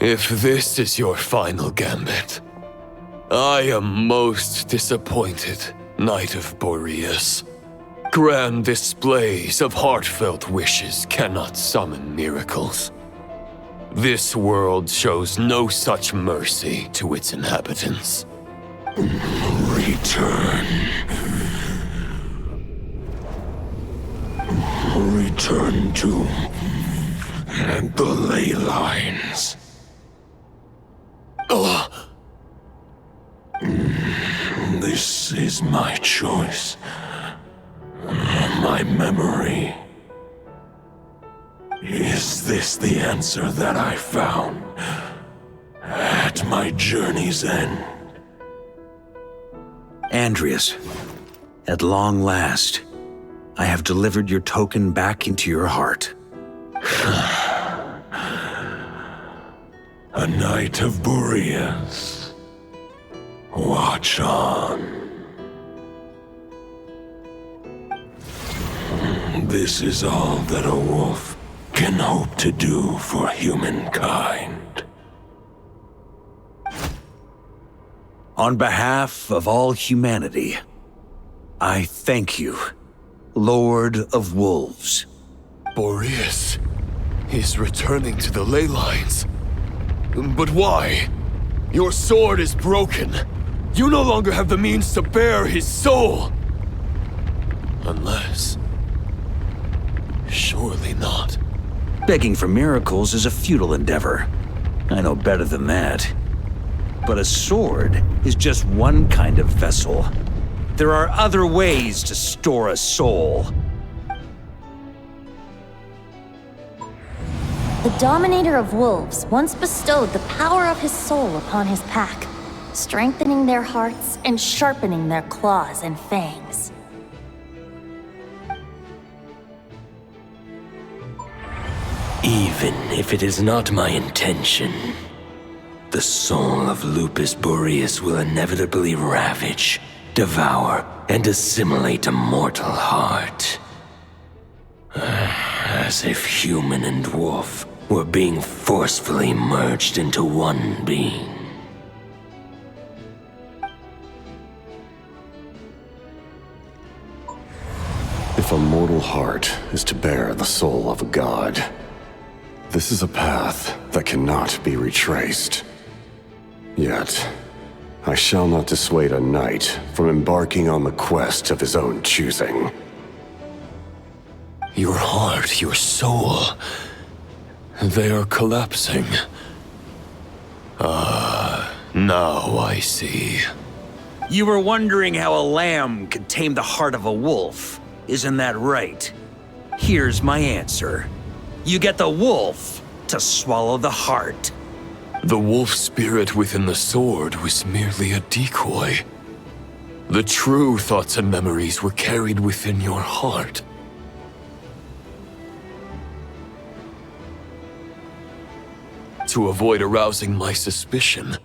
[SPEAKER 16] If this is your final gambit, I am most disappointed, Knight of Boreas. Grand displays of heartfelt wishes cannot summon miracles. This world shows no such mercy to its inhabitants.
[SPEAKER 9] Return. Return to the ley lines. This is my choice. My memory. Is this the answer that I found at my journey's end?
[SPEAKER 2] Andrias, at long last, I have delivered your token back into your heart.
[SPEAKER 9] A Knight of Boreas. Watch on. This is all that a wolf can hope to do for humankind.
[SPEAKER 2] On behalf of all humanity, I thank you, Lord of Wolves.
[SPEAKER 16] Boreas is returning to the ley lines. But why? Your sword is broken. You no longer have the means to bear his soul. Unless... surely not.
[SPEAKER 2] Begging for miracles is a futile endeavor. I know better than that. But a sword is just one kind of vessel. There are other ways to store a soul.
[SPEAKER 4] The Dominator of Wolves once bestowed the power of his soul upon his pack, strengthening their hearts and sharpening their claws and fangs.
[SPEAKER 11] Even if it is not my intention, the soul of Lupus Boreas will inevitably ravage, devour, and assimilate a mortal heart. As if human and wolf were being forcefully merged into one being.
[SPEAKER 13] If a mortal heart is to bear the soul of a god, this is a path that cannot be retraced. Yet, I shall not dissuade a knight from embarking on the quest of his own choosing.
[SPEAKER 16] Your heart, your soul... they are collapsing. Now I see.
[SPEAKER 2] You were wondering how a lamb could tame the heart of a wolf, isn't that right? Here's my answer. You get the wolf to swallow the heart.
[SPEAKER 16] The wolf spirit within the sword was merely a decoy. The true thoughts and memories were carried within your heart. To avoid arousing my suspicion,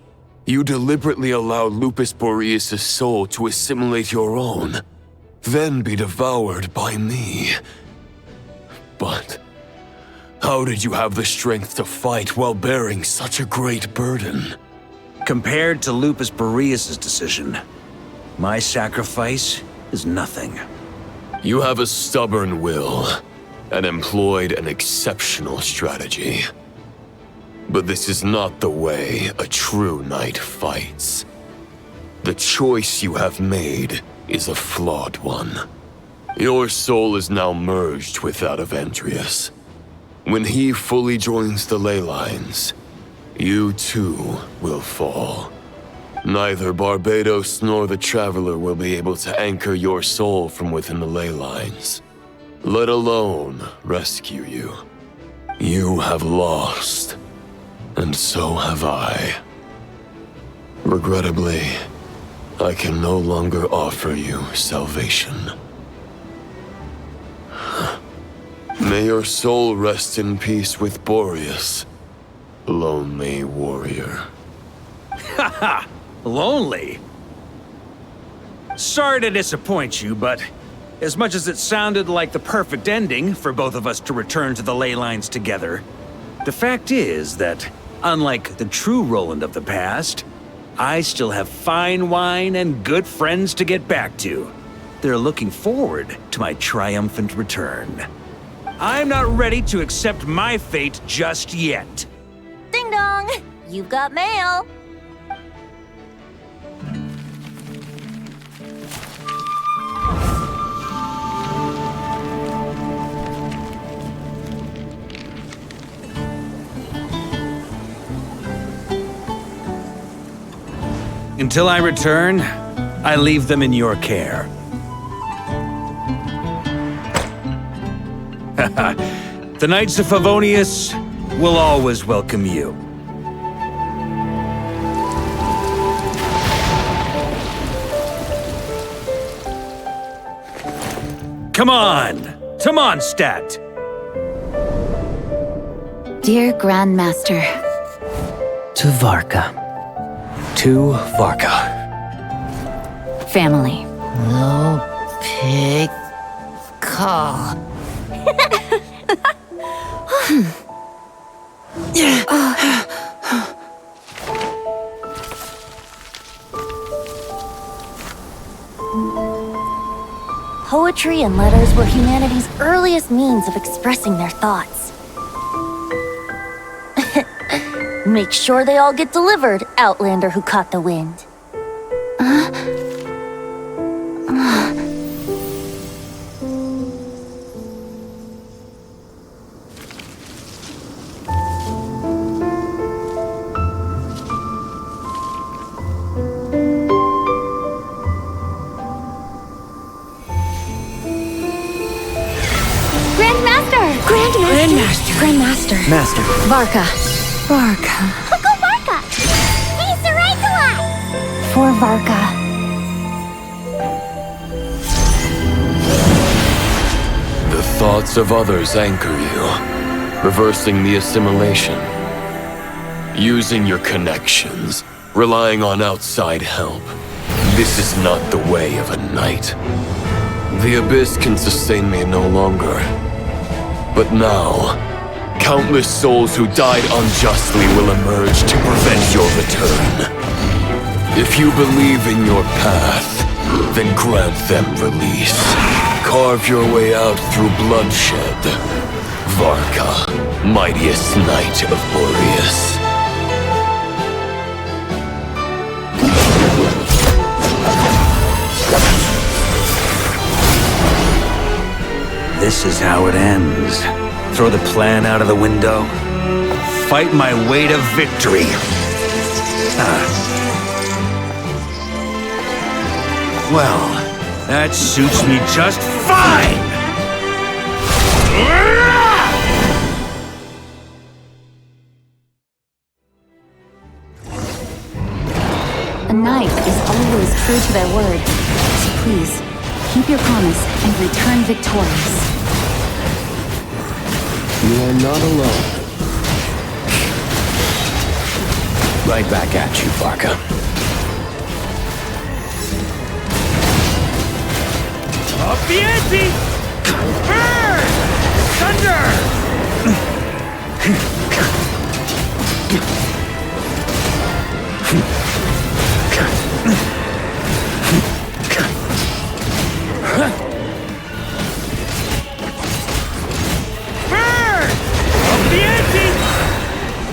[SPEAKER 16] you deliberately allowed Lupus Boreas' soul to assimilate your own, then be devoured by me. But how did you have the strength to fight while bearing such a great burden?
[SPEAKER 2] Compared to Lupus Boreas' decision, my sacrifice is nothing.
[SPEAKER 16] You have a stubborn will, and employed an exceptional strategy. But this is not the way a true knight fights. The choice you have made is a flawed one. Your soul is now merged with that of Andrias. When he fully joins the ley lines, you too will fall. Neither Barbados nor the Traveler will be able to anchor your soul from within the ley lines, let alone rescue you. You have lost, and so have I. Regrettably, I can no longer offer you salvation. May your soul rest in peace with Boreas, lonely warrior.
[SPEAKER 2] Haha! Lonely? Sorry to disappoint you, but as much as it sounded like the perfect ending for both of us to return to the ley lines together, the fact is that, unlike the true Roland of the past, I still have fine wine and good friends to get back to. They're looking forward to my triumphant return. I'm not ready to accept my fate just yet.
[SPEAKER 4] Ding dong! You've got mail!
[SPEAKER 2] Until I return, I leave them in your care. The Knights of Favonius will always welcome you. Come on! To Mondstadt!
[SPEAKER 17] Dear Grandmaster.
[SPEAKER 3] To Varka. To Varka.
[SPEAKER 17] Family.
[SPEAKER 18] No pig call.
[SPEAKER 4] Poetry and letters were humanity's earliest means of expressing their thoughts. Make sure they all get delivered, Outlander who caught the wind.
[SPEAKER 17] Grandmaster.
[SPEAKER 3] Master.
[SPEAKER 17] Varka.
[SPEAKER 1] Go Varka! He's the right to us!
[SPEAKER 17] For Varka.
[SPEAKER 16] The thoughts of others anchor you, reversing the assimilation. Using your connections, relying on outside help. This is not the way of a knight. The Abyss can sustain me no longer. But now, countless souls who died unjustly will emerge to prevent your return. If you believe in your path, then grant them release. Carve your way out through bloodshed. Varka, mightiest knight of Boreas.
[SPEAKER 2] This is how it ends. Throw the plan out of the window. Fight my way to victory. Well, that suits me just fine!
[SPEAKER 17] A knight is always true to their word. So please, keep your promise and return victorious.
[SPEAKER 15] You are not alone. Right back at you, Varka.
[SPEAKER 2] Up the ante! Burn! Thunder!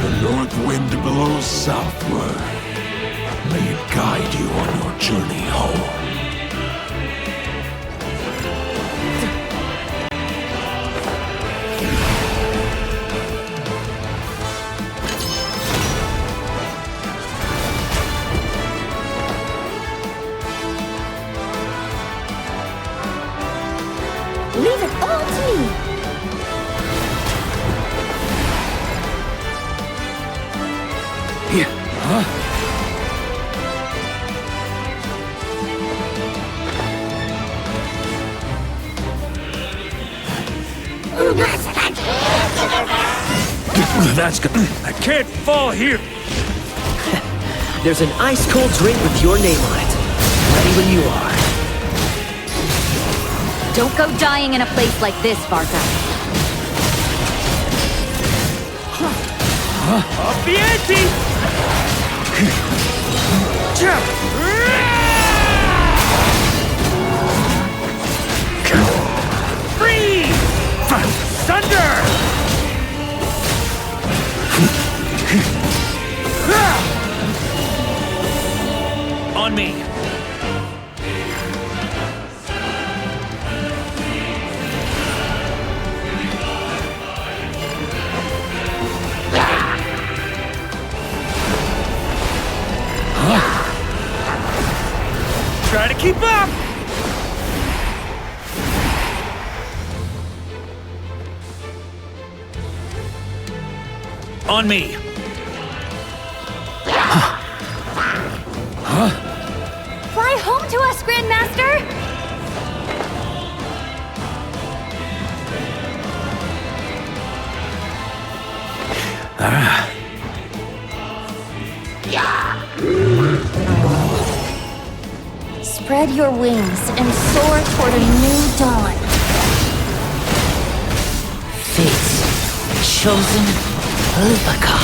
[SPEAKER 9] The north wind blows southward. May it guide you on your journey home.
[SPEAKER 2] That's good. I can't fall here.
[SPEAKER 5] There's an ice-cold drink with your name on it. Ready when you are.
[SPEAKER 17] Don't go dying in a place like this, Varka.
[SPEAKER 2] Off the ante! Free! Thunder! On me! Try to keep up! On me!
[SPEAKER 17] Fly home to us, Grandmaster!
[SPEAKER 4] Spread your wings and soar toward a new dawn.
[SPEAKER 18] Fate. Chosen. Vraka.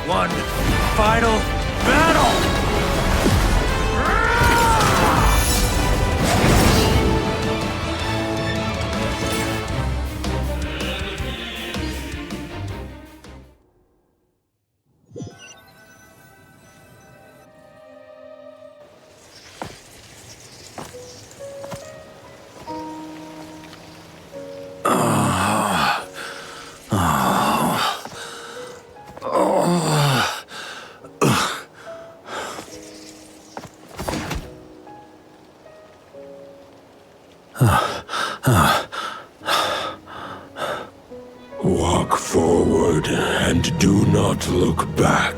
[SPEAKER 2] One final battle!
[SPEAKER 9] Walk forward and do not look back.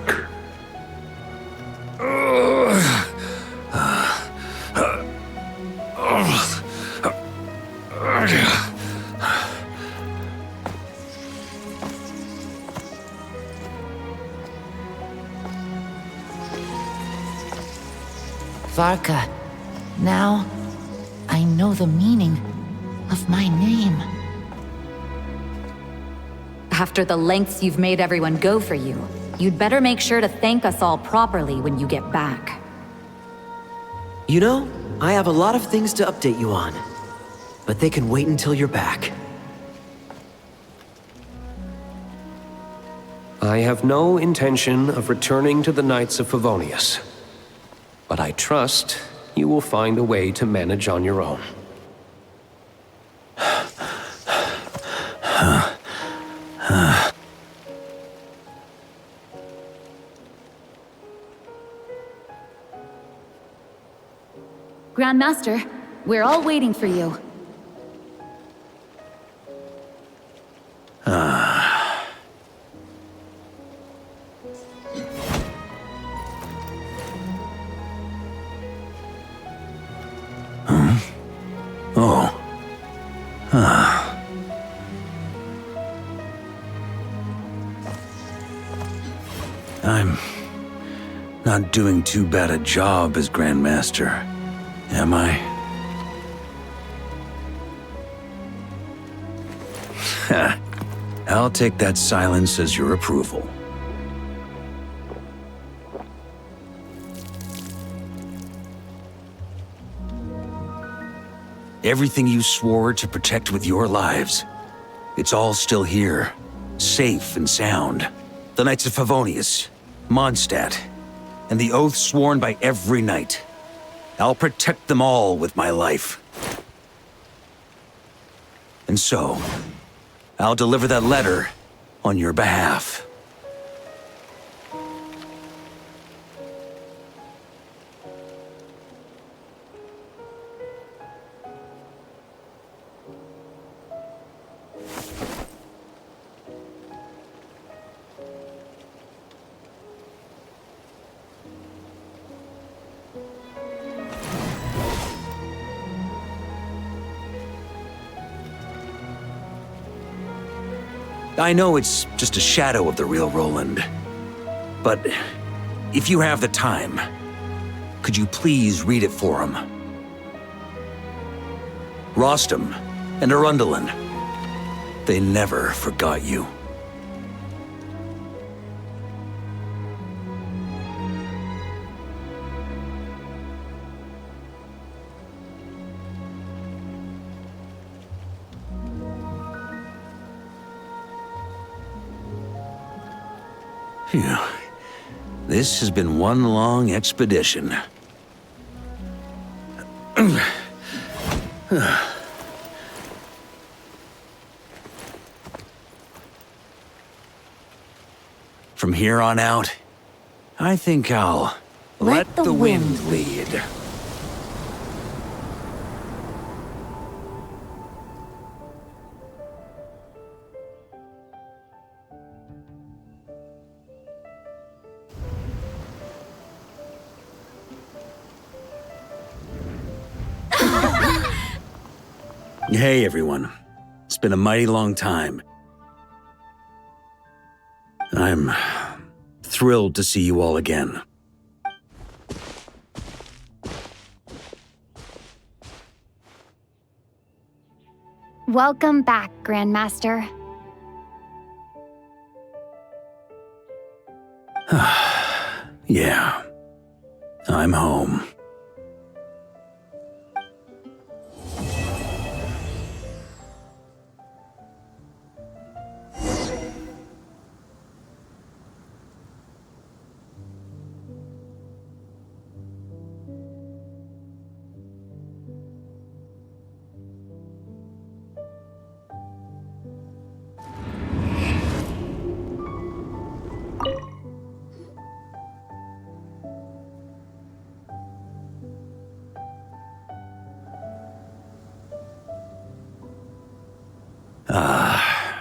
[SPEAKER 18] Varka, now I know the meaning of my name.
[SPEAKER 17] After the lengths you've made everyone go for you, you'd better make sure to thank us all properly when you get back.
[SPEAKER 5] You know, I have a lot of things to update you on, but they can wait until you're back.
[SPEAKER 21] I have no intention of returning to the Knights of Favonius, but I trust you will find a way to manage on your own.
[SPEAKER 17] Grandmaster, we're all waiting for you.
[SPEAKER 2] I'm not doing too bad a job as Grandmaster, am I? I'll take that silence as your approval. Everything you swore to protect with your lives, it's all still here, safe and sound. The Knights of Favonius, Mondstadt, and the oath sworn by every knight. I'll protect them all with my life. And so, I'll deliver that letter on your behalf. I know it's just a shadow of the real Roland, but if you have the time, could you please read it for him? Rostam and Arundelen, they never forgot you. Phew. This has been one long expedition. From here on out, I think I'll let the wind lead. Hey, everyone. It's been a mighty long time. I'm thrilled to see you all again.
[SPEAKER 17] Welcome back, Grandmaster.
[SPEAKER 2] Yeah, I'm home.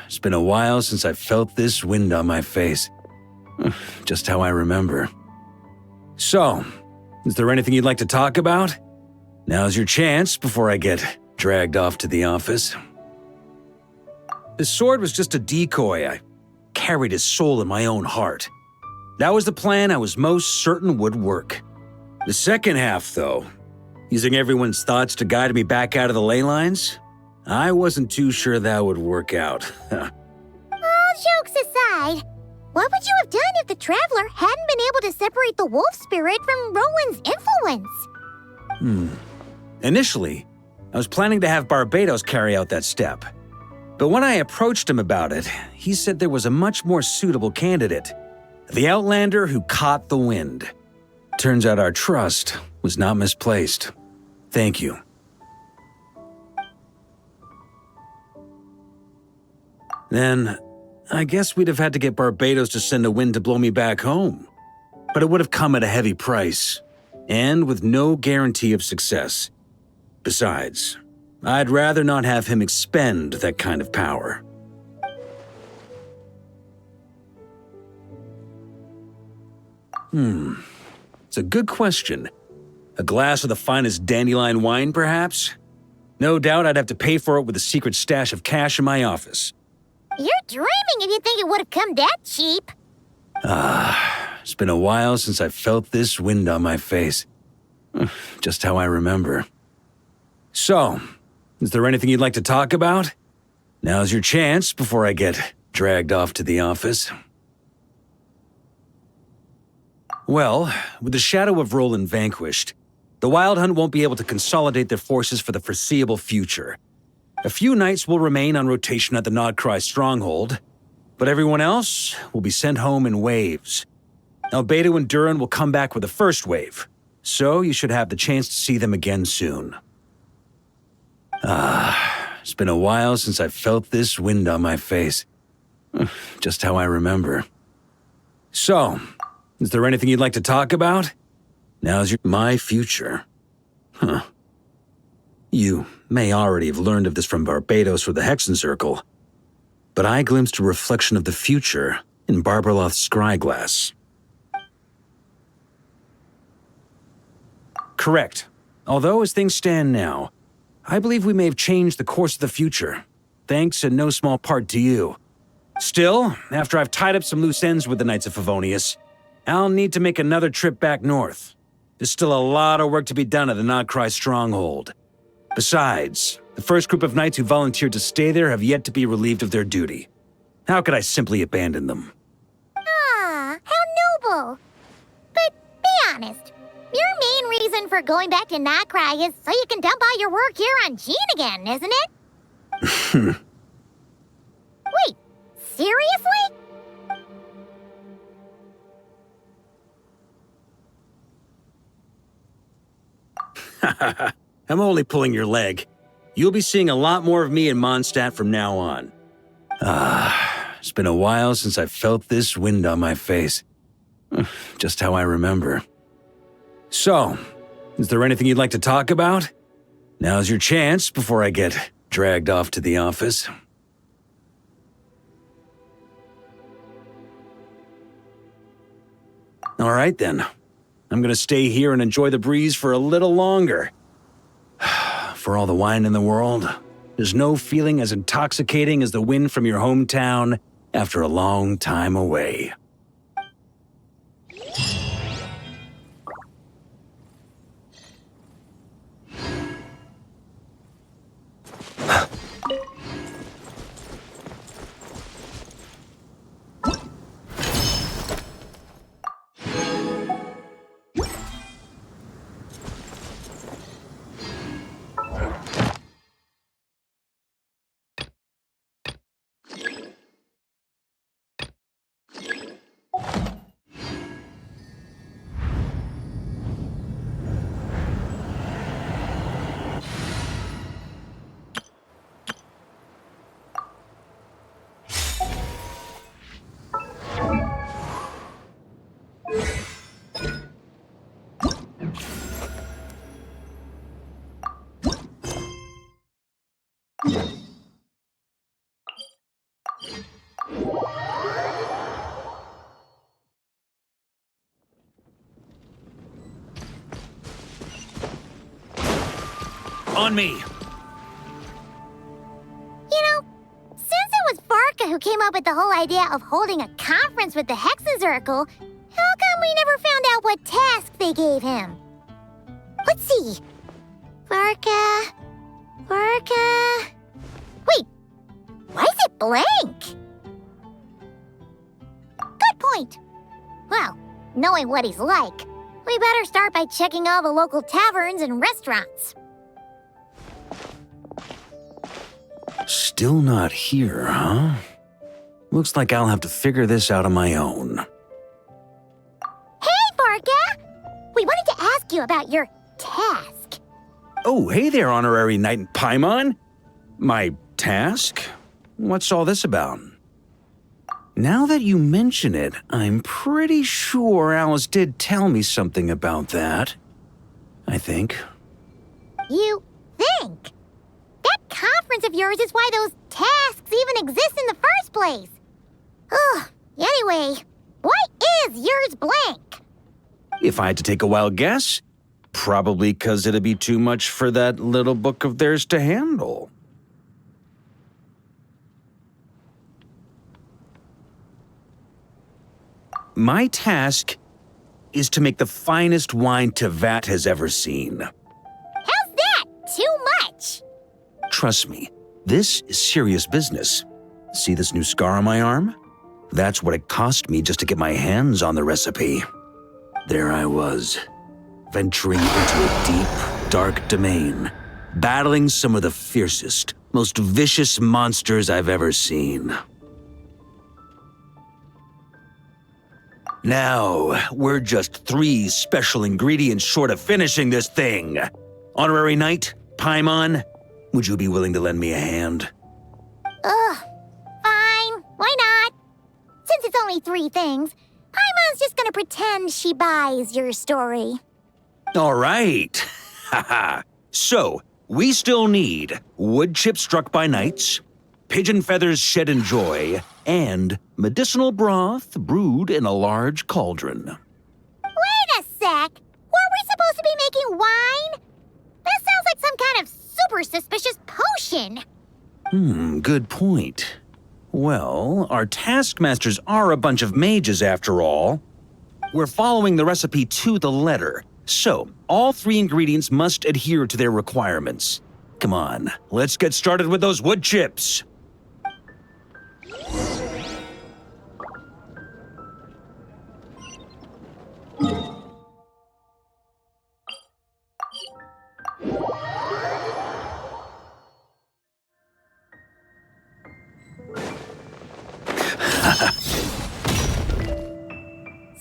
[SPEAKER 2] It's been a while since I felt this wind on my face. Just how I remember. So, is there anything you'd like to talk about? Now's your chance before I get dragged off to the office. His sword was just a decoy. I carried his soul in my own heart. That was the plan I was most certain would work. The second half, though, using everyone's thoughts to guide me back out of the ley lines, I wasn't too sure that would work out.
[SPEAKER 1] All jokes aside, what would you have done if the Traveler hadn't been able to separate the wolf spirit from Roland's influence?
[SPEAKER 2] Initially, I was planning to have Barbados carry out that step. But when I approached him about it, he said there was a much more suitable candidate. The Outlander who caught the wind. Turns out our trust was not misplaced. Thank you. Then, I guess we'd have had to get Barbados to send a wind to blow me back home. But it would have come at a heavy price, and with no guarantee of success. Besides, I'd rather not have him expend that kind of power. It's a good question. A glass of the finest dandelion wine, perhaps? No doubt I'd have to pay for it with a secret stash of cash in my office.
[SPEAKER 1] You're dreaming if you think it would have come that cheap.
[SPEAKER 2] It's been a while since I felt this wind on my face. Just how I remember. So, is there anything you'd like to talk about? Now's your chance before I get dragged off to the office. Well, with the shadow of Roland vanquished, the Wild Hunt won't be able to consolidate their forces for the foreseeable future. A few knights will remain on rotation at the Nodcry stronghold, but everyone else will be sent home in waves. Albedo and Duran will come back with the first wave, so you should have the chance to see them again soon. It's been a while since I felt this wind on my face. Just how I remember. So, is there anything you'd like to talk about? Now's my future. You may already have learned of this from Barbados or the Hexen Circle, but I glimpsed a reflection of the future in Barbarloth's scryglass. Correct. Although as things stand now, I believe we may have changed the course of the future, thanks in no small part to you. Still, after I've tied up some loose ends with the Knights of Favonius, I'll need to make another trip back north. There's still a lot of work to be done at the Nodcry stronghold. Besides, the first group of knights who volunteered to stay there have yet to be relieved of their duty. How could I simply abandon them?
[SPEAKER 1] Ah, how noble. But be honest, your main reason for going back to Nodcry is so you can dump all your work here on Jean again, isn't it? Wait, seriously?
[SPEAKER 2] I'm only pulling your leg. You'll be seeing a lot more of me in Mondstadt from now on. It's been a while since I felt this wind on my face. Just how I remember. So, is there anything you'd like to talk about? Now's your chance before I get dragged off to the office. All right then. I'm gonna stay here and enjoy the breeze for a little longer. For all the wine in the world, there's no feeling as intoxicating as the wind from your hometown after a long time away. On me!
[SPEAKER 1] You know, since it was Varka who came up with the whole idea of holding a conference with the Hexen Circle, how come we never found out what task they gave him? Let's see. Varka... Wait, why is it blank? Good point. Well, knowing what he's like, we better start by checking all the local taverns and restaurants.
[SPEAKER 2] Still not here, huh? Looks like I'll have to figure this out on my own.
[SPEAKER 1] Hey, Varka! We wanted to ask you about your task.
[SPEAKER 2] Oh, hey there, Honorary Knight in Paimon. My task? What's all this about? Now that you mention it, I'm pretty sure Alice did tell me something about that. I think.
[SPEAKER 1] You think? That conference of yours is why those tasks even exist in the first place. Ugh, anyway, why is yours blank?
[SPEAKER 2] If I had to take a wild guess, probably because it'd be too much for that little book of theirs to handle. My task is to make the finest wine Tevat has ever seen.
[SPEAKER 1] How's that? Too much?
[SPEAKER 2] Trust me, this is serious business. See this new scar on my arm? That's what it cost me just to get my hands on the recipe. There I was, venturing into a deep, dark domain, battling some of the fiercest, most vicious monsters I've ever seen. Now, we're just 3 special ingredients short of finishing this thing. Honorary Knight, Paimon, would you be willing to lend me a hand?
[SPEAKER 1] Ugh, fine. Why not? Since it's only 3 things, Paimon's just gonna pretend she buys your story.
[SPEAKER 2] All right. Haha. So, we still need wood chips struck by knights, pigeon feathers shed in joy, and medicinal broth brewed in a large cauldron.
[SPEAKER 1] Wait a sec! Were we supposed to be making wine? That sounds like some kind of super suspicious potion.
[SPEAKER 2] Good point. Well, our taskmasters are a bunch of mages after all. We're following the recipe to the letter, so all 3 ingredients must adhere to their requirements. Come on, let's get started with those wood chips.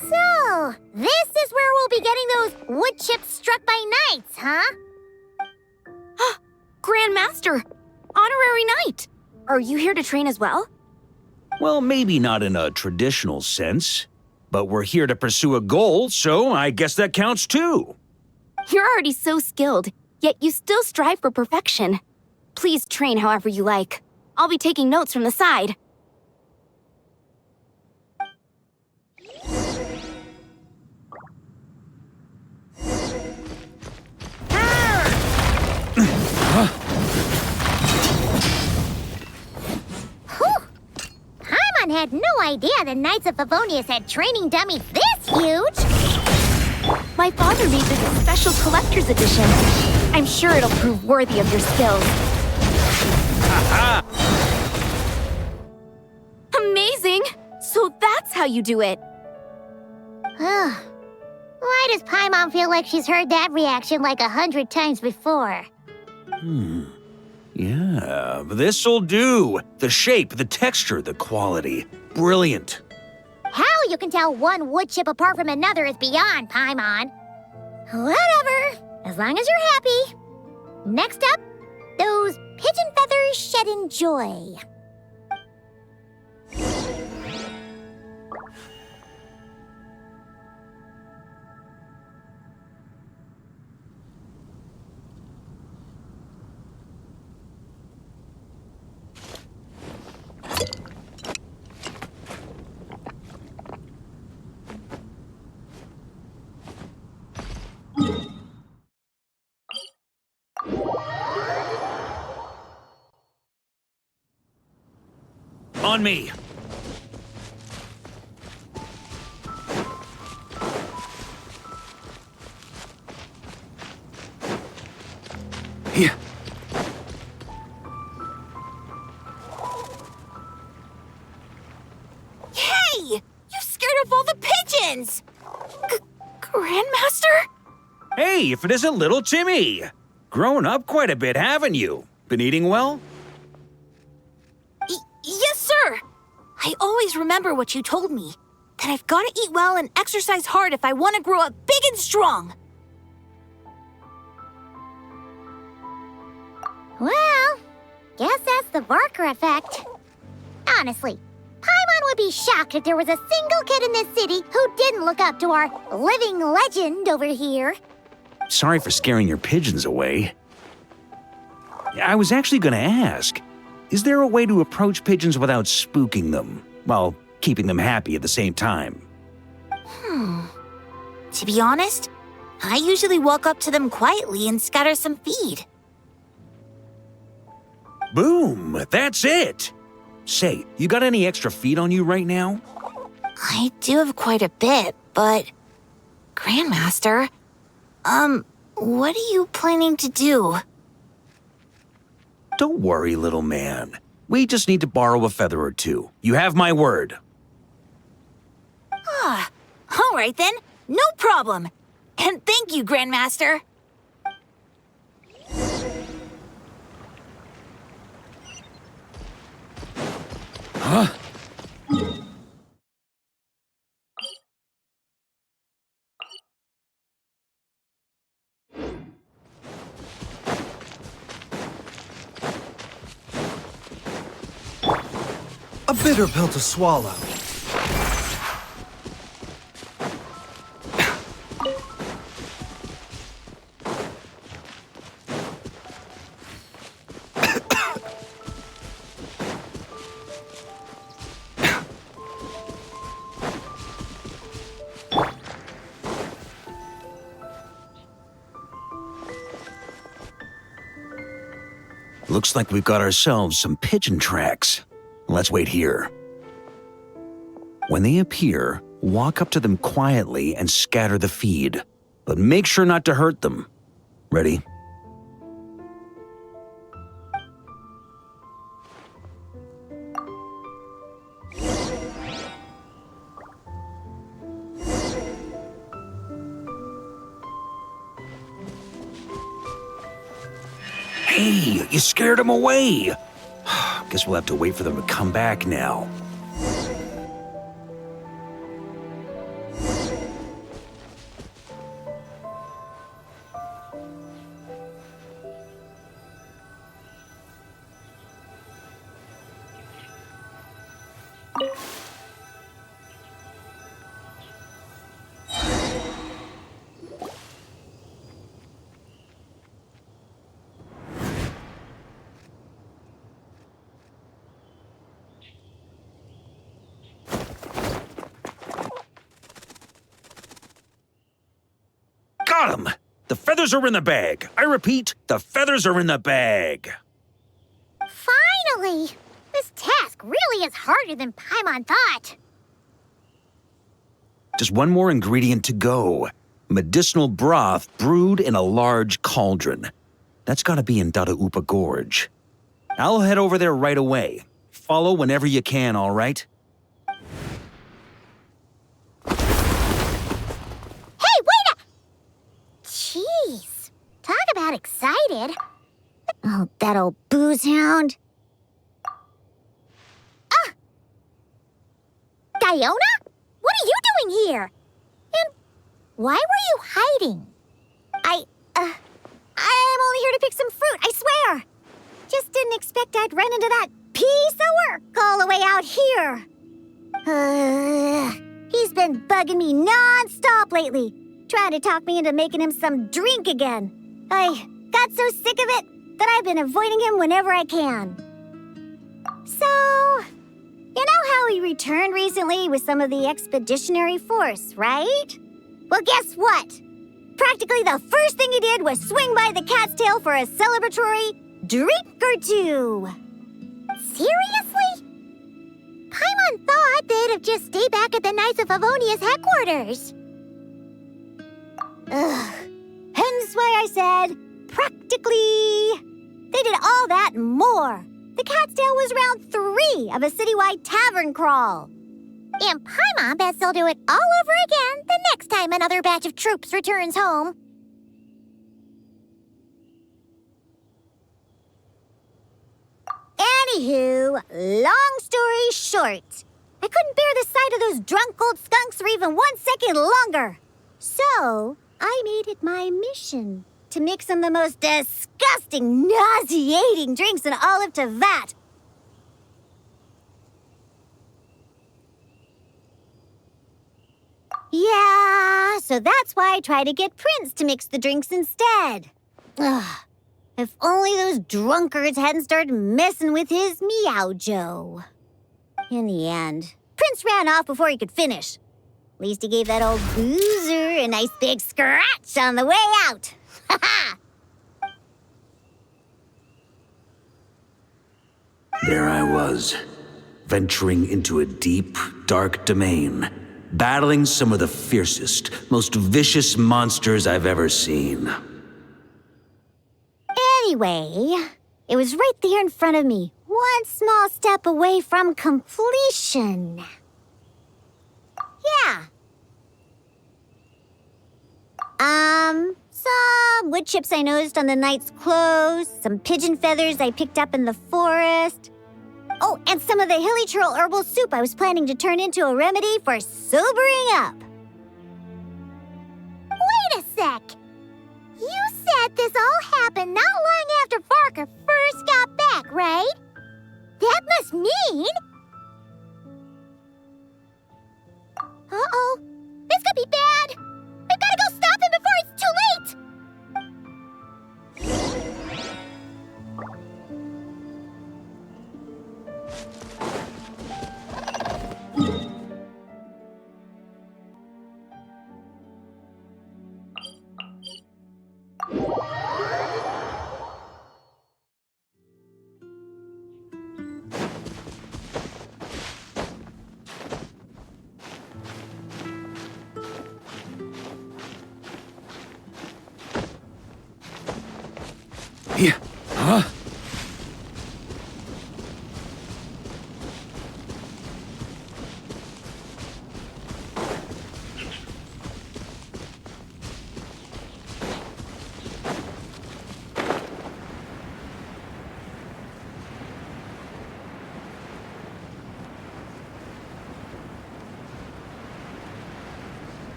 [SPEAKER 1] So, this is where we'll be getting those wood chips struck by knights, huh?
[SPEAKER 4] Grandmaster! Honorary Knight! Are you here to train as well?
[SPEAKER 2] Well, maybe not in a traditional sense, but we're here to pursue a goal, so I guess that counts too.
[SPEAKER 4] You're already so skilled, yet you still strive for perfection. Please train however you like. I'll be taking notes from the side.
[SPEAKER 1] Paimon had no idea the Knights of Favonius had training dummies this huge!
[SPEAKER 4] My father made this a special collector's edition. I'm sure it'll prove worthy of your skills. Amazing! So that's how you do it.
[SPEAKER 1] Why does Paimon feel like she's heard that reaction like 100 times before?
[SPEAKER 2] Yeah, this'll do. The shape, the texture, the quality. Brilliant.
[SPEAKER 1] How you can tell one wood chip apart from another is beyond, Paimon. Whatever, as long as you're happy. Next up, those pigeon feathers shed in joy.
[SPEAKER 2] On me. Here.
[SPEAKER 4] Hey! You scared off all the pigeons! Grandmaster?
[SPEAKER 2] Hey, if it isn't little Timmy. Grown up quite a bit, haven't you? Been eating well?
[SPEAKER 4] Yes, sir! I always remember what you told me, that I've got to eat well and exercise hard if I want to grow up big and strong.
[SPEAKER 1] Well, guess that's the Varka effect. Honestly, Paimon would be shocked if there was a single kid in this city who didn't look up to our living legend over here.
[SPEAKER 2] Sorry for scaring your pigeons away. I was actually going to ask, is there a way to approach pigeons without spooking them, while keeping them happy at the same time?
[SPEAKER 4] To be honest, I usually walk up to them quietly and scatter some feed.
[SPEAKER 2] Boom! That's it! Say, you got any extra feed on you right now?
[SPEAKER 4] I do have quite a bit, but... Grandmaster, what are you planning to do?
[SPEAKER 2] Don't worry, little man. We just need to borrow a feather or two. You have my word.
[SPEAKER 4] All right then, no problem. And thank you, Grandmaster.
[SPEAKER 2] Huh?
[SPEAKER 21] A bitter pill to swallow.
[SPEAKER 2] Looks like we've got ourselves some pigeon tracks. Let's wait here. When they appear, walk up to them quietly and scatter the feed. But make sure not to hurt them. Ready? Hey, you scared them away. Guess we'll have to wait for them to come back now. Got him! The feathers are in the bag. I repeat, the feathers are in the bag.
[SPEAKER 1] Finally! This task really is harder than Paimon thought.
[SPEAKER 2] Just one more ingredient to go. Medicinal broth brewed in a large cauldron. That's gotta be in Dadaupa Gorge. I'll head over there right away. Follow whenever you can, all right?
[SPEAKER 1] Jeez, talk about excited. Oh, that old booze hound. Diona? What are you doing here? And why were you hiding? I'm only here to pick some fruit, I swear. Just didn't expect I'd run into that piece of work all the way out here. He's been bugging me non-stop lately, trying to talk me into making him some drink again. I got so sick of it that I've been avoiding him whenever I can. So, you know how he returned recently with some of the expeditionary force, right? Well, guess what? Practically the first thing he did was swing by the cat's tail for a celebratory drink or two. Seriously? Paimon thought they'd have just stayed back at the Knights of Favonia's headquarters. Ugh. Hence why I said, practically. They did all that and more. The cat's tail was round 3 of a citywide tavern crawl. And Paimon bets they'll do it all over again the next time another batch of troops returns home. Anywho, long story short, I couldn't bear the sight of those drunk old skunks for even 1 second longer. So, I made it my mission to mix some of the most disgusting, nauseating drinks in all of Teyvat. Yeah, so that's why I tried to get Prince to mix the drinks instead. Ugh. If only those drunkards hadn't started messing with his Meowjo. In the end, Prince ran off before he could finish. At least he gave that old boozer a nice big scratch on the way out. Ha ha!
[SPEAKER 2] There I was, venturing into a deep, dark domain, battling some of the fiercest, most vicious monsters I've ever seen.
[SPEAKER 1] Anyway, it was right there in front of me, one small step away from completion. Yeah. Some wood chips I noticed on the knight's clothes, some pigeon feathers I picked up in the forest. Oh, and some of the hilly churl herbal soup I was planning to turn into a remedy for sobering up. Wait a sec. You said this all happened not long after Varka first got back, right? That must mean Uh-oh. This could be bad. We've got to go stop him before it's too late.
[SPEAKER 2] Yeah. Huh?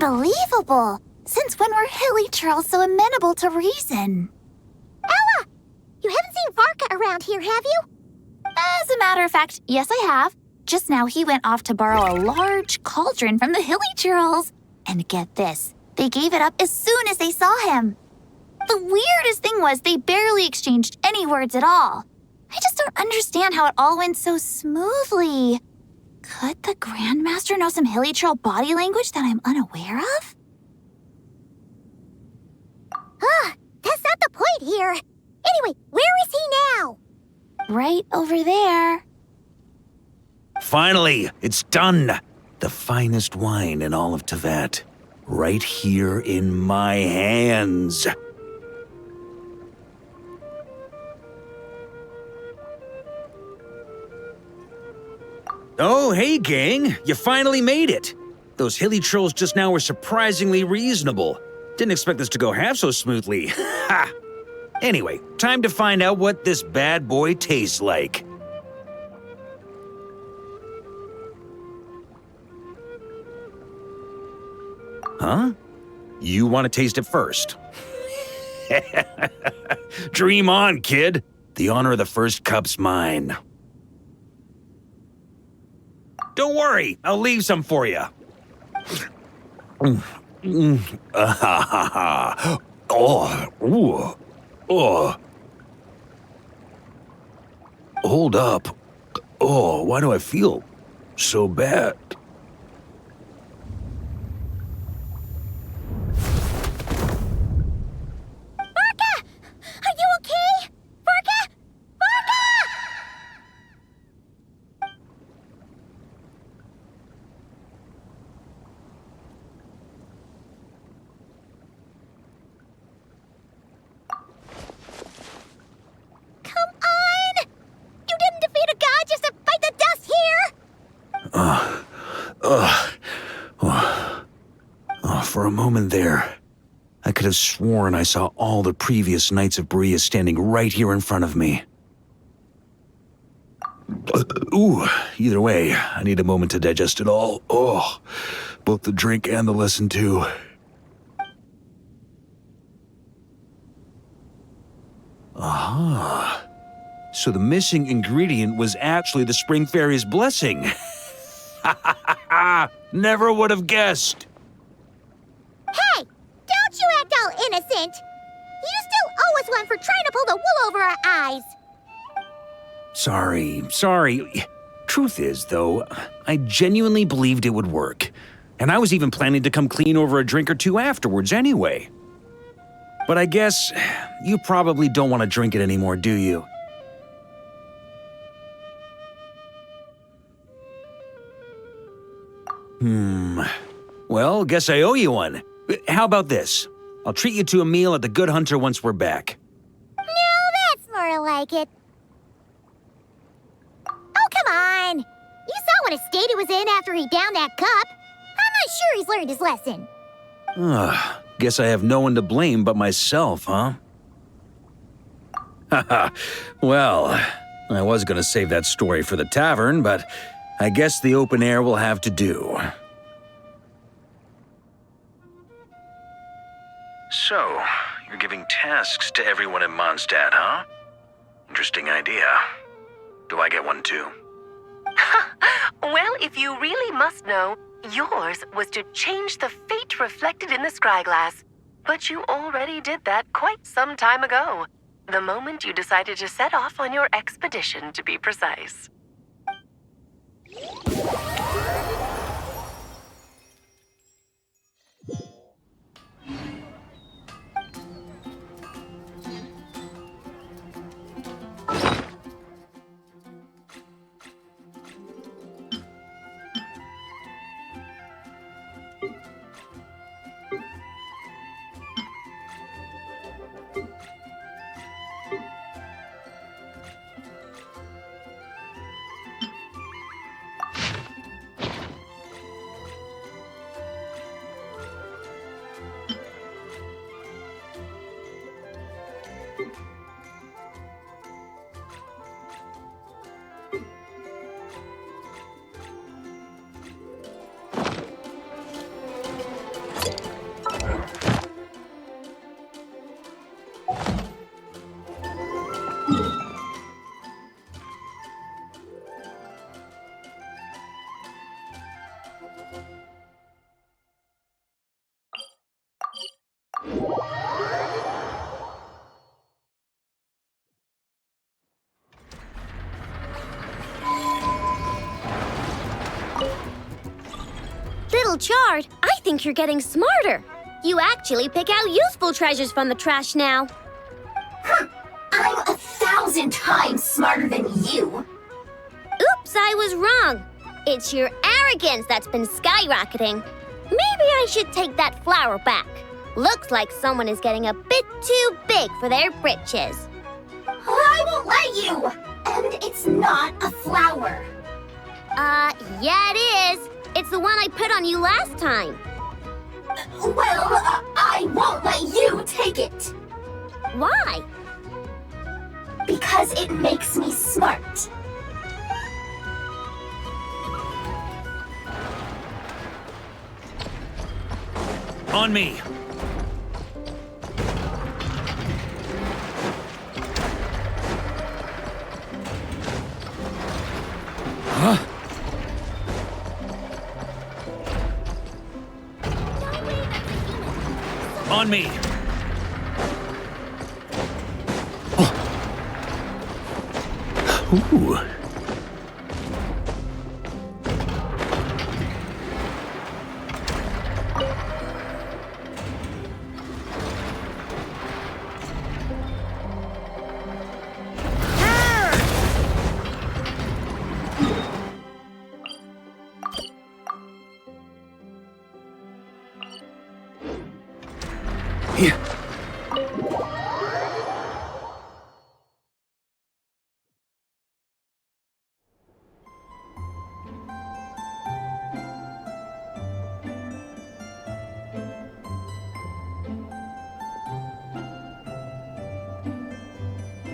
[SPEAKER 1] Unbelievable! Since when were hilly trolls so amenable to reason? Ella! You haven't seen Varka around here, have you? As a matter of fact, yes I have. Just now he went off to borrow a large cauldron from the hilly trolls. And get this, they gave it up as soon as they saw him. The weirdest thing was they barely exchanged any words at all. I just don't understand how it all went so smoothly. Could the Grandmaster know some hilly troll body language that I'm unaware of? That's not the point here. Anyway, where is he now? Right over there.
[SPEAKER 2] Finally, it's done. The finest wine in all of Tevat. Right here in my hands. Oh, hey, gang. You finally made it. Those hilly trolls just now were surprisingly reasonable. Didn't expect this to go half so smoothly. Ha! Anyway, time to find out what this bad boy tastes like. Huh? You want to taste it first? Dream on, kid. The honor of the first cup's mine. Don't worry, I'll leave some for you. Hold up. Oh, why do I feel so bad?
[SPEAKER 1] Varka! Are you okay? Varka! Varka! Come on! You didn't defeat a god just to fight the dust here!
[SPEAKER 2] For a moment there, I could have sworn I saw all the previous Knights of Berea standing right here in front of me. Either way, I need a moment to digest it all. Oh, both the drink and the lesson too. Aha. So the missing ingredient was actually the Spring Fairy's blessing. Ha ha ha ha! Never would have guessed.
[SPEAKER 1] Hey! Don't you act all innocent! You still owe us one for trying to pull the wool over our eyes!
[SPEAKER 2] Sorry. Truth is, though, I genuinely believed it would work. And I was even planning to come clean over a drink or two afterwards anyway. But I guess you probably don't want to drink it anymore, do you? Well, guess I owe you one. How about this? I'll treat you to a meal at the Good Hunter once we're back.
[SPEAKER 1] No, that's more like it. Oh, come on! You saw what a state he was in after he downed that cup. I'm not sure he's learned his lesson.
[SPEAKER 2] Guess I have no one to blame but myself, huh? Haha. Well, I was gonna save that story for the tavern, but I guess the open air will have to do. So, you're giving tasks to everyone in Mondstadt, huh? Interesting idea. Do I get one too?
[SPEAKER 7] Well, if you really must know, yours was to change the fate reflected in the scryglass. But you already did that quite some time ago. The moment you decided to set off on your expedition, to be precise.
[SPEAKER 1] Little Chard, I think you're getting smarter. You actually pick out useful treasures from the trash now.
[SPEAKER 22] I'm 1,000 times smarter than you.
[SPEAKER 1] Oops, I was wrong. It's your arrogance that's been skyrocketing. Maybe I should take that flower back. Looks like someone is getting a bit too big for their britches.
[SPEAKER 22] I won't let you! And it's not a flower.
[SPEAKER 1] Yeah it is. It's the one I put on you last time.
[SPEAKER 22] Well, I won't let you take it.
[SPEAKER 1] Why?
[SPEAKER 22] Because it makes me smart.
[SPEAKER 2] On me! Huh? On me! Ooh.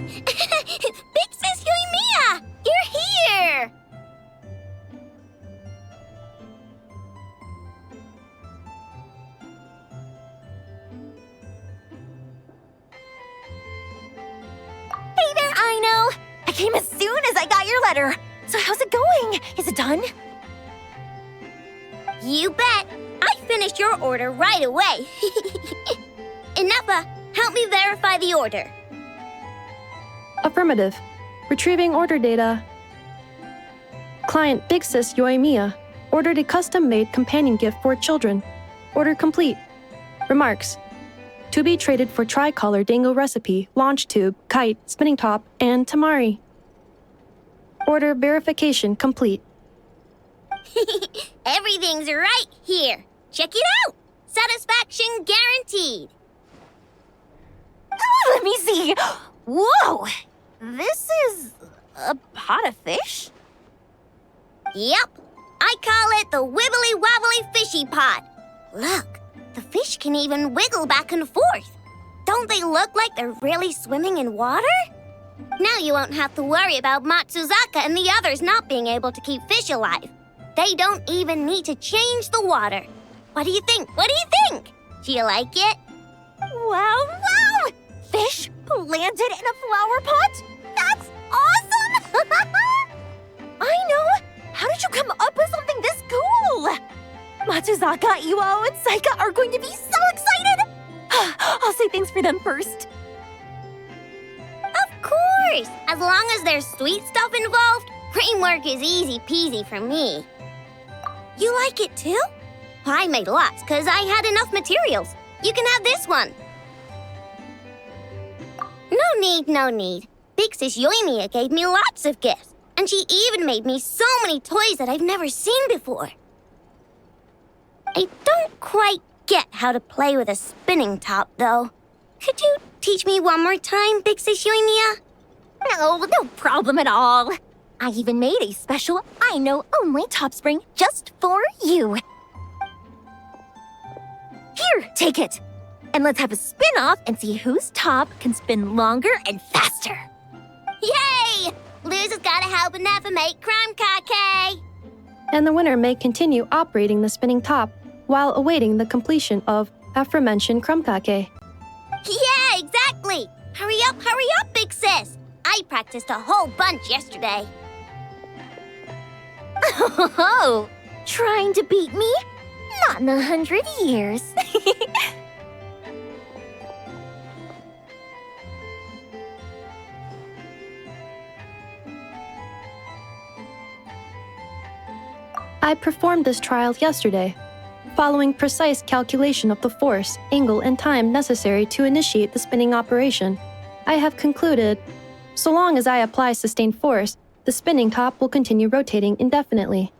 [SPEAKER 1] Big Sis Yoimiya! You're here!
[SPEAKER 4] Hey there, Aino! I came as soon as I got your letter. So how's it going? Is it done?
[SPEAKER 1] You bet! I finished your order right away. Inappa, help me verify the order.
[SPEAKER 20] Affirmative. Retrieving order data. Client Big Sis Yoimiya ordered a custom-made companion gift for children. Order complete. Remarks. To be traded for tricolor dango recipe, launch tube, kite, spinning top, and tamari. Order verification complete.
[SPEAKER 1] Everything's right here. Check it out. Satisfaction guaranteed.
[SPEAKER 4] Let me see. Whoa! This is a pot of fish?
[SPEAKER 1] Yep. I call it the Wibbly Wobbly Fishy Pot. Look, the fish can even wiggle back and forth. Don't they look like they're really swimming in water? Now you won't have to worry about Matsuzaka and the others not being able to keep fish alive. They don't even need to change the water. What do you think? What do you think? Do you like it?
[SPEAKER 4] Wow! Fish landed in a flower pot? That's awesome! I know! How did you come up with something this cool? Matsuzaka, Iwao, and Saika are going to be so excited! I'll say thanks for them first.
[SPEAKER 1] Of course! As long as there's sweet stuff involved, framework is easy peasy for me. You like it too? I made lots because I had enough materials. You can have this one. No need. Big Sis Yoimiya gave me lots of gifts, and she even made me so many toys that I've never seen before. I don't quite get how to play with a spinning top, though. Could you teach me one more time, Big Sis Yoimiya?
[SPEAKER 4] No problem at all. I even made a special I Know Only top spring just for you. Here, take it. And let's have a spin-off and see whose top can spin longer and faster.
[SPEAKER 1] Yay! Loser's gotta help Nefa make crumb cake.
[SPEAKER 20] And the winner may continue operating the spinning top while awaiting the completion of aforementioned krumkake.
[SPEAKER 1] Yeah, exactly! Hurry up, Big Sis! I practiced a whole bunch yesterday.
[SPEAKER 4] Oh, trying to beat me? Not in 100 years.
[SPEAKER 20] I performed this trial yesterday, following precise calculation of the force, angle, and time necessary to initiate the spinning operation. I have concluded, so long as I apply sustained force, the spinning top will continue rotating indefinitely.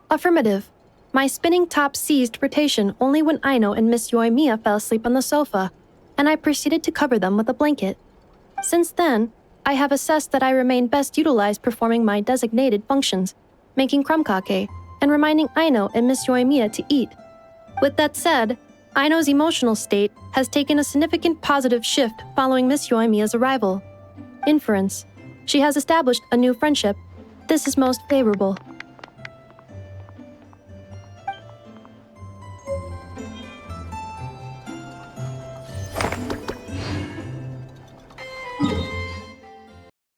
[SPEAKER 20] Affirmative. My spinning top ceased rotation only when Aino and Miss Yoimiya fell asleep on the sofa, and I proceeded to cover them with a blanket. Since then, I have assessed that I remain best utilized performing my designated functions, making krumkake, and reminding Aino and Miss Yoimiya to eat. With that said, Aino's emotional state has taken a significant positive shift following Miss Yoimiya's arrival. Inference. She has established a new friendship. This is most favorable.